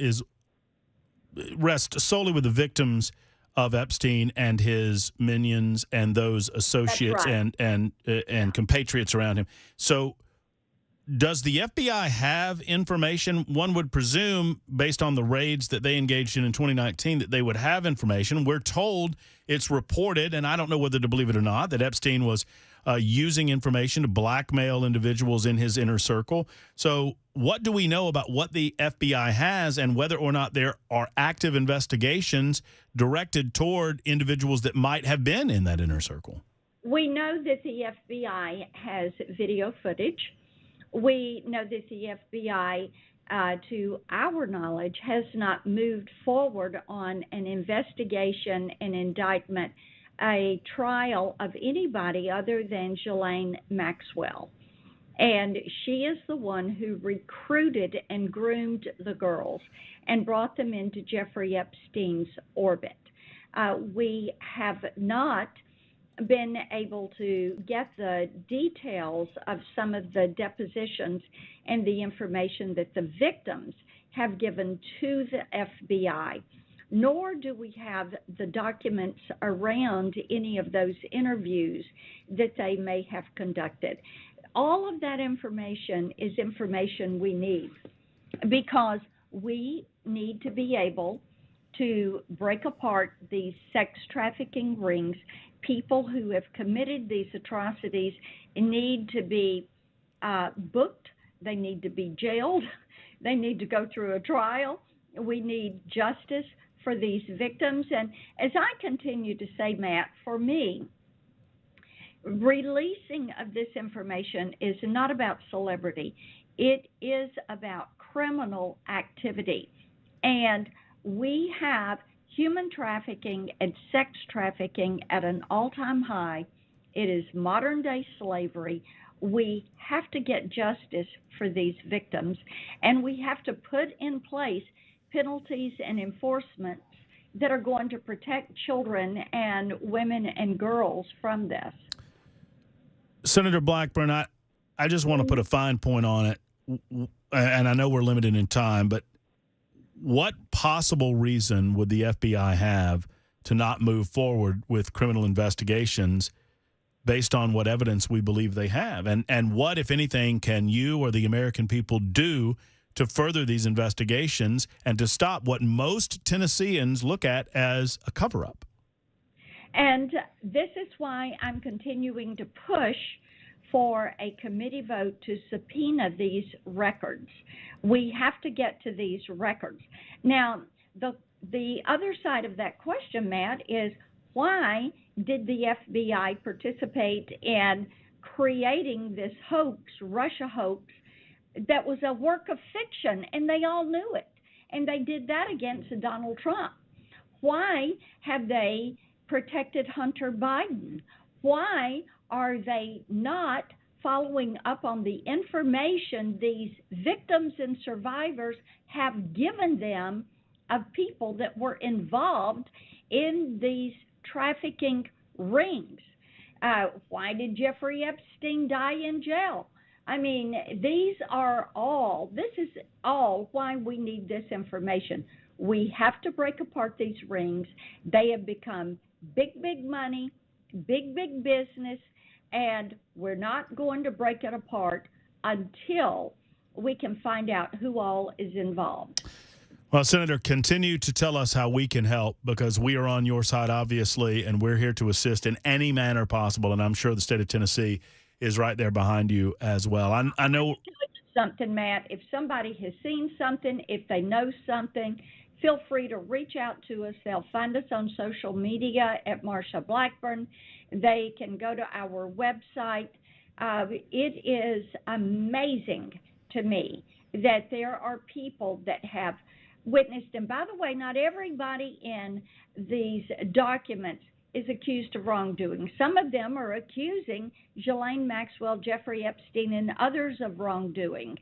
rests solely with the victims of Epstein and his minions and those associates right. and compatriots around him. So does the FBI have information? One would presume, based on the raids that they engaged in 2019, that they would have information. We're told, it's reported, and I don't know whether to believe it or not, that Epstein was using information to blackmail individuals in his inner circle. So what do we know about what the FBI has and whether or not there are active investigations directed toward individuals that might have been in that inner circle? We know that the FBI has video footage. We know that the FBI, to our knowledge, has not moved forward on an investigation, an indictment, a trial of anybody other than Ghislaine Maxwell. And she is the one who recruited and groomed the girls and brought them into Jeffrey Epstein's orbit. We have not been able to get the details of some of the depositions and the information that the victims have given to the FBI, nor do we have the documents around any of those interviews that they may have conducted. All of that information is information we need because we need to be able to break apart these sex trafficking rings. People who have committed these atrocities need to be booked. They need to be jailed. They need to go through a trial. We need justice for these victims. And as I continue to say, Matt, for me, releasing of this information is not about celebrity. It is about criminal activity. And we have human trafficking and sex trafficking at an all-time high. It is modern-day slavery. We have to get justice for these victims, and we have to put in place penalties and enforcements that are going to protect children and women and girls from this. Senator Blackburn, I just want to put a fine point on it, and I know we're limited in time, but what possible reason would the FBI have to not move forward with criminal investigations based on what evidence we believe they have? And what, if anything, can you or the American people do to further these investigations and to stop what most Tennesseans look at as a cover-up? And this is why I'm continuing to push for a committee vote to subpoena these records. We have to get to these records. Now, the other side of that question, Matt, is why did the FBI participate in creating this hoax, Russia hoax, that was a work of fiction, and they all knew it? And they did that against Donald Trump. Why have they protected Hunter Biden? Why are they not following up on the information these victims and survivors have given them of people that were involved in these trafficking rings? Why did Jeffrey Epstein die in jail? I mean, this is all why we need this information. We have to break apart these rings. They have become big, big money, big, big business, and we're not going to break it apart until we can find out who all is involved. Well, Senator, continue to tell us how we can help, because we are on your side, obviously, and we're here to assist in any manner possible, and I'm sure the state of Tennessee is right there behind you as well. I know something, Matt. If somebody has seen something, if they know something, feel free to reach out to us. They'll find us on social media at Marsha Blackburn. They can go to our website. It is amazing to me that there are people that have witnessed. And by the way, not everybody in these documents is accused of wrongdoing. Some of them are accusing Ghislaine Maxwell, Jeffrey Epstein, and others of wrongdoing.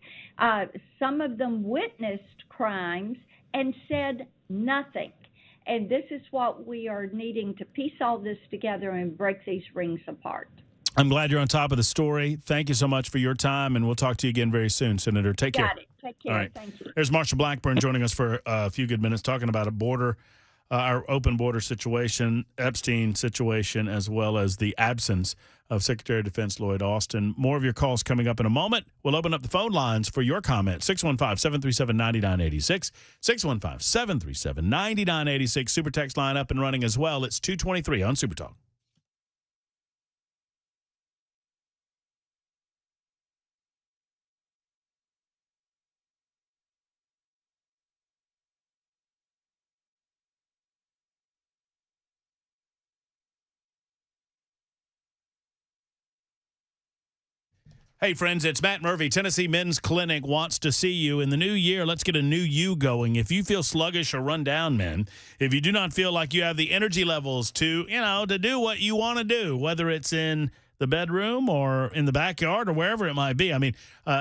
Some of them witnessed crimes and said nothing. And this is what we are needing to piece all this together and break these rings apart. I'm glad you're on top of the story. Thank you so much for your time, and we'll talk to you again very soon, Senator. Take care. Got it. Take care. All right. Thank you. There's Marsha Blackburn joining us for a few good minutes, talking about our open border situation, Epstein situation, as well as the absence of Secretary of Defense Lloyd Austin. More of your calls coming up in a moment. We'll open up the phone lines for your comments. 615-737-9986. 615-737-9986. Super text line up and running as well. It's 223 on Super Talk. Hey, friends, it's Matt Murphy. Tennessee Men's Clinic wants to see you. In the new year, let's get a new you going. If you feel sluggish or run down, men, if you do not feel like you have the energy levels to do what you want to do, whether it's in the bedroom or in the backyard or wherever it might be. I mean,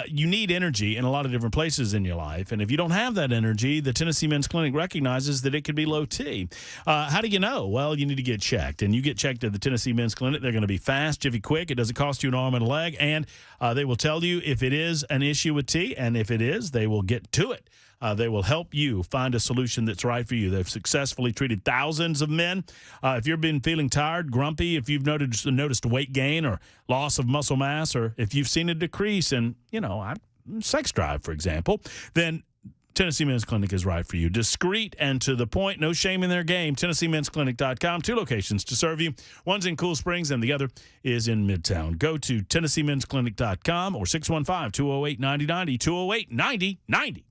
you need energy in a lot of different places in your life. And if you don't have that energy, the Tennessee Men's Clinic recognizes that it could be low T. How do you know? Well, you need to get checked. And you get checked at the Tennessee Men's Clinic. They're going to be fast, jiffy quick. It doesn't cost you an arm and a leg. And they will tell you if it is an issue with T. And if it is, they will get to it. They will help you find a solution that's right for you. They've successfully treated thousands of men. If you've been feeling tired, grumpy, if you've noticed weight gain or loss of muscle mass, or if you've seen a decrease in, sex drive, for example, then Tennessee Men's Clinic is right for you. Discreet and to the point, no shame in their game. TennesseeMen'sClinic.com. 2 locations to serve you. One's in Cool Springs and the other is in Midtown. Go to TennesseeMen'sClinic.com or 615-208-9090, 208-9090.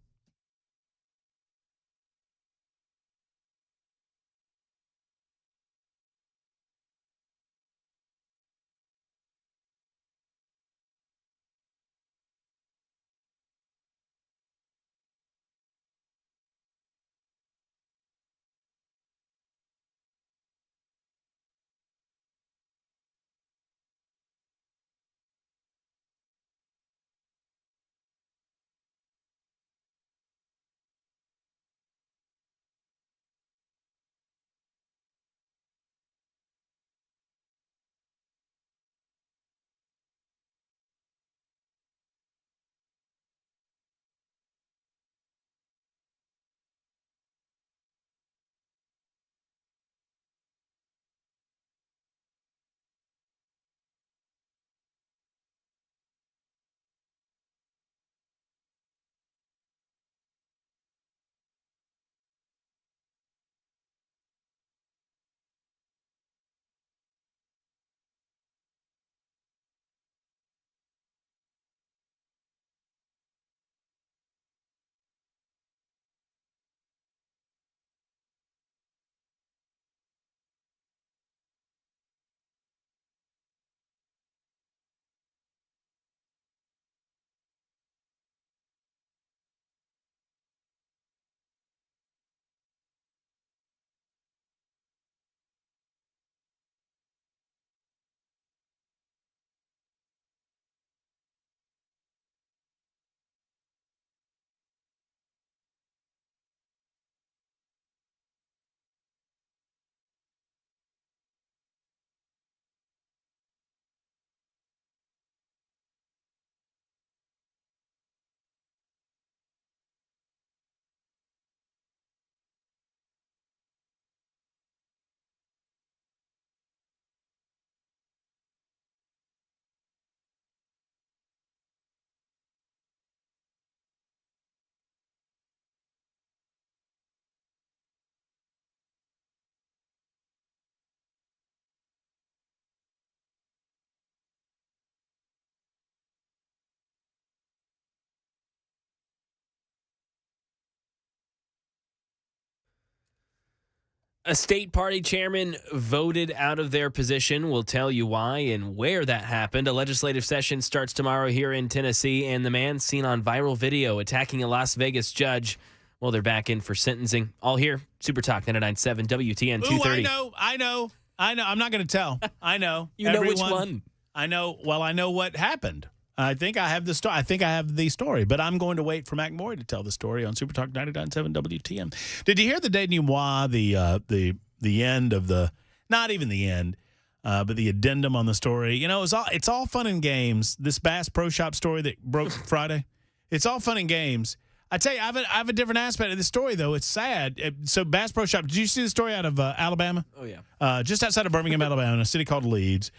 A state party chairman voted out of their position. We'll tell you why and where that happened. A legislative session starts tomorrow here in Tennessee, and the man seen on viral video attacking a Las Vegas judge. Well, they're back in for sentencing. All here, Super Talk 99.7 WTN 230. I know. I'm not going to tell. I know. You know which one. I know. Well, I know what happened. I think I have the story. I think I have the story, but I'm going to wait for McMorry to tell the story on Super Talk 99.7 WTM. Did you hear the denouement, the end of the, not even the end, but the addendum on the story? You know, it's all fun and games. This Bass Pro Shop story that broke Friday, it's all fun and games. I tell you, I have a different aspect of the story, though. It's sad. So Bass Pro Shop, did you see the story out of Alabama? Oh, yeah. Just outside of Birmingham, Alabama, in a city called Leeds.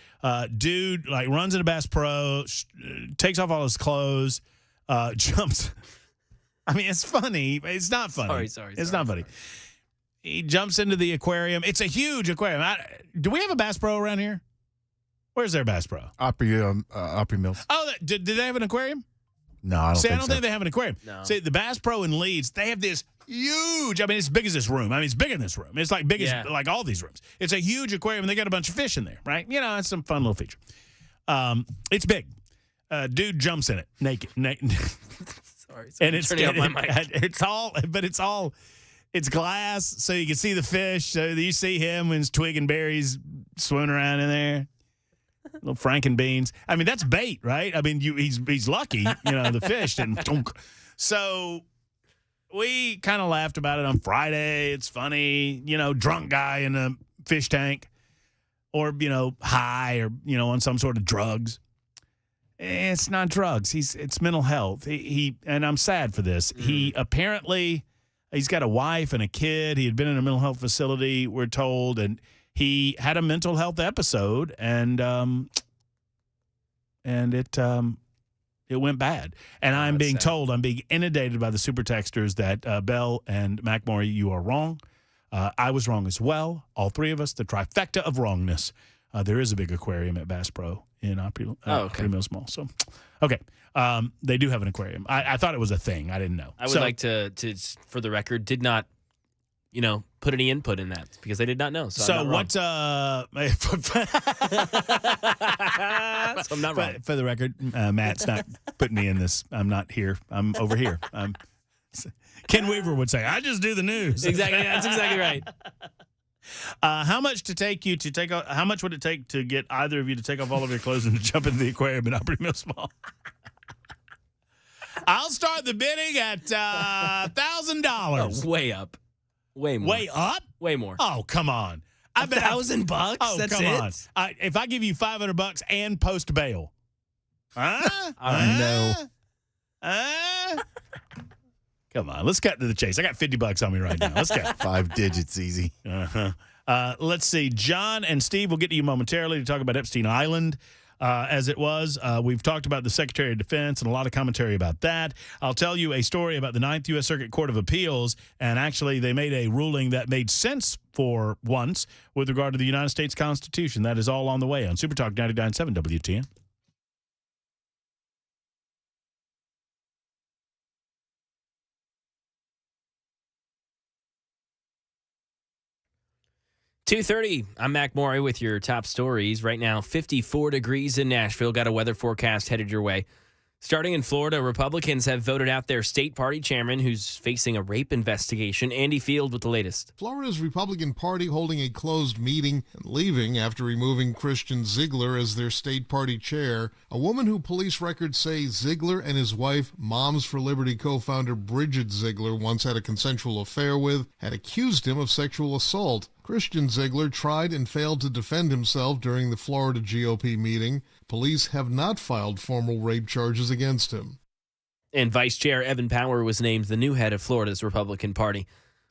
Dude, runs into Bass Pro, takes off all his clothes, jumps. I mean, it's funny. It's not funny. Sorry. It's not funny. He jumps into the aquarium. It's a huge aquarium. Do we have a Bass Pro around here? Where's their Bass Pro? Opry Mills. Oh, did they have an aquarium? No, I don't think I don't so. think they have an aquarium. No. See, the Bass Pro in Leeds, they have this huge, I mean, it's big as this room. I mean, it's bigger than this room. It's like big as like all these rooms. It's a huge aquarium, and they got a bunch of fish in there, right? You know, it's some fun little feature. It's big. Dude jumps in it, naked. Sorry. And it's turning off my mic. It's glass, so you can see the fish. So you see him when he's twig and berries swimming around in there. Little Franken beans. I mean, that's bait, right? I mean, he's lucky, the fish didn't. So we kind of laughed about it on Friday. It's funny, drunk guy in a fish tank, or high, or on some sort of drugs. It's not drugs. It's mental health. He and I'm sad for this. He apparently he's got a wife and a kid. He had been in a mental health facility, we're told, and he had a mental health episode, and it went bad. And I'm being told, I'm being inundated by the super texters that Bell and McMorry, you are wrong. I was wrong as well. All three of us, the trifecta of wrongness. There is a big aquarium at Bass Pro in Opry Mills Mall. So, okay. They do have an aquarium. I thought it was a thing. I didn't know. I would like to, for the record, did not put any input in that because I did not know. So I'm not wrong. So I'm not wrong. For the record, Matt's not putting me in this. I'm not here. I'm over here. Ken Weaver would say, I just do the news. Exactly. That's exactly right. How much how much would it take to get either of you to take off all of your clothes and to jump into the aquarium in Opry Mills Mall? I'll start the bidding at $1,000. Way up. Way more. Way up? Way more. Oh, come on. $1,000? Oh, that's come it? on. If I give you $500 and post bail. No. Come on. Let's cut to the chase. I got $50 on me right now. Let's go. 5 digits easy. Let's see. John and Steve will get to you momentarily to talk about Epstein Island. As it was. We've talked about the Secretary of Defense and a lot of commentary about that. I'll tell you a story about the 9th U.S. Circuit Court of Appeals, and actually they made a ruling that made sense for once with regard to the United States Constitution. That is all on the way on Super Talk 99.7 WTN. $2:30. I'm Mac Morey with your top stories. Right now, 54 degrees in Nashville. Got a weather forecast headed your way. Starting in Florida, Republicans have voted out their state party chairman who's facing a rape investigation. Andy Field with the latest. Florida's Republican Party holding a closed meeting and leaving after removing Christian Ziegler as their state party chair. A woman who police records say Ziegler and his wife, Moms for Liberty co-founder Bridget Ziegler, once had a consensual affair with, had accused him of sexual assault. Christian Ziegler tried and failed to defend himself during the Florida GOP meeting. Police have not filed formal rape charges against him. And Vice Chair Evan Power was named the new head of Florida's Republican Party.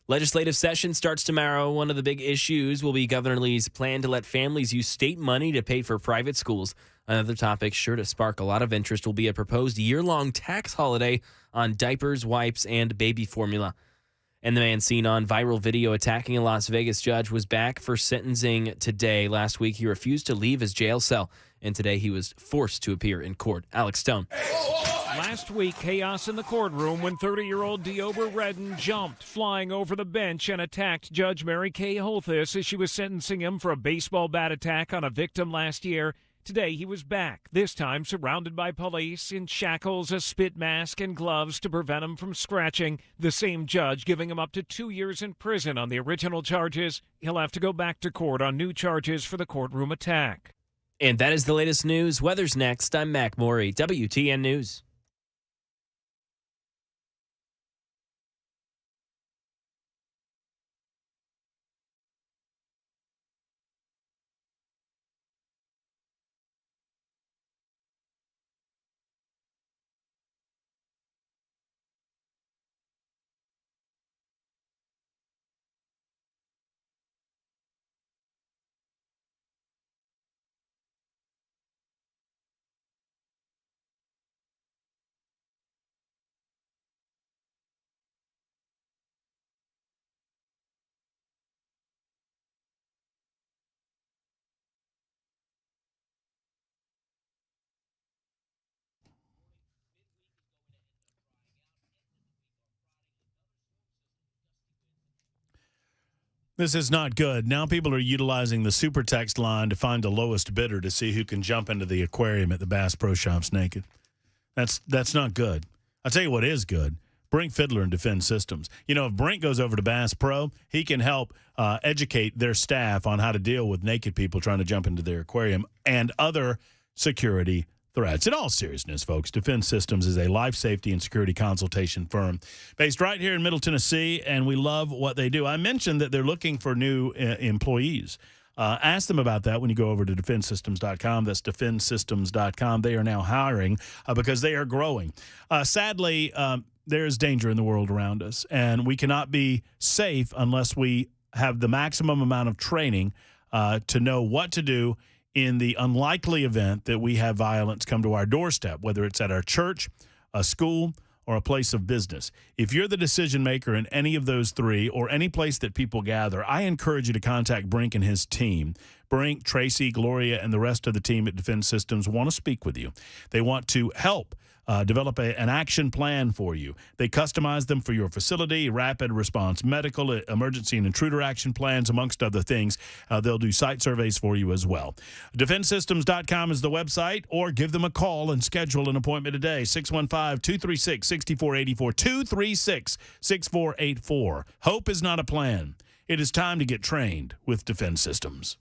Legislative session starts tomorrow. One of the big issues will be Governor Lee's plan to let families use state money to pay for private schools. Another topic sure to spark a lot of interest will be a proposed year-long tax holiday on diapers, wipes, and baby formula. And the man seen on viral video attacking a Las Vegas judge was back for sentencing today. Last week, he refused to leave his jail cell, and today he was forced to appear in court. Alex Stone. Last week, chaos in the courtroom when 30-year-old Deober Redden jumped, flying over the bench and attacked Judge Mary Kay Holthus as she was sentencing him for a baseball bat attack on a victim last year. Today, he was back, this time surrounded by police, in shackles, a spit mask, and gloves to prevent him from scratching. The same judge giving him up to 2 years in prison on the original charges. He'll have to go back to court on new charges for the courtroom attack. And that is the latest news. Weather's next. I'm Mac Morey, WTN News. This is not good. Now people are utilizing the super text line to find the lowest bidder to see who can jump into the aquarium at the Bass Pro Shops naked. That's not good. I'll tell you what is good. Brink Fiddler and Defend Systems. You know, if Brink goes over to Bass Pro, he can help educate their staff on how to deal with naked people trying to jump into their aquarium and other security threats. In all seriousness, folks, Defend Systems is a life safety and security consultation firm based right here in Middle Tennessee, and we love what they do. I mentioned that they're looking for new employees. Ask them about that when you go over to defendsystems.com. That's defendsystems.com. They are now hiring because they are growing. Sadly, there is danger in the world around us, and we cannot be safe unless we have the maximum amount of training to know what to do in the unlikely event that we have violence come to our doorstep, whether it's at our church, a school, or a place of business. If you're the decision maker in any of those three or any place that people gather, I encourage you to contact Brink and his team. Brink, Tracy, Gloria, and the rest of the team at Defense Systems want to speak with you. They want to help develop an action plan for you. They customize them for your facility, rapid response medical, emergency and intruder action plans, amongst other things. They'll do site surveys for you as well. DefenseSystems.com is the website, or give them a call and schedule an appointment today. 615-236-6484, 236-6484. Hope is not a plan. It is time to get trained with Defense Systems.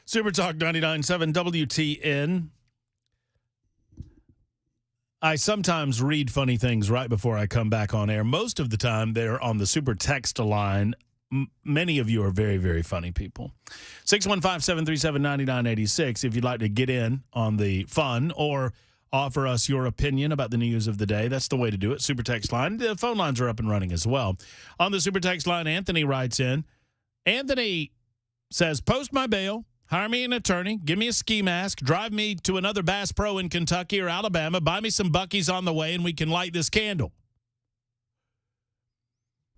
Super Talk 99.7 WTN. I sometimes read funny things right before I come back on air. Most of the time, they're on the super text line. Many of you are very, very funny people. 615-737-9986 if you'd like to get in on the fun or offer us your opinion about the news of the day. That's the way to do it. Super text line. The phone lines are up and running as well. On the super text line, Anthony writes in. Anthony says, post my bail. Hire me an attorney, give me a ski mask, drive me to another Bass Pro in Kentucky or Alabama, buy me some Buc-ee's on the way, and we can light this candle.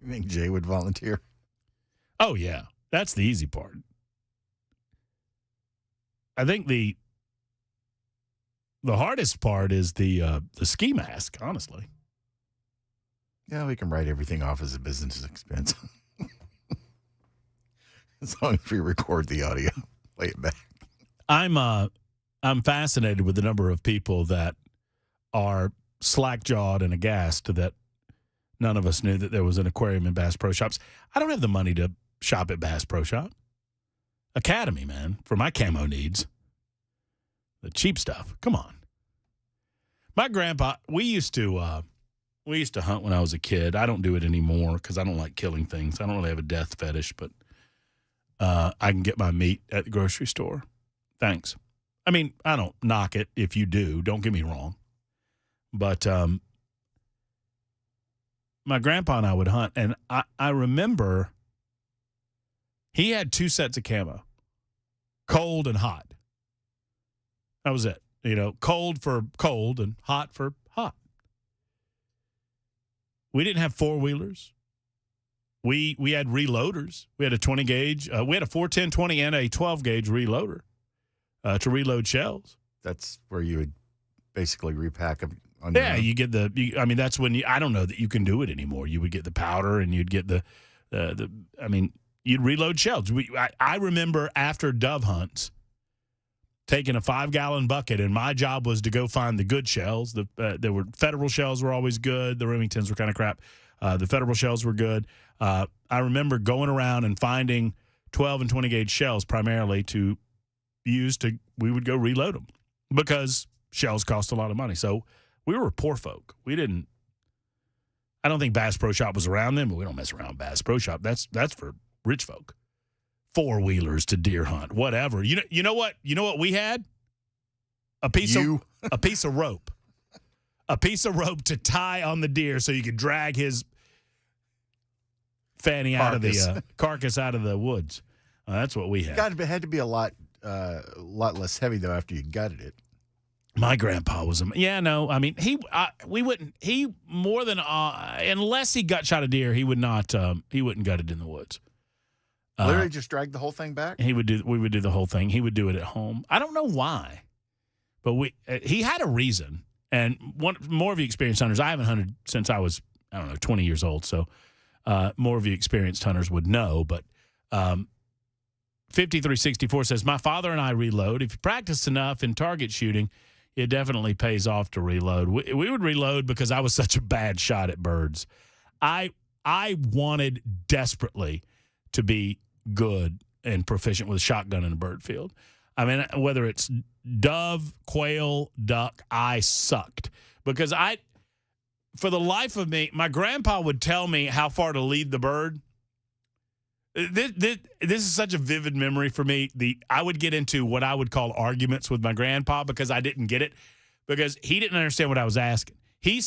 You think Jay would volunteer? Oh, yeah. That's the easy part. I think the hardest part is the ski mask, honestly. Yeah, we can write everything off as a business expense. As long as we record the audio. Play it back. I'm fascinated with the number of people that are slack-jawed and aghast that none of us knew that there was an aquarium in Bass Pro Shops. I don't have the money to shop at Bass Pro Shop. Academy, man, for my camo needs. The cheap stuff. Come on. My grandpa, we used to hunt when I was a kid. I don't do it anymore because I don't like killing things. I don't really have a death fetish, but I can get my meat at the grocery store. Thanks. I mean, I don't knock it if you do. Don't get me wrong. But my grandpa and I would hunt, and I remember he had 2 sets of camo, cold and hot. That was it. You know, cold for cold and hot for hot. We didn't have 4-wheelers. We had reloaders. We had a 20 gauge. We had a 410-20 and a 12 gauge reloader to reload shells. That's where you would basically repack them. Yeah, you get I mean, that's when I don't know that you can do it anymore. You would get the powder and you'd get you'd reload shells. I remember after dove hunts taking a 5-gallon bucket, and my job was to go find the good shells. There were Federal shells were always good. The Remingtons were kind of crap. The Federal shells were good. I remember going around and finding 12 and 20 gauge shells primarily to use we would go reload them because shells cost a lot of money. So we were poor folk. I don't think Bass Pro Shop was around then, but we don't mess around with Bass Pro Shop. That's for rich folk. 4-wheelers to deer hunt, whatever. You know what we had? A piece of rope. A piece of rope to tie on the deer so you could drag his fanny out of the carcass out of the woods. That's what we had. It had to be a lot less heavy though after you gutted it. My grandpa was unless he gut shot a deer, he wouldn't gut it in the woods. Literally just drag the whole thing back? We would do the whole thing. He would do it at home. I don't know why, but he had a reason. And more of you experienced hunters, I haven't hunted since I was, 20 years old. So more of you experienced hunters would know. But 5364 says, my father and I reload. If you practice enough in target shooting, it definitely pays off to reload. We would reload because I was such a bad shot at birds. I wanted desperately to be good and proficient with a shotgun in a bird field. I mean, whether it's dove, quail, duck, I sucked because for the life of me, my grandpa would tell me how far to lead the bird. This is such a vivid memory for me. I would get into what I would call arguments with my grandpa because I didn't get it, because he didn't understand what I was asking. He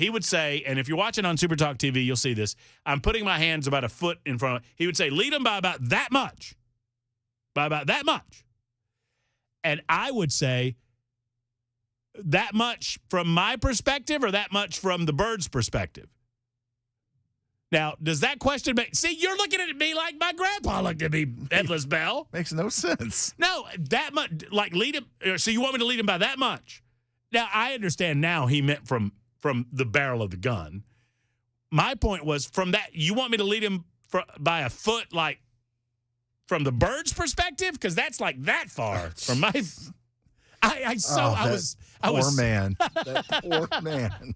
would say, and if you're watching on Super Talk TV, you'll see this. I'm putting my hands about a foot in front of him. He would say, lead them by about that much. By about that much. And I would say, that much from my perspective or that much from the bird's perspective? Now, does that question make... See, you're looking at me like my grandpa looked at me, Headless Bell. Makes no sense. No, that much, like lead him... So you want me to lead him by that much? Now, I understand now he meant from the barrel of the gun. My point was from that, you want me to lead him by a foot, like, from the bird's perspective? Because that's like that far from my... Poor man. That poor man.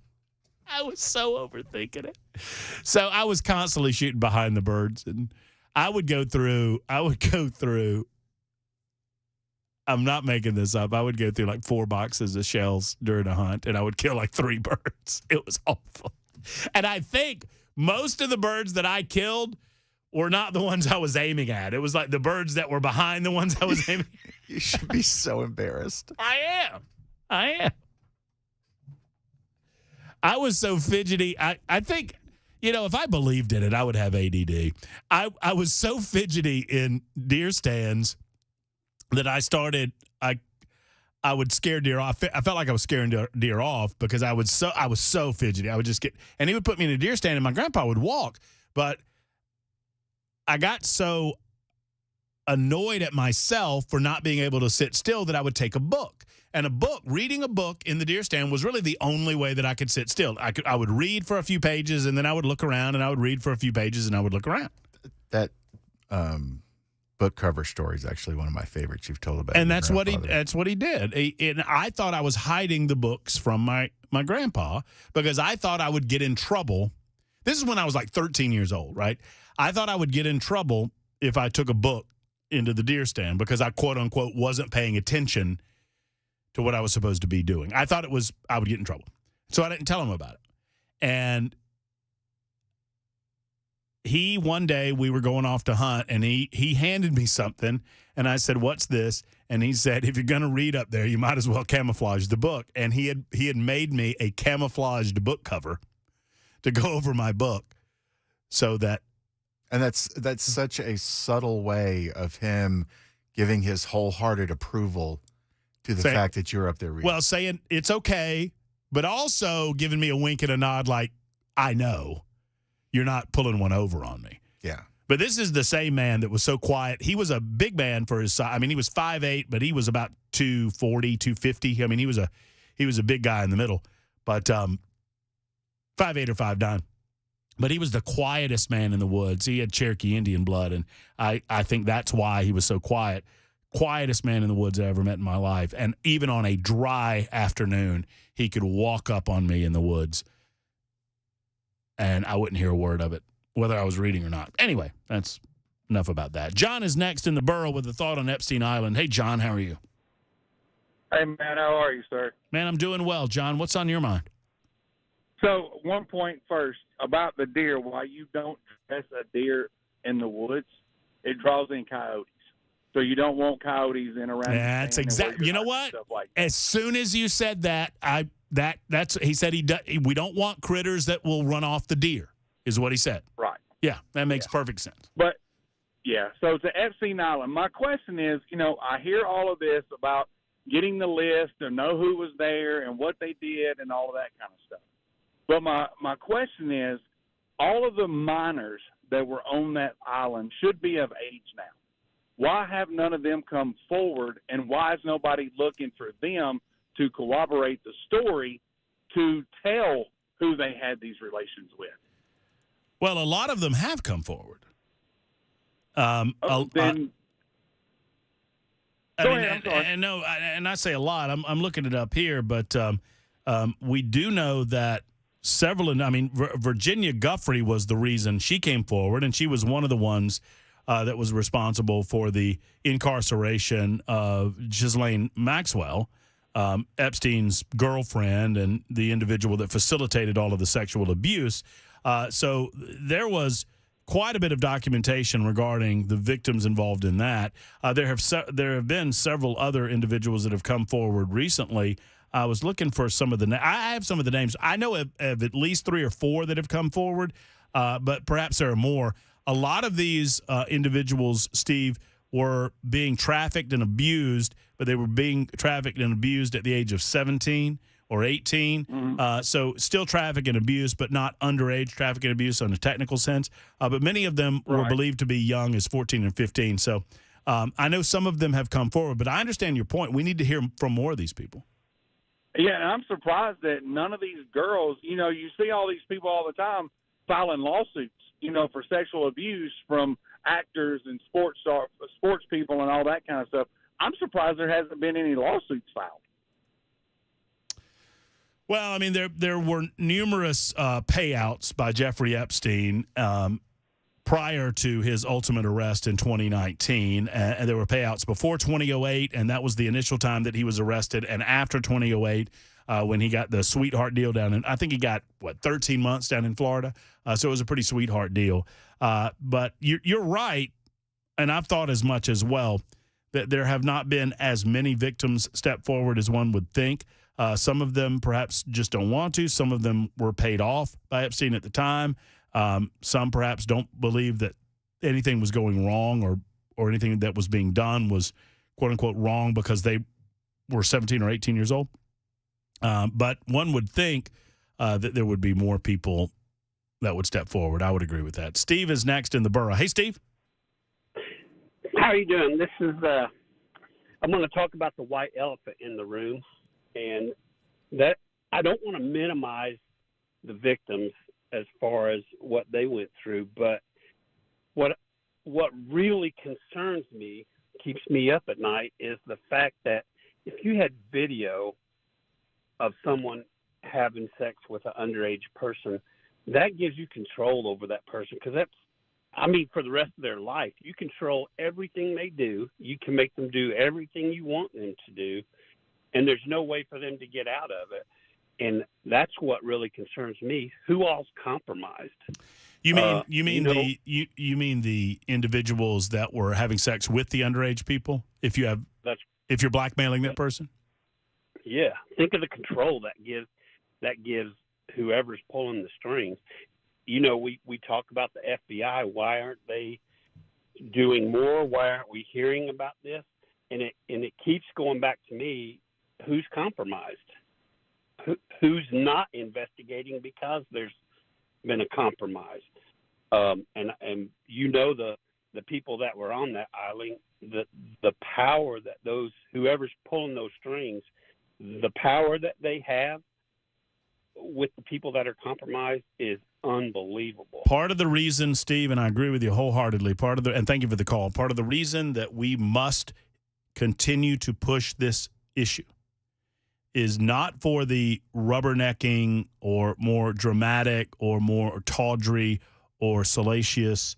I was so overthinking it. So I was constantly shooting behind the birds, and I would go through I'm not making this up. I would go through like 4 boxes of shells during a hunt, and I would kill like 3 birds. It was awful. And I think most of the birds that I killed were not the ones I was aiming at. It was like the birds that were behind the ones I was aiming at. You should be so embarrassed. I am. I was so fidgety. I think, if I believed in it, I would have ADD. I was so fidgety in deer stands that I started, I would scare deer off. I felt like I was scaring deer off because I was so fidgety. I would just and he would put me in a deer stand and my grandpa would walk. But I got so annoyed at myself for not being able to sit still that I would take a book. And reading a book in the deer stand was really the only way that I could sit still. I would read for a few pages and then I would look around, and I would read for a few pages and I would look around. That book cover story is actually one of my favorites you've told about. And that's what he did. And I thought I was hiding the books from my grandpa because I thought I would get in trouble. This is when I was like 13 years old, right? I thought I would get in trouble if I took a book into the deer stand because I, quote unquote, wasn't paying attention to what I was supposed to be doing. I thought I would get in trouble. So I didn't tell him about it. And one day we were going off to hunt, and he handed me something, and I said, "What's this?" And he said, "If you're going to read up there, you might as well camouflage the book." And he had made me a camouflaged book cover to go over my book, so that. And that's such a subtle way of him giving his wholehearted approval to the fact that you're up there reading. Well, saying it's okay, but also giving me a wink and a nod, like I know. You're not pulling one over on me. Yeah. But this is the same man that was so quiet. He was a big man for his size. I mean, he was 5'8", but he was about 240, 250. I mean, he was a big guy in the middle. But 5'8" or 5'9". But he was the quietest man in the woods. He had Cherokee Indian blood, and I think that's why he was so quiet. Quietest man in the woods I ever met in my life. And even on a dry afternoon, he could walk up on me in the woods, and I wouldn't hear a word of it, whether I was reading or not. Anyway, that's enough about that. John is next in the borough with a thought on Epstein Island. Hey, John, how are you? Hey, man, how are you, sir? Man, I'm doing well. John, what's on your mind? So, one point first about the deer. Why you don't dress a deer in the woods, it draws in coyotes. So you don't want coyotes in around. That's exactly. You know what? Like as soon as you said that, he said we don't want critters that will run off the deer, is what he said. Right. Yeah, that makes perfect sense. But yeah, so to Epstein Island, my question is, I hear all of this about getting the list and know who was there and what they did and all of that kind of stuff. But my question is, all of the minors that were on that island should be of age now. Why have none of them come forward, and why is nobody looking for them to corroborate the story to tell who they had these relations with? Well, a lot of them have come forward. I'm sorry. And I say a lot. I'm looking it up here, but we do know that several. Virginia Guffrey was the reason she came forward, and she was one of the ones that was responsible for the incarceration of Ghislaine Maxwell, Epstein's girlfriend and the individual that facilitated all of the sexual abuse. So there was quite a bit of documentation regarding the victims involved in that. There have been several other individuals that have come forward recently. I was looking for some of the I have some of the names. I know of at least 3 or 4 that have come forward, but perhaps there are more. A lot of these individuals, Steve, were being trafficked and abused, but they were being trafficked and abused at the age of 17 or 18. Mm-hmm. So still traffic and abuse, but not underage traffic and abuse in a technical sense. But many of them were believed to be young as 14 and 15. So I know some of them have come forward, but I understand your point. We need to hear from more of these people. Yeah, and I'm surprised that none of these girls, you see all these people all the time filing lawsuits, for sexual abuse from actors and sports people and all that kind of stuff. I'm surprised there hasn't been any lawsuits filed. Well, there were numerous payouts by Jeffrey Epstein prior to his ultimate arrest in 2019. And there were payouts before 2008, and that was the initial time that he was arrested. And after 2008, when he got the sweetheart deal down in, I think he got, 13 months down in Florida. So it was a pretty sweetheart deal. But you're right, and I've thought as much as well, that there have not been as many victims step forward as one would think. Some of them perhaps just don't want to. Some of them were paid off by Epstein at the time. Some perhaps don't believe that anything was going wrong or anything that was being done was, quote unquote, wrong because they were 17 or 18 years old. But one would think that there would be more people that would step forward. I would agree with that. Steve is next in the borough. Hey, Steve. How are you doing? This is I'm going to talk about the white elephant in the room, and that I don't want to minimize the victims as far as what they went through, but what really concerns me, keeps me up at night, is the fact that if you had video of someone having sex with an underage person, that gives you control over that person, because for the rest of their life, you control everything they do. You can make them do everything you want them to do, and there's no way for them to get out of it. And that's what really concerns me. Who all's compromised? You mean the individuals that were having sex with the underage people? If you're blackmailing that person? Yeah. Think of the control that gives whoever's pulling the strings. We talk about the FBI. Why aren't they doing more? Why aren't we hearing about this? And it keeps going back to me. Who's compromised? Who's not investigating because there's been a compromise? And the people that were on that island, the power that whoever's pulling those strings, the power that they have with the people that are compromised is unbelievable. Part of the reason, Steve, and I agree with you wholeheartedly, and thank you for the call, part of the reason that we must continue to push this issue is not for the rubbernecking or more dramatic or more tawdry or salacious,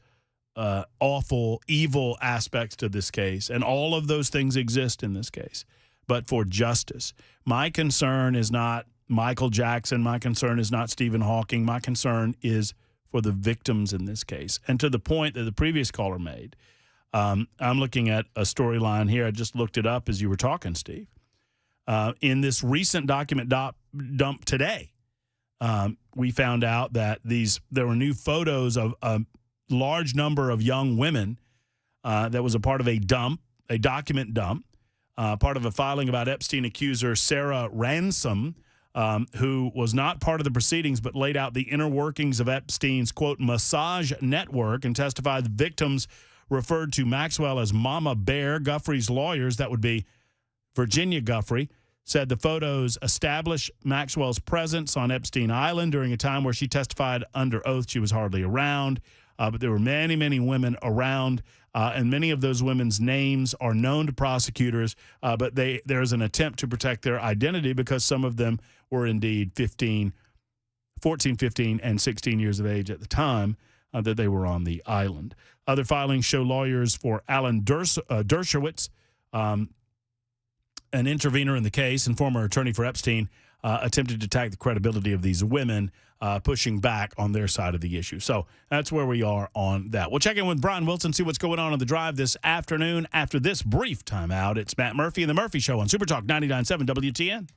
awful, evil aspects to this case. And all of those things exist in this case, but for justice. My concern is not Michael Jackson. My concern is not Stephen Hawking. My concern is for the victims in this case. And to the point that the previous caller made, I'm looking at a storyline here. I just looked it up as you were talking, Steve. In this recent document dump today, we found out that there were new photos of a large number of young women that was a part of a document dump, part of a filing about Epstein accuser Sarah Ransom, who was not part of the proceedings but laid out the inner workings of Epstein's, quote, massage network and testified the victims referred to Maxwell as Mama Bear. Guffrey's lawyers, that would be Virginia Guffrey, said the photos establish Maxwell's presence on Epstein Island during a time where she testified under oath she was hardly around. But there were many, many women around, and many of those women's names are known to prosecutors, but there's an attempt to protect their identity because some of them were indeed 14, 15, and 16 years of age at the time that they were on the island. Other filings show lawyers for Alan Dershowitz, an intervener in the case and former attorney for Epstein, attempted to attack the credibility of these women, pushing back on their side of the issue. So that's where we are on that. We'll check in with Brian Wilson, see what's going on the drive this afternoon. After this brief timeout, it's Matt Murphy and The Murphy Show on Super Talk 99.7 WTN.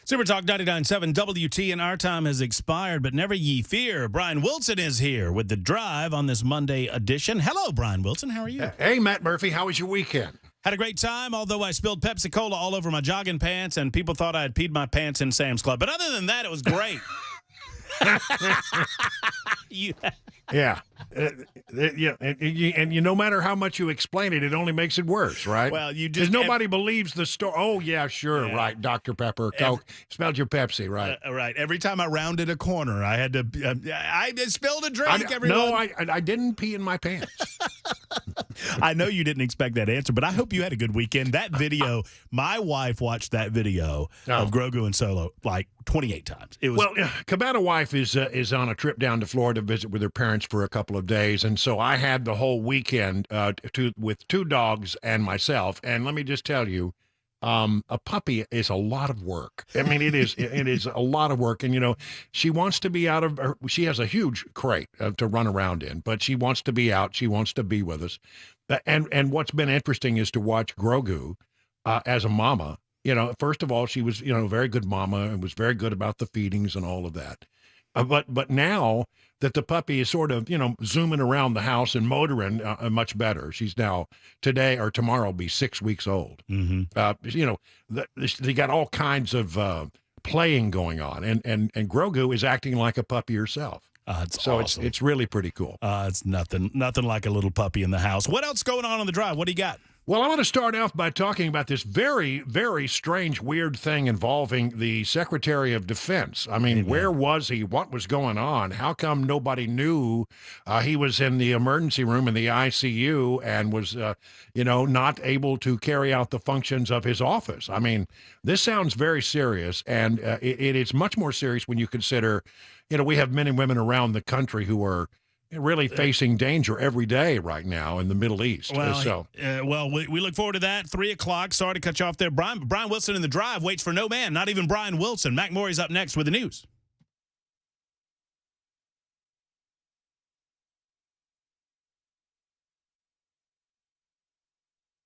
Super Talk 99.7 WT, and our time has expired, but never ye fear. Brian Wilson is here with The Drive on this Monday edition. Hello, Brian Wilson. How are you? Hey, Matt Murphy. How was your weekend? Had a great time, although I spilled Pepsi-Cola all over my jogging pants, and people thought I had peed my pants in Sam's Club. But other than that, it was great. Yeah. And no matter how much you explain it, it only makes it worse, right? Well, you just... Because nobody believes the story. Oh, yeah, sure, Yeah. right. Dr. Pepper, Coke. Smelled your Pepsi, right? Right. Every time I rounded a corner, I had to... I spilled a drink, everyone. No, I didn't pee in my pants. I know you didn't expect that answer, but I hope you had a good weekend. That video, my wife watched that video of Grogu and Solo like 28 times. It was Cabana wife is on a trip down to Florida to visit with her parents for a couple of days, and so I had the whole weekend with two dogs and myself. And let me just tell you, a puppy is a lot of work. I mean, it is a lot of work. And she wants to be out of her. She has a huge crate to run around in, but she wants to be out. She wants to be with us. And what's been interesting is to watch Grogu as a mama. First of all, she was a very good mama and was very good about the feedings and all of that. But now that the puppy is sort of, zooming around the house and motoring much better. She's now, today or tomorrow, will be 6 weeks old. Mm-hmm. They got all kinds of playing going on. And Grogu is acting like a puppy herself. So awesome. It's really pretty cool. It's nothing like a little puppy in the house. What else going on the drive? What do you got? Well, I want to start off by talking about this very, very strange, weird thing involving the Secretary of Defense. I mean, where was he? What was going on? How come nobody knew he was in the emergency room in the ICU and was, not able to carry out the functions of his office? I mean, this sounds very serious, and it is much more serious when you consider, we have men and women around the country who are really facing danger every day right now in the Middle East. We look forward to that. 3 o'clock. Sorry to cut you off there. Brian Wilson in the drive waits for no man, not even Brian Wilson. Mac Morey's up next with the news.